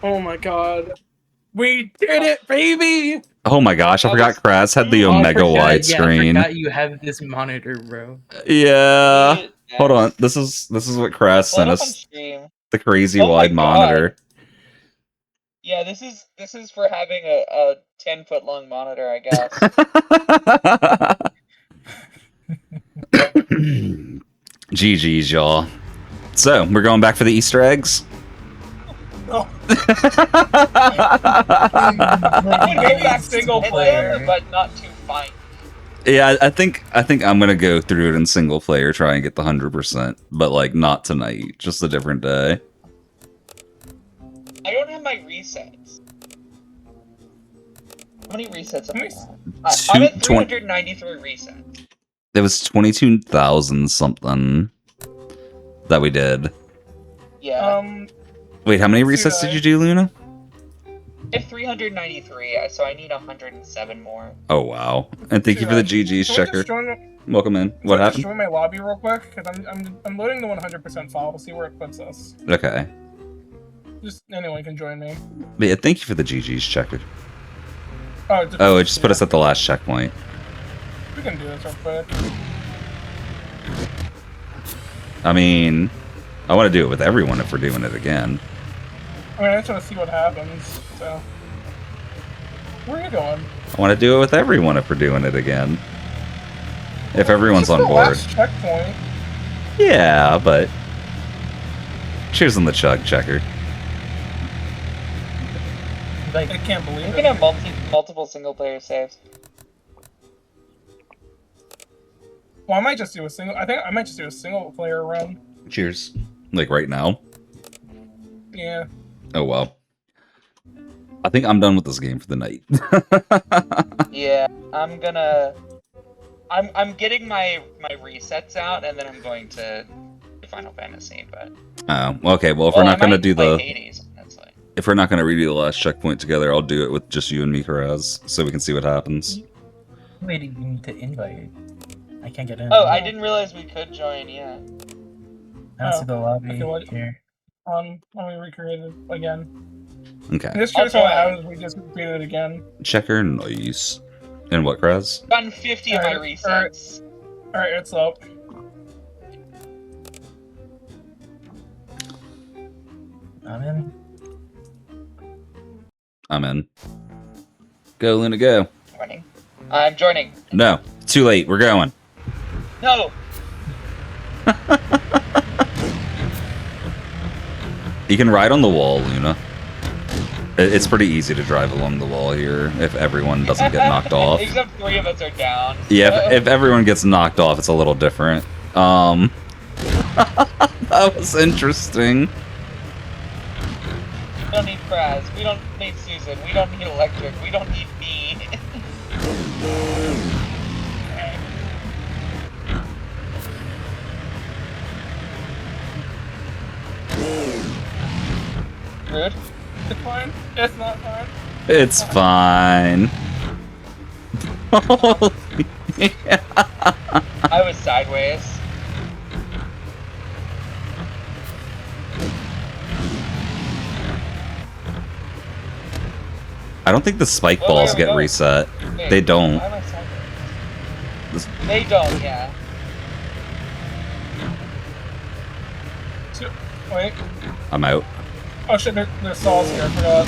Speaker 2: Oh my god. We did it, baby!
Speaker 1: Oh my gosh, I forgot Kraz had the
Speaker 4: Oh, I
Speaker 1: Omega
Speaker 4: forgot- yeah,
Speaker 1: widescreen.
Speaker 4: I forgot you have this monitor, bro.
Speaker 1: Yeah. Hold on. This is what Kraz sent
Speaker 3: Pull it up on
Speaker 1: us.
Speaker 3: stream.
Speaker 1: The crazy
Speaker 3: Oh my
Speaker 1: wide
Speaker 3: God.
Speaker 1: monitor.
Speaker 3: Yeah, this is for having a 10-foot long monitor, I guess.
Speaker 1: GG's, y'all. So, we're going back for the Easter eggs?
Speaker 2: Oh.
Speaker 3: Maybe
Speaker 2: back single player.
Speaker 3: but not too fine.
Speaker 1: Yeah, I think I'm gonna go through it in single player, try and get the 100%, but like not tonight, just a different day.
Speaker 3: I don't have my resets. How many resets am I
Speaker 2: Nice.
Speaker 3: at? I'm at 393 resets.
Speaker 1: It was 22,000 something that we did.
Speaker 3: Yeah.
Speaker 1: Wait, how many
Speaker 2: let's do
Speaker 1: resets did
Speaker 2: that.
Speaker 1: you do, Luna?
Speaker 3: I have 393, so I need 107 more.
Speaker 1: Oh wow! And thank you for the GG's checker. Welcome in. What happened?
Speaker 2: Join my lobby real quick, because I'm loading the 100% file. We'll see where it puts us.
Speaker 1: Okay.
Speaker 2: Just anyone can join me.
Speaker 1: But yeah, thank you for the GG's checker.
Speaker 2: Oh,
Speaker 1: It just put us at the last checkpoint.
Speaker 2: We can do this real quick.
Speaker 1: I mean, I want to do it with everyone if we're doing it again.
Speaker 2: I mean, I just want to see what happens. So, where are you going?
Speaker 1: I want to do it with everyone if we're doing it again. If everyone's
Speaker 2: This
Speaker 1: on
Speaker 2: is the
Speaker 1: board.
Speaker 2: last checkpoint.
Speaker 1: Yeah, but cheers on the chug checker.
Speaker 2: I can't believe
Speaker 3: You
Speaker 2: it.
Speaker 3: can have multiple single player saves.
Speaker 2: Well, I might just do a single. I think I might just do a single player run.
Speaker 1: Cheers. Like right now.
Speaker 2: Yeah.
Speaker 1: Oh wow. I think I'm done with this game for the night.
Speaker 3: Yeah, I'm getting my resets out, and then I'm going to Final Fantasy. But
Speaker 1: Oh, okay. Well, if we're not gonna do the
Speaker 3: Hades, honestly.
Speaker 1: if we're not gonna redo the last checkpoint together, I'll do it with just you and me, Karaz, so we can see what happens.
Speaker 6: Wait, you need to invite. I can't get in.
Speaker 3: Oh, I didn't realize we could join. Yeah.
Speaker 6: I don't see the lobby
Speaker 2: okay, what-
Speaker 6: here.
Speaker 2: Let me recreate it again.
Speaker 1: Okay.
Speaker 2: I'm just curious what
Speaker 3: Okay.
Speaker 2: happens if we just repeat it again.
Speaker 1: Checker, nice. And what, Karaz?
Speaker 3: Gotten 50 of my
Speaker 2: Alright,
Speaker 3: resets.
Speaker 2: Alright, it's up.
Speaker 6: I'm in.
Speaker 1: I'm in. Go, Luna, go.
Speaker 3: Joining. I'm joining.
Speaker 1: No, too late. We're going.
Speaker 3: No.
Speaker 1: You can ride on the wall, Luna. It's pretty easy to drive along the wall here if everyone doesn't get knocked off.
Speaker 3: Except 3 of us are down.
Speaker 1: Yeah, if everyone gets knocked off, it's a little different. That was interesting.
Speaker 3: We don't need Kraz. We don't need Susan. We don't need Electric. We don't need me. Rude.
Speaker 2: It's fine. It's not fine.
Speaker 1: It's fine.
Speaker 3: I was sideways.
Speaker 1: I don't think the spike
Speaker 3: Oh,
Speaker 1: balls
Speaker 3: wait,
Speaker 1: get
Speaker 3: no.
Speaker 1: reset.
Speaker 3: Wait,
Speaker 1: They don't.
Speaker 3: why am I sideways?
Speaker 1: This-
Speaker 3: They don't, yeah.
Speaker 2: Wait.
Speaker 1: I'm out.
Speaker 2: Oh shit, there's saws here. I forgot.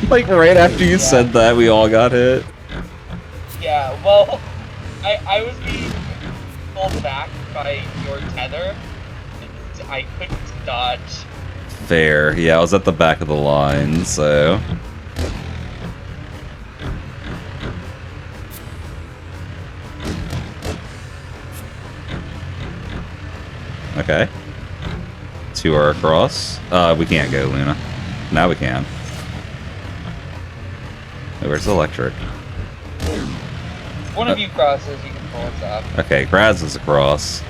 Speaker 1: Like right after you said that, we all got hit.
Speaker 3: Yeah, well, I was being pulled back by your tether, and I couldn't dodge.
Speaker 1: Fair. Yeah, I was at the back of the line, so. Okay. 2 are across. We can't go, Luna. Now we can. Oh, where's the electric?
Speaker 3: One of you crosses, you can pull us up.
Speaker 1: Okay, Graz is across.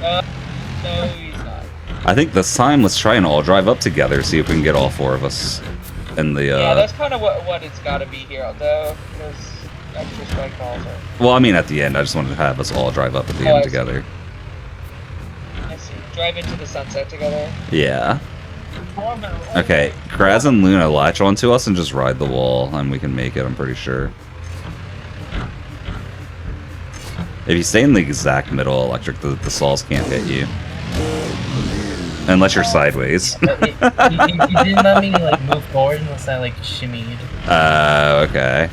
Speaker 3: No, he's not.
Speaker 1: I think this time let's try and all drive up together, see if we can get all 4 of us in the,
Speaker 3: Yeah, that's kind of what it's got to be here, though, because extra strike balls are...
Speaker 1: Well, I mean at the end, I just wanted to have us all drive up at the
Speaker 3: Oh,
Speaker 1: end
Speaker 3: I see.
Speaker 1: together.
Speaker 3: I see. Drive into the sunset together.
Speaker 1: Yeah.
Speaker 2: Come on,
Speaker 1: Okay, Graz and Luna latch onto us and just ride the wall, and we can make it, I'm pretty sure. If you stay in the exact middle, electric, the saws can't hit you. Unless you're sideways.
Speaker 6: You didn't let me like move forward unless I like shimmied.
Speaker 1: Okay.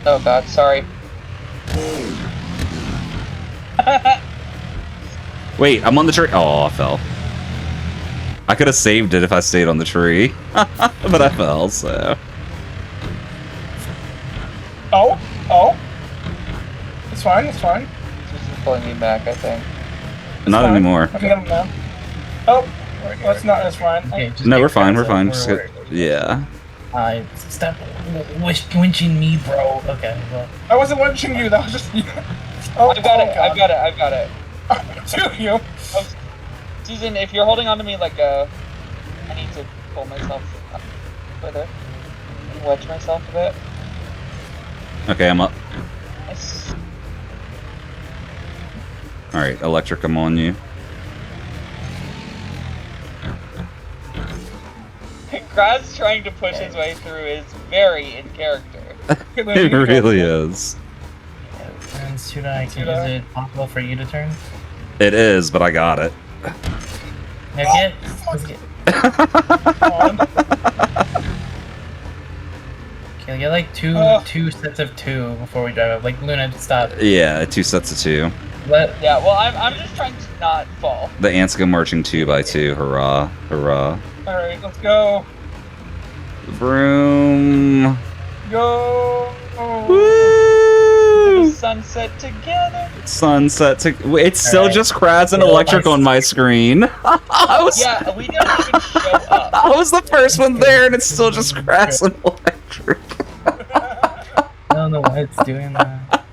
Speaker 3: Oh god, sorry.
Speaker 1: Wait, I'm on the tree. Oh, I fell. I could have saved it if I stayed on the tree. But I fell, so.
Speaker 2: Oh. It's fine, it's fine.
Speaker 3: This is pulling me back, I think.
Speaker 1: Not
Speaker 2: Fine.
Speaker 1: anymore.
Speaker 2: I can get him now. Oh, that's not, that's fine.
Speaker 6: Okay, just
Speaker 1: No,
Speaker 6: get
Speaker 1: we're fine, we're
Speaker 6: Graz
Speaker 1: fine.
Speaker 6: up.
Speaker 1: Just
Speaker 6: We're-
Speaker 1: get, yeah.
Speaker 6: Stop winching me, bro. Okay, well.
Speaker 2: I wasn't watching you, that was just you. Oh,
Speaker 3: I've got it,
Speaker 2: God.
Speaker 3: I've got it.
Speaker 2: To you.
Speaker 3: Oh, Susan, if you're holding on to me like I need to pull myself up further. Wedge myself a bit.
Speaker 1: Okay, I'm up.
Speaker 3: Nice.
Speaker 1: Alright, electric, I'm on you.
Speaker 3: Graz trying to push his way through is very in character.
Speaker 1: It really is.
Speaker 6: And Sudai, is it possible for you to turn?
Speaker 1: It is, but I got it.
Speaker 6: Yeah, let's get. Okay, get like two sets of 2 before we drive up. Like Luna, stop.
Speaker 1: Yeah, 2 sets of 2.
Speaker 3: Yeah, well, I'm just trying to not fall.
Speaker 1: The ants go marching 2 by 2. Hurrah. Hurrah.
Speaker 2: Alright, let's go.
Speaker 1: Vroom.
Speaker 2: Go.
Speaker 1: Woo!
Speaker 3: Sunset together.
Speaker 1: Sunset to. It's still
Speaker 6: Alright.
Speaker 1: just Kraz and electric on my screen. I was,
Speaker 3: Yeah, we didn't even show up.
Speaker 1: I was the first one there, and it's still just Kraz and electric.
Speaker 6: I don't know why it's doing that.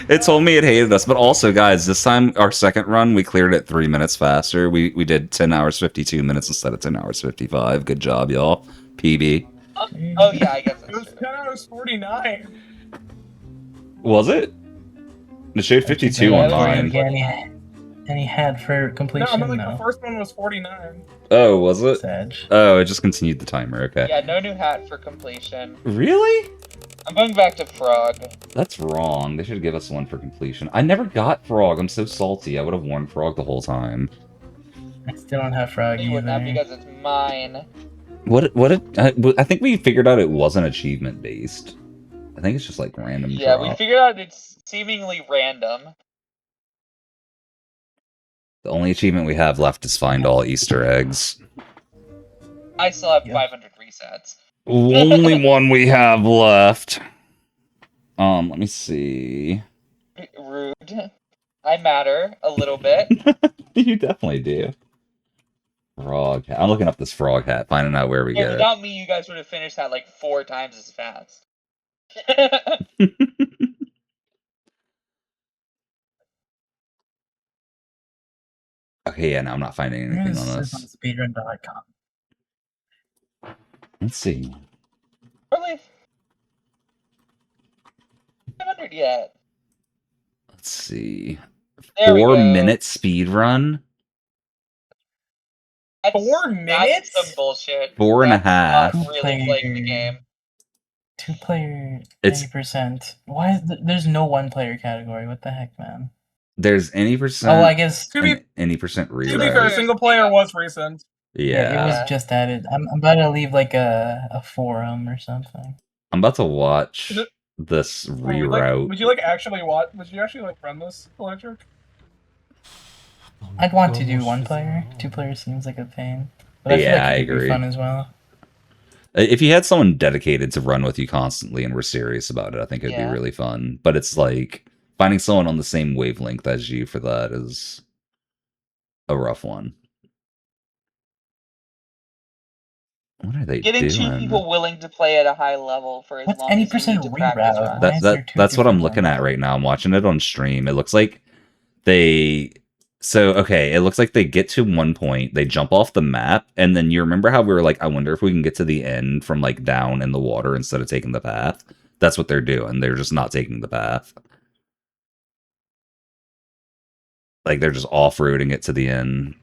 Speaker 1: It told me it hated us, but also, guys, this time our second run we cleared it 3 minutes faster. We did 10 hours 52 minutes instead of 10 hours 55. Good job, y'all. PB.
Speaker 3: Oh yeah, I guess
Speaker 2: It was
Speaker 3: that's true.
Speaker 2: 10 hours 49.
Speaker 1: Was it? It showed 52 on mine.
Speaker 6: Any head for
Speaker 2: No,
Speaker 6: completion?
Speaker 2: I mean, like,
Speaker 6: No.
Speaker 2: the first one was 49.
Speaker 1: Oh, was it?
Speaker 6: Sedge.
Speaker 1: Oh, it just continued the timer. Okay.
Speaker 3: Yeah, no new hat for completion.
Speaker 1: Really?
Speaker 3: I'm going back to Frog.
Speaker 1: That's wrong. They should give us one for completion. I never got Frog. I'm so salty. I would have worn Frog the whole time.
Speaker 6: I still don't have frog
Speaker 3: You would not
Speaker 6: either.
Speaker 3: because it's mine.
Speaker 1: I think we figured out it wasn't achievement based. I think it's just like random
Speaker 3: Yeah, we
Speaker 1: drop.
Speaker 3: figured out it's seemingly random.
Speaker 1: The only achievement we have left is find all Easter eggs.
Speaker 3: I still have
Speaker 6: Yeah.
Speaker 3: 500 resets.
Speaker 1: Only one we have left. Let me see.
Speaker 3: Rude. I matter a little bit.
Speaker 1: You definitely do. Frog hat. I'm looking up this frog hat, finding out where we
Speaker 3: Yeah,
Speaker 1: get it.
Speaker 3: without me, you guys would have finished that like 4 times as fast.
Speaker 1: Okay, yeah, no, I'm not finding anything
Speaker 6: This
Speaker 1: on
Speaker 6: is on
Speaker 1: this.
Speaker 6: speedrun.com.
Speaker 1: Let's see.
Speaker 3: Really? 500 yet.
Speaker 1: Let's see.
Speaker 3: There we
Speaker 1: 4
Speaker 3: go.
Speaker 1: minute speed run.
Speaker 3: That's,
Speaker 2: 4 minutes?
Speaker 3: That's some bullshit.
Speaker 1: 4 and a
Speaker 3: That's
Speaker 1: half.
Speaker 3: Not really playing the game.
Speaker 6: 2-player,
Speaker 1: It's-
Speaker 6: 90%. Why is there's no 1-player category? What the heck, man?
Speaker 1: There's any percent.
Speaker 6: Oh, I guess.
Speaker 2: To be,
Speaker 1: and any percent
Speaker 2: to be fair,
Speaker 1: reroute.
Speaker 2: single player was recent.
Speaker 6: Yeah,
Speaker 1: Yeah.
Speaker 6: it was just added. I'm about to leave like a forum or something.
Speaker 1: I'm about to watch
Speaker 2: Is it-
Speaker 1: this
Speaker 2: Would you
Speaker 1: reroute.
Speaker 2: would you like actually watch? Would you actually like run this, Electric?
Speaker 6: I'd want to do one player. Two players seems like a pain. But I feel
Speaker 1: Yeah,
Speaker 6: like
Speaker 1: I
Speaker 6: it could
Speaker 1: agree.
Speaker 6: be fun as well.
Speaker 1: If you had someone dedicated to run with you constantly and were serious about it, I think it'd
Speaker 6: Yeah.
Speaker 1: be really fun. But it's like finding someone on the same wavelength as you for that is a rough one. What are they
Speaker 3: Getting
Speaker 1: doing?
Speaker 3: 2 people willing to play at a high level for as
Speaker 6: What's
Speaker 3: long
Speaker 6: any
Speaker 3: as you
Speaker 6: percent
Speaker 3: need to practice
Speaker 6: reroute?
Speaker 3: on.
Speaker 6: Why is there two
Speaker 1: That's what I'm
Speaker 6: different
Speaker 1: looking
Speaker 6: ones?
Speaker 1: at right now. I'm watching it on stream. It looks like they it looks like they get to one point, they jump off the map, and then you remember how we were like, I wonder if we can get to the end from like down in the water instead of taking the path. That's what they're doing. They're just not taking the path. Like they're just off-roading it to the end.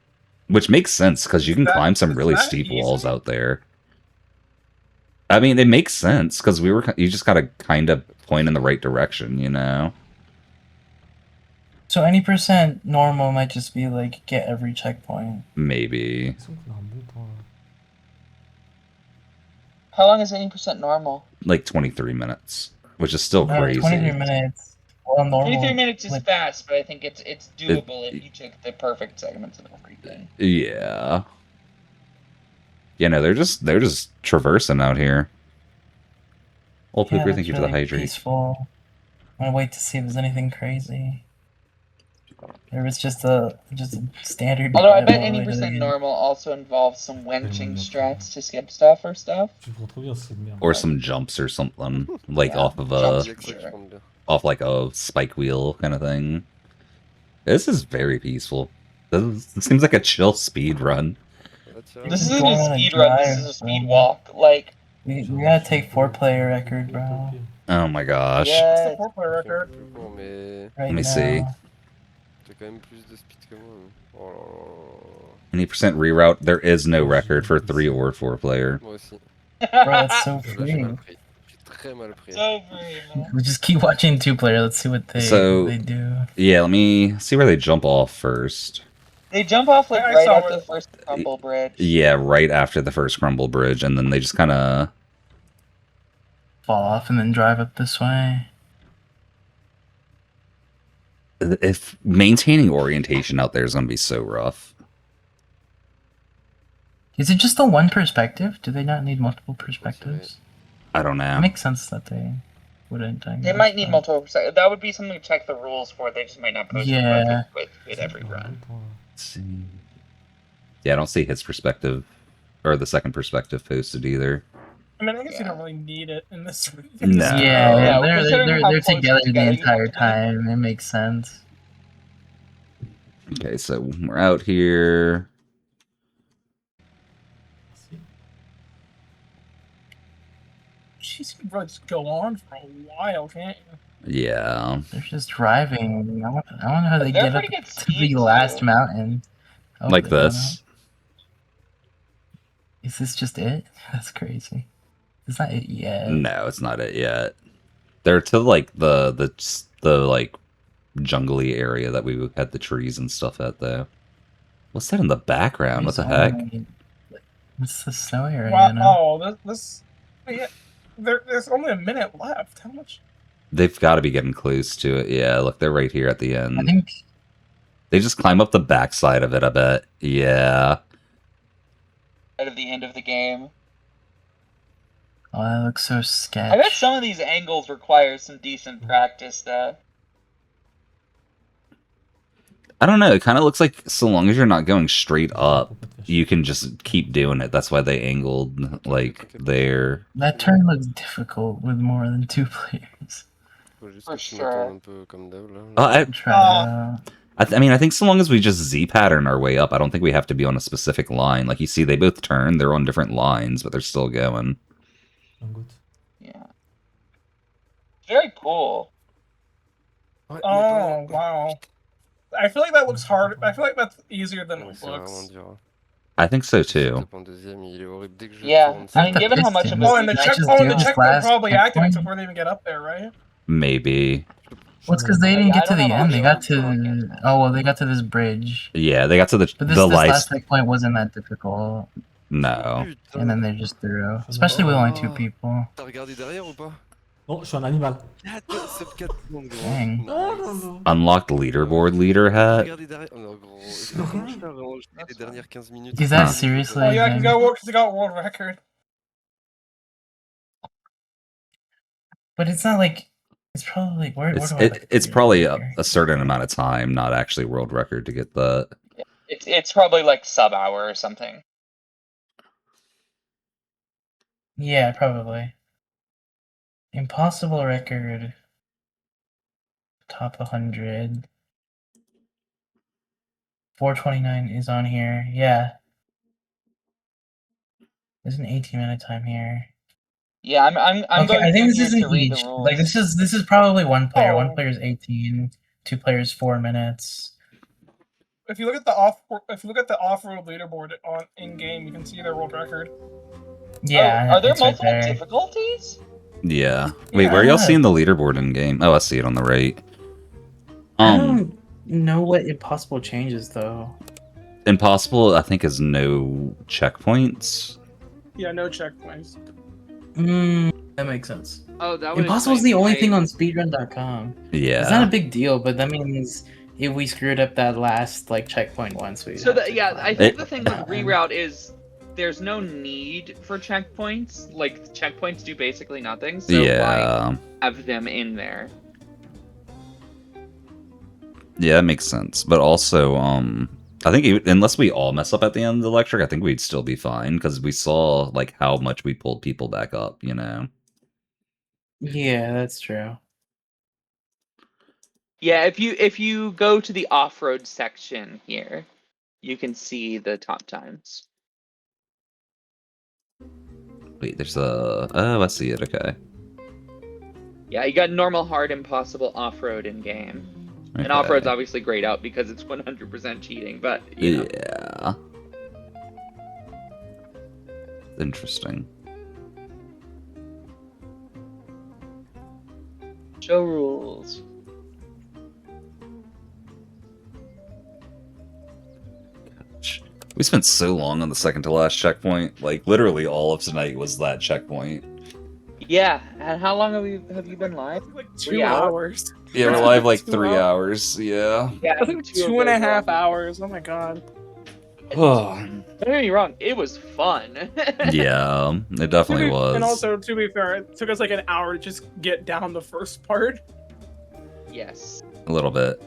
Speaker 1: Which makes sense because you can climb some
Speaker 2: is
Speaker 1: really
Speaker 2: that
Speaker 1: steep
Speaker 2: easy?
Speaker 1: walls out there. I mean, it makes sense because you just gotta kind of point in the right direction, you know?
Speaker 6: So any percent normal might just be like get every checkpoint.
Speaker 1: Maybe.
Speaker 3: How long is 80% normal?
Speaker 1: Like 23 minutes, which is still
Speaker 6: No,
Speaker 1: crazy.
Speaker 6: 23 minutes. Well, normal.
Speaker 3: 23 minutes is
Speaker 6: like-
Speaker 3: fast, but I think it's doable if you took the perfect segments of everything.
Speaker 1: Yeah. You know, they're just traversing out here. Well, Pooper,
Speaker 6: that's
Speaker 1: thank you for the
Speaker 6: really
Speaker 1: hydrate.
Speaker 6: Peaceful. I'm gonna wait to see if there's anything crazy. There was just a standard.
Speaker 3: Although I bet
Speaker 6: level
Speaker 3: 80%
Speaker 6: where they-
Speaker 3: normal also involves some wenching strats to skip stuff or stuff.
Speaker 1: Or some jumps or something. Like
Speaker 3: Yeah,
Speaker 1: off of
Speaker 3: jumps.
Speaker 7: Sure.
Speaker 1: off like a spike wheel kind of thing. This is very peaceful. This seems like a chill speed run.
Speaker 3: This isn't
Speaker 6: going
Speaker 3: a
Speaker 6: on a
Speaker 3: speed run, this
Speaker 6: drive,
Speaker 3: is a speed
Speaker 6: bro.
Speaker 3: walk. Like,
Speaker 6: we gotta take 4-player record, bro.
Speaker 1: Oh my gosh.
Speaker 2: What's
Speaker 3: yeah.
Speaker 2: the 4-player record?
Speaker 7: Mais
Speaker 6: Right
Speaker 1: me
Speaker 6: now.
Speaker 1: see.
Speaker 7: t'as quand même plus de speed que moi. Oh là là.
Speaker 1: Any percent reroute? There is no record for 3 or 4 player.
Speaker 7: Moi aussi.
Speaker 6: Bro, it's so
Speaker 7: Je l'ai
Speaker 6: free.
Speaker 7: mal pris. J'ai très mal pris.
Speaker 3: So free, man.
Speaker 6: We just keep watching 2-player. Let's see what
Speaker 1: So-
Speaker 6: they do.
Speaker 1: Yeah, let me see where they jump off first.
Speaker 3: They jump off like
Speaker 2: I
Speaker 3: right
Speaker 2: saw
Speaker 3: after
Speaker 2: it.
Speaker 3: the first crumble bridge.
Speaker 1: Yeah, right after the first crumble bridge, and then they just kind of
Speaker 6: Fall off and then drive up this way.
Speaker 1: if maintaining orientation out there is going to be so rough.
Speaker 6: Is it just the one perspective? Do they not need multiple perspectives?
Speaker 1: I don't
Speaker 6: It
Speaker 1: know.
Speaker 6: makes sense that they wouldn't. I
Speaker 3: They
Speaker 6: guess,
Speaker 3: might need
Speaker 6: but-
Speaker 3: multiple percent. That would be something to check the rules for. They just might not post
Speaker 6: Yeah.
Speaker 3: it with every run.
Speaker 1: Let's see. Yeah, I don't see his perspective or the second perspective posted either.
Speaker 2: I mean, I guess you
Speaker 3: Yeah.
Speaker 2: don't really need it in this.
Speaker 1: No.
Speaker 6: Yeah,
Speaker 3: Yeah,
Speaker 6: they're
Speaker 3: considering how
Speaker 6: they're
Speaker 3: close
Speaker 6: together the
Speaker 3: together you
Speaker 6: entire
Speaker 3: have to be.
Speaker 6: time. It makes sense.
Speaker 1: Okay, so we're out here.
Speaker 2: She's gonna really just go on for a while, can't you?
Speaker 1: Yeah.
Speaker 6: They're just driving. I wonder how they
Speaker 3: They're
Speaker 6: get up
Speaker 3: pretty good
Speaker 6: to
Speaker 3: speed,
Speaker 6: the last
Speaker 3: too.
Speaker 6: mountain. Oh,
Speaker 1: Like
Speaker 6: they don't
Speaker 1: this.
Speaker 6: know. Is this just it? That's crazy. It's not it yet.
Speaker 1: No, it's not it yet. They're to like the like jungly area that we had the trees and stuff at though. What's that in the background? What the heck?
Speaker 6: It's the snow area
Speaker 2: Wow,
Speaker 6: now.
Speaker 2: oh, this yeah, there's only a minute left. How much?
Speaker 1: They've got to be getting close to it. Yeah, look, they're right here at the
Speaker 6: I
Speaker 1: end.
Speaker 6: think
Speaker 1: They just climb up the backside of it, I bet. Yeah.
Speaker 3: Right at the end of the game.
Speaker 6: oh, that looks so sketch.
Speaker 3: I bet some of these angles require some decent practice, though.
Speaker 1: I don't know. It kind of looks like so long as you're not going straight up, you can just keep doing it. That's why they angled like there.
Speaker 6: That turn looks difficult with more than 2 players.
Speaker 7: Faut juste
Speaker 3: For
Speaker 7: que je
Speaker 3: sure.
Speaker 7: m'attende un peu comme d'hab là.
Speaker 1: I
Speaker 6: Try it out.
Speaker 1: I mean, I think so long as we just Z pattern our way up, I don't think we have to be on a specific line. Like you see, they both turn. They're on different lines, but they're still going.
Speaker 3: Yeah. Very cool.
Speaker 7: Ouais, mais
Speaker 2: Oh
Speaker 7: pardon.
Speaker 2: wow. I feel like that looks hard. I feel like that's easier than
Speaker 7: Ouais,
Speaker 2: it
Speaker 7: c'est vraiment
Speaker 2: looks.
Speaker 7: dur.
Speaker 1: I think so
Speaker 7: Le
Speaker 1: too.
Speaker 7: setup en deuxième, il est horrible. Dès que je
Speaker 3: Yeah,
Speaker 7: tourne,
Speaker 3: I mean,
Speaker 6: the
Speaker 3: given how much of
Speaker 6: distance.
Speaker 3: a
Speaker 2: Oh, and the
Speaker 6: They
Speaker 2: check.
Speaker 6: just
Speaker 2: Oh,
Speaker 6: do
Speaker 2: and the
Speaker 6: this
Speaker 2: checkpoint
Speaker 6: last
Speaker 2: probably
Speaker 6: checkpoint?
Speaker 2: activates before they even get up there, right?
Speaker 1: Maybe.
Speaker 6: Well, it's because they
Speaker 3: Oh,
Speaker 6: didn't
Speaker 3: yeah,
Speaker 6: get
Speaker 3: I
Speaker 6: to
Speaker 3: don't
Speaker 6: the
Speaker 3: have
Speaker 6: end. They got
Speaker 3: audio, so I can't
Speaker 6: to.
Speaker 3: tell.
Speaker 6: Oh well, they got to this bridge.
Speaker 1: Yeah, they got to
Speaker 6: But this
Speaker 1: the
Speaker 6: last
Speaker 1: life.
Speaker 6: checkpoint wasn't that difficult,
Speaker 1: No.
Speaker 6: and then
Speaker 7: Putain,
Speaker 6: they're just through. Especially with only 2 people.
Speaker 7: t'as regardé derrière ou pas?
Speaker 8: Non, je suis un animal.
Speaker 7: 4 secondes, gros.
Speaker 6: Dang.
Speaker 7: Nice.
Speaker 1: Unlocked leaderboard leader hat.
Speaker 7: Regardez derrière. Oh non, gros. Je t'ai vraiment jeté les dernières 15 minutes.
Speaker 6: Is that
Speaker 1: Huh.
Speaker 6: seriously?
Speaker 2: Oh yeah,
Speaker 6: Thing?
Speaker 2: because it got world record.
Speaker 6: But it's not like. It's probably where do I look
Speaker 1: It's
Speaker 6: here?
Speaker 1: probably
Speaker 6: Here.
Speaker 1: a certain amount of time, not actually world record to get that.
Speaker 3: It's probably like sub-hour or something.
Speaker 6: Yeah, probably. Impossible record. Top 100. 429 is on here. Yeah. There's an 18-minute time here.
Speaker 3: Yeah, I'm
Speaker 6: Okay,
Speaker 3: going
Speaker 6: I think
Speaker 3: through
Speaker 6: this
Speaker 3: here
Speaker 6: isn't
Speaker 3: to read
Speaker 6: each.
Speaker 3: the rules.
Speaker 6: Like this is probably one player.
Speaker 2: Oh.
Speaker 6: One player is 18. 2 players 4 minutes.
Speaker 2: If you look at the off-road leaderboard on in game, you can see their world record.
Speaker 6: Yeah.
Speaker 3: Are there
Speaker 6: it's right
Speaker 3: multiple
Speaker 6: there.
Speaker 3: difficulties?
Speaker 1: Yeah. Wait, where are y'all seeing the leaderboard in game? Oh, I see it on the right.
Speaker 4: I don't know what impossible changes though.
Speaker 1: Impossible, I think, is no checkpoints.
Speaker 2: Yeah, no checkpoints.
Speaker 6: That makes sense.
Speaker 3: Oh, that would
Speaker 4: Impossible is
Speaker 3: explain
Speaker 4: the only
Speaker 3: why-
Speaker 4: thing on speedrun.com.
Speaker 1: Yeah.
Speaker 4: It's not a big deal, but that means if we screwed up that last like checkpoint once, we.
Speaker 3: So I think the thing with
Speaker 4: It-
Speaker 3: reroute is there's no need for checkpoints. Like checkpoints do basically nothing. So
Speaker 1: Yeah.
Speaker 3: why have them in there?
Speaker 1: Yeah, that makes sense. But also, I think unless we all mess up at the end of the lecture, I think we'd still be fine because we saw like how much we pulled people back up. You know.
Speaker 4: Yeah, that's true.
Speaker 3: Yeah, if you go to the off-road section here, you can see the top times.
Speaker 1: Wait, there's a. Oh, I see it. Okay.
Speaker 3: Yeah, you got normal, hard, impossible, off-road in game. And off-road's obviously grayed out because it's 100% cheating, but you know.
Speaker 1: Yeah. Interesting.
Speaker 3: Show rules.
Speaker 1: We spent so long on the second to last checkpoint. Like literally all of tonight was that checkpoint.
Speaker 3: Yeah, and how long have you been live?
Speaker 2: Like
Speaker 3: 3
Speaker 2: 2 hours.
Speaker 1: Yeah, we're live like
Speaker 2: 2
Speaker 1: 3
Speaker 2: hours.
Speaker 1: hours. Yeah.
Speaker 3: Yeah,
Speaker 2: I think 2.5 hours. Oh my god.
Speaker 3: Don't get me wrong, it was fun.
Speaker 1: Yeah, it definitely was.
Speaker 2: And also, to be fair, it took us like an hour to just get down the first part.
Speaker 3: Yes.
Speaker 1: A little bit.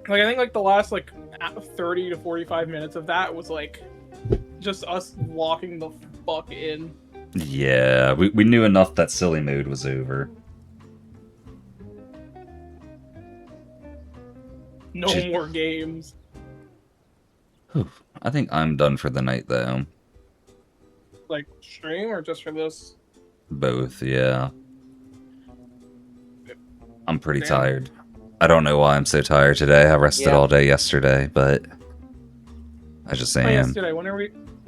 Speaker 2: Like I think like the last like 30 to 45 minutes of that was like just us walking the fuck in.
Speaker 1: Yeah, we knew enough that silly mode was over.
Speaker 2: No
Speaker 1: Just-
Speaker 2: more games.
Speaker 1: I think I'm done for the night though.
Speaker 2: Like stream or just for this?
Speaker 1: Both, yeah. I'm pretty
Speaker 2: Damn.
Speaker 1: tired. I don't know why I'm so tired today. I rested
Speaker 3: Yeah.
Speaker 1: all day yesterday, but I just
Speaker 2: Oh,
Speaker 1: am.
Speaker 2: yesterday. When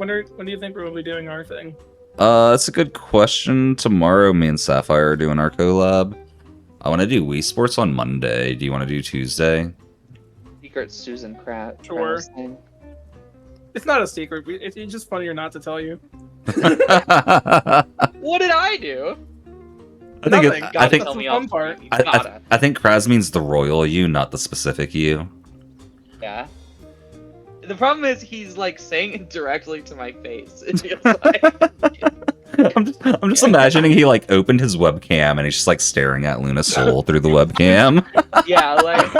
Speaker 2: do you think we'll be doing our thing?
Speaker 1: That's a good question. Tomorrow, me and Sapphire are doing our collab. I want to do Wii Sports on Monday. Do you want to do Tuesday?
Speaker 3: Secret Susan Krat.
Speaker 2: Sure.
Speaker 3: Kratos thing.
Speaker 2: It's not a secret. It's just funnier not to tell you.
Speaker 1: I
Speaker 3: What did I do?
Speaker 1: think
Speaker 2: Nothing.
Speaker 1: I
Speaker 3: Gotta
Speaker 1: think
Speaker 3: tell me
Speaker 2: Fun
Speaker 3: off
Speaker 2: part.
Speaker 3: screen.
Speaker 1: I
Speaker 3: Gotta.
Speaker 1: think Kraz means the royal you, not the specific you.
Speaker 3: Yeah. The problem is he's like saying it directly to my face. It feels like.
Speaker 1: I'm just imagining he like opened his webcam and he's just like staring at Luna's soul through the webcam.
Speaker 3: Yeah, like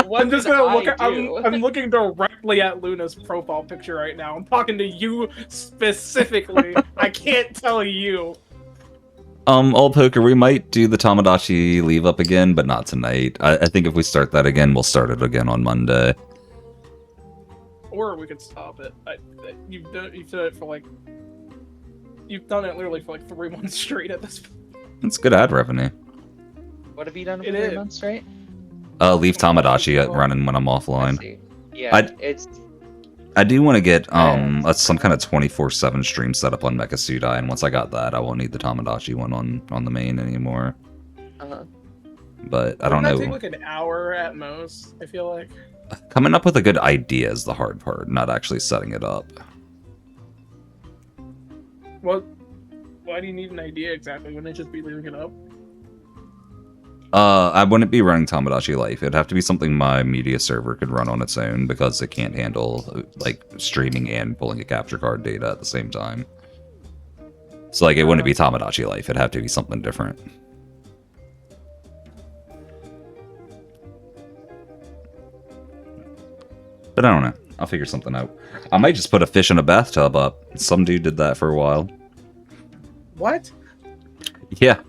Speaker 3: what
Speaker 2: I'm just
Speaker 3: did
Speaker 2: gonna look.
Speaker 3: I do?
Speaker 2: I'm looking directly at Luna's profile picture right now. I'm talking to you specifically. I can't tell you.
Speaker 1: Old Poker, we might do the Tamagotchi leave up again, but not tonight. I think if we start that again, we'll start it again on Monday.
Speaker 2: Or we could stop it. You've done it for like. You've done it literally for like 3 months straight at this point.
Speaker 1: It's good ad revenue.
Speaker 3: What have you done for
Speaker 2: It
Speaker 3: 3
Speaker 2: is.
Speaker 3: months straight?
Speaker 1: Leave Tamagotchi running when I'm
Speaker 3: I
Speaker 1: offline.
Speaker 3: see. Yeah, it's
Speaker 1: I do want to get some kind of 24/7 stream set up on Mecha Sudai, and once I got that, I won't need the Tamagotchi one on the main anymore. but I don't
Speaker 2: Wouldn't that
Speaker 1: know.
Speaker 2: take like an hour at most, I feel like.
Speaker 1: Coming up with a good idea is the hard part, not actually setting it up.
Speaker 2: What? Why do you need an idea exactly? Wouldn't it just be leaving it up?
Speaker 1: I wouldn't be running Tomodachi Life. It'd have to be something my media server could run on its own because it can't handle like streaming and pulling a capture card data at the same time. So like it wouldn't be Tomodachi Life. It'd have to be something different. But I don't know. I'll figure something out. I might just put a fish in a bathtub up. Some dude did that for a while.
Speaker 2: What?
Speaker 1: Yeah.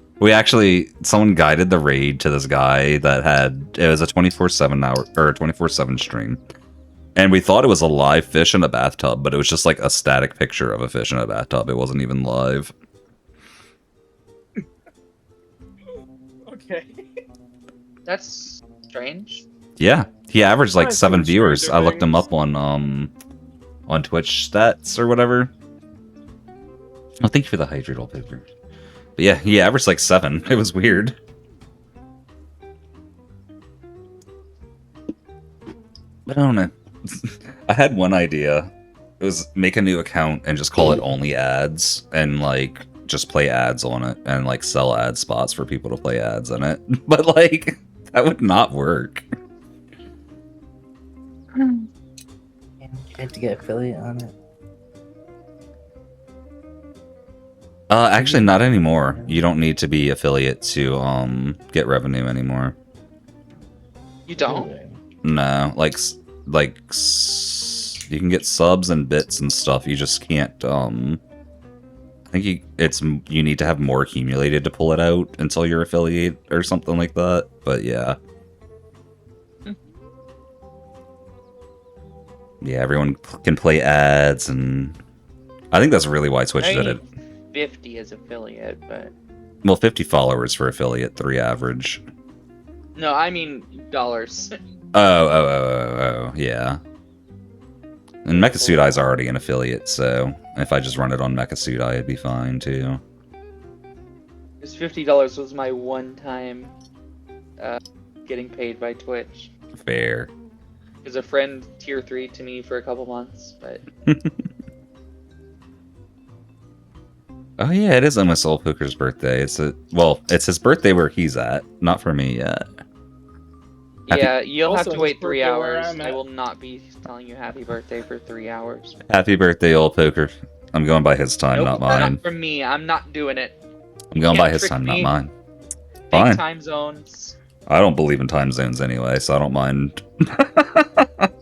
Speaker 1: Someone guided the raid to this guy that it was a 24/7 hour, or a 24/7 stream. And we thought it was a live fish in a bathtub, but it was just like a static picture of a fish in a bathtub. It wasn't even live.
Speaker 2: Okay.
Speaker 3: That's strange.
Speaker 1: Yeah. He averaged like
Speaker 2: I've
Speaker 1: 7
Speaker 2: seen
Speaker 1: viewers.
Speaker 2: stranger
Speaker 1: I looked him
Speaker 2: things.
Speaker 1: up on Twitch stats or whatever. Oh, thank you for the hydrate all picture. But yeah, he averaged like 7. It was weird. But I don't know. I had one idea. It was make a new account and just call it only ads and like just play ads on it and like sell ad spots for people to play ads in it. But like that would not work.
Speaker 6: You have to get affiliate on it.
Speaker 1: Actually not anymore. You don't need to be affiliate to get revenue anymore.
Speaker 3: You don't?
Speaker 1: No, you can get subs and bits and stuff. You just can't. I think you need to have more accumulated to pull it out until you're affiliate or something like that. But yeah, yeah, everyone can play ads, and I think that's really why Twitch did it.
Speaker 3: 50 as affiliate, but
Speaker 1: Well, 50 followers for affiliate, 3 average.
Speaker 3: no, I mean dollars.
Speaker 1: Oh, yeah. And Mechasudai's already an affiliate, so if I just run it on Mechasudai, it'd be fine too.
Speaker 3: This $50 was my one time getting paid by Twitch.
Speaker 1: Fair.
Speaker 3: Because a friend tier 3 to me for a couple months, but
Speaker 1: Oh yeah, it is almost Soul Poker's birthday. It's his birthday where he's at, not for me yet. Happy-
Speaker 3: yeah, you'll have
Speaker 2: Also,
Speaker 3: to wait
Speaker 2: his
Speaker 3: 3
Speaker 2: birthday where
Speaker 3: hours.
Speaker 2: I'm
Speaker 3: I
Speaker 2: at.
Speaker 3: will not be telling you happy birthday for 3 hours.
Speaker 1: Happy birthday, old Poker. I'm going by his time,
Speaker 3: Nope,
Speaker 1: not mine.
Speaker 3: Not from me. I'm not doing it.
Speaker 1: I'm going
Speaker 3: can't
Speaker 1: by his
Speaker 3: trick
Speaker 1: time,
Speaker 3: me.
Speaker 1: not mine.
Speaker 3: Fake
Speaker 1: Fine.
Speaker 3: time zones.
Speaker 1: I don't believe in time zones anyway, so I don't mind.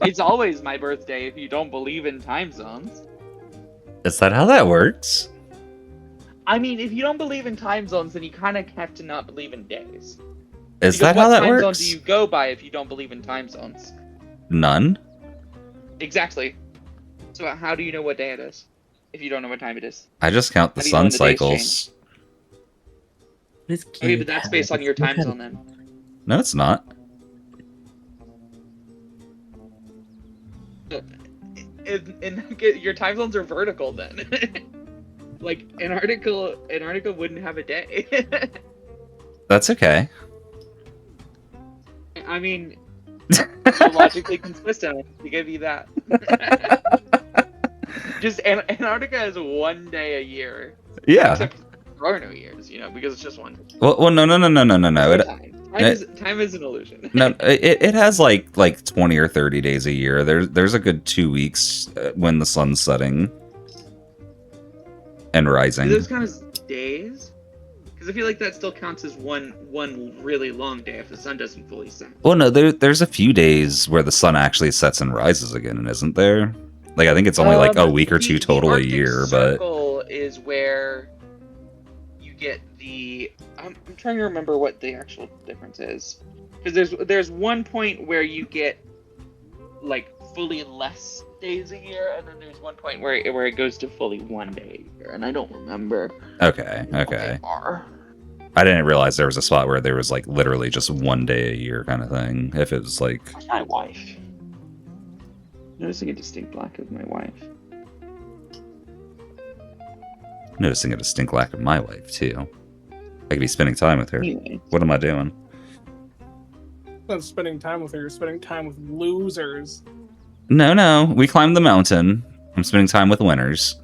Speaker 3: It's always my birthday if you don't believe in time zones.
Speaker 1: Is that how that works?
Speaker 3: I mean, if you don't believe in time zones, then you kind of have to not believe in days.
Speaker 1: Is
Speaker 3: Because
Speaker 1: that how
Speaker 3: what
Speaker 1: that
Speaker 3: time zone
Speaker 1: works?
Speaker 3: do you go by if you don't believe in time zones?
Speaker 1: None?
Speaker 3: Exactly. So how do you know what day it is if you don't know what time it is?
Speaker 1: I just count the
Speaker 3: How do you know
Speaker 1: sun
Speaker 3: when the days
Speaker 1: cycles.
Speaker 6: This
Speaker 3: Okay,
Speaker 6: kid
Speaker 3: but that's
Speaker 6: has-
Speaker 3: based on your time
Speaker 6: look at-
Speaker 3: zone then.
Speaker 1: No, it's not.
Speaker 3: Your time zones are vertical then. Like Antarctica wouldn't have a day.
Speaker 1: That's okay.
Speaker 3: I mean, you're logically consistent. I give you that. Just Antarctica has one day a year.
Speaker 1: Yeah.
Speaker 3: Except there are no years, because it's just one.
Speaker 1: Well, no.
Speaker 3: Time is an illusion.
Speaker 1: No, it has like 20 or 30 days a year. There's a good 2 weeks when the sun's setting and rising.
Speaker 3: Do those count as days? Because I feel like that still counts as one really long day if the sun doesn't fully set.
Speaker 1: Well, no, there's a few days where the sun actually sets and rises again, isn't there? Like I think it's only like a week or two total a
Speaker 3: Arctic
Speaker 1: year, but
Speaker 3: Circle is where you get the. I'm trying to remember what the actual difference is, because there's one point where you get like fully less days a year, and then there's one point where it goes to fully 1 day a year, and I don't remember.
Speaker 1: okay.
Speaker 3: what they are.
Speaker 1: I didn't realize there was a spot where there was like literally just 1 day a year kind of thing. If it was like,
Speaker 3: My wife. Noticing a distinct lack of my wife.
Speaker 1: noticing a distinct lack of my wife too. I could be spending time with her.
Speaker 3: Anyway,
Speaker 1: What am I doing?
Speaker 2: not spending time with her. You're spending time with losers.
Speaker 1: No, we climbed the mountain. I'm spending time with winners.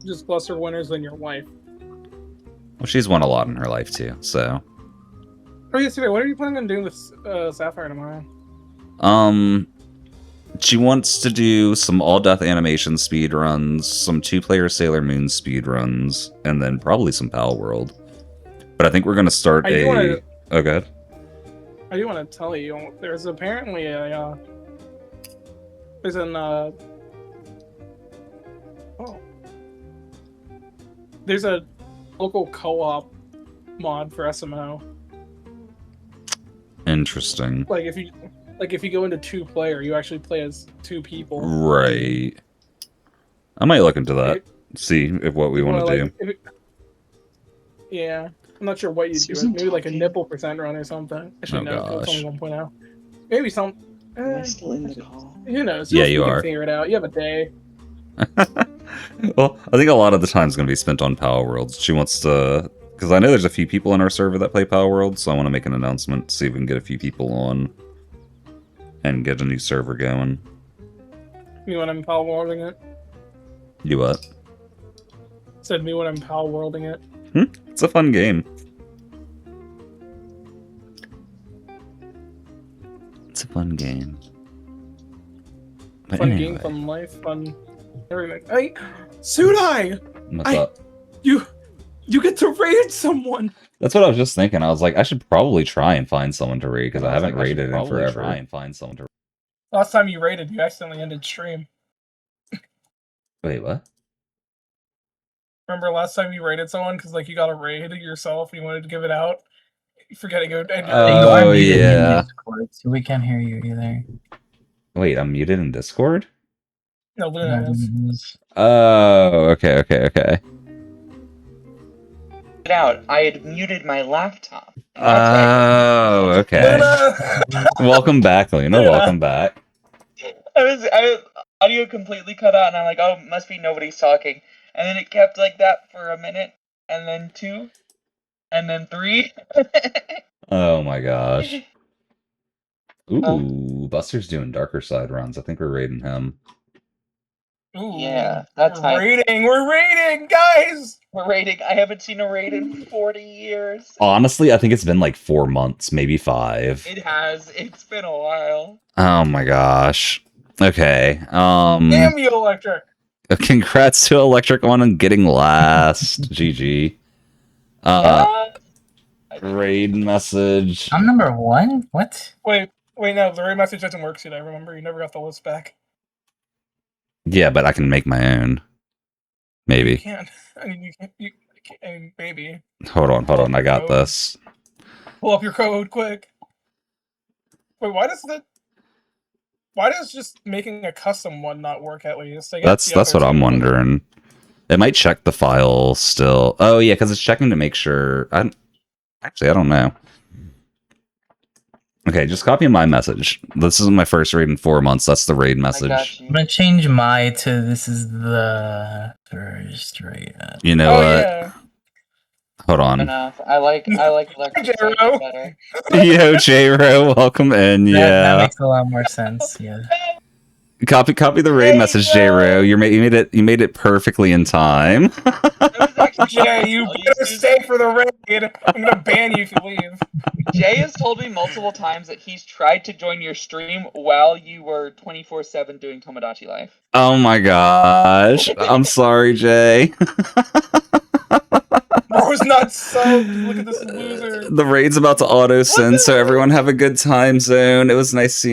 Speaker 2: Just lesser winners than your wife.
Speaker 1: Well, she's won a lot in her life too, so.
Speaker 2: Oh, yesterday, what are you planning on doing with Sapphire tomorrow?
Speaker 1: She wants to do some all-death animation speed runs, some two-player Sailor Moon speed runs, and then probably some Pal World. But I think we're gonna start Oh, good.
Speaker 2: I do want to tell you, there's apparently a there's an there's a local co-op mod for SMO.
Speaker 1: Interesting.
Speaker 2: Like if you go into 2-player, you actually play as 2 people.
Speaker 1: Right. I might look into that. See if what we want to do.
Speaker 2: Yeah, I'm not sure what you do. Maybe like a nipple % run or something. Actually, no, it's only 1.0. Maybe some.
Speaker 3: Am I still in the call?
Speaker 2: Who knows?
Speaker 1: Yeah, you
Speaker 2: can
Speaker 1: are.
Speaker 2: Figure it out. You have a day.
Speaker 1: Well, I think a lot of the time's going to be spent on Power Worlds. She wants to... Because I know there's a few people in our server that play Power Worlds, so I want to make an announcement, see if we can get a few people on and get a new server going.
Speaker 2: Me when I'm Power Worlding it.
Speaker 1: You what?
Speaker 2: Said me when I'm Power Worlding it.
Speaker 1: It's a fun game. It's a fun game. But
Speaker 2: Fun
Speaker 1: anyway,
Speaker 2: game, fun life, fun everything. Hey, Sudai!
Speaker 1: what's up?
Speaker 2: You get to raid someone!
Speaker 1: That's what I was just thinking. I was like, I should probably try and find someone to raid, because I haven't raided in forever. Try and find someone to.
Speaker 2: Last time you raided, you accidentally ended stream.
Speaker 1: Wait, what?
Speaker 2: Remember last time you raided someone because like you got a raid yourself and you wanted to give it out? Forgetting it.
Speaker 1: Oh, yeah.
Speaker 6: Discord, so we can't hear you either.
Speaker 1: Wait, I'm muted in Discord?
Speaker 2: No, Luna is.
Speaker 1: Oh, okay.
Speaker 3: Get out. I had muted my laptop.
Speaker 1: Oh, okay. Welcome back, Luna. Welcome back.
Speaker 3: I was audio completely cut out, and I'm like, oh, must be nobody's talking. And then it kept like that for a minute, and then 2, and then 3.
Speaker 1: Oh my gosh. Ooh, Buster's doing Darker Side runs. I think we're raiding him.
Speaker 2: Ooh,
Speaker 3: Yeah, that's
Speaker 2: we're raiding. We're raiding, guys.
Speaker 3: We're raiding. I haven't seen a raid in 40 years.
Speaker 1: Honestly, I think it's been like 4 months, maybe 5.
Speaker 3: It has. It's been a while.
Speaker 1: Oh my gosh. Okay.
Speaker 2: Damn you, Electric.
Speaker 1: Congrats to Electric on getting last. GG. Raid message.
Speaker 6: I'm number 1? What?
Speaker 2: Wait, no, the raid message doesn't work today. Remember, you never got the list back.
Speaker 1: Yeah, but I can make my own. Maybe.
Speaker 2: You can't. I mean, I mean, maybe.
Speaker 1: Hold on. I got this.
Speaker 2: Pull up your code quick. Wait, why does just making a custom one not work at least? I guess
Speaker 1: That's what I'm wondering. It might check the file still. Oh yeah, because it's checking to make sure. I don't know. Okay, just copy my message. This is my first raid in 4 months. That's the raid message.
Speaker 6: I'm gonna change my to this is the first raid.
Speaker 1: You know what?
Speaker 2: Yeah.
Speaker 1: Hold on.
Speaker 3: Enough. I like Electric
Speaker 2: J-Ro.
Speaker 3: better.
Speaker 1: Yo, J-Ro, welcome in.
Speaker 6: That
Speaker 1: Yeah.
Speaker 6: makes a lot more sense. Yeah.
Speaker 1: Copy the raid message, J-Ro. You made it perfectly in time.
Speaker 2: Jay, you better stay for the raid. I'm gonna ban you if you leave.
Speaker 3: Jay has told me multiple times that he's tried to join your stream while you were 24/7 doing Tomodachi Life.
Speaker 1: Oh my gosh. I'm sorry, Jay.
Speaker 2: Bro's not subbed. Look at this loser.
Speaker 1: The raid's about to auto-send, so everyone have a good time zone. It was nice seeing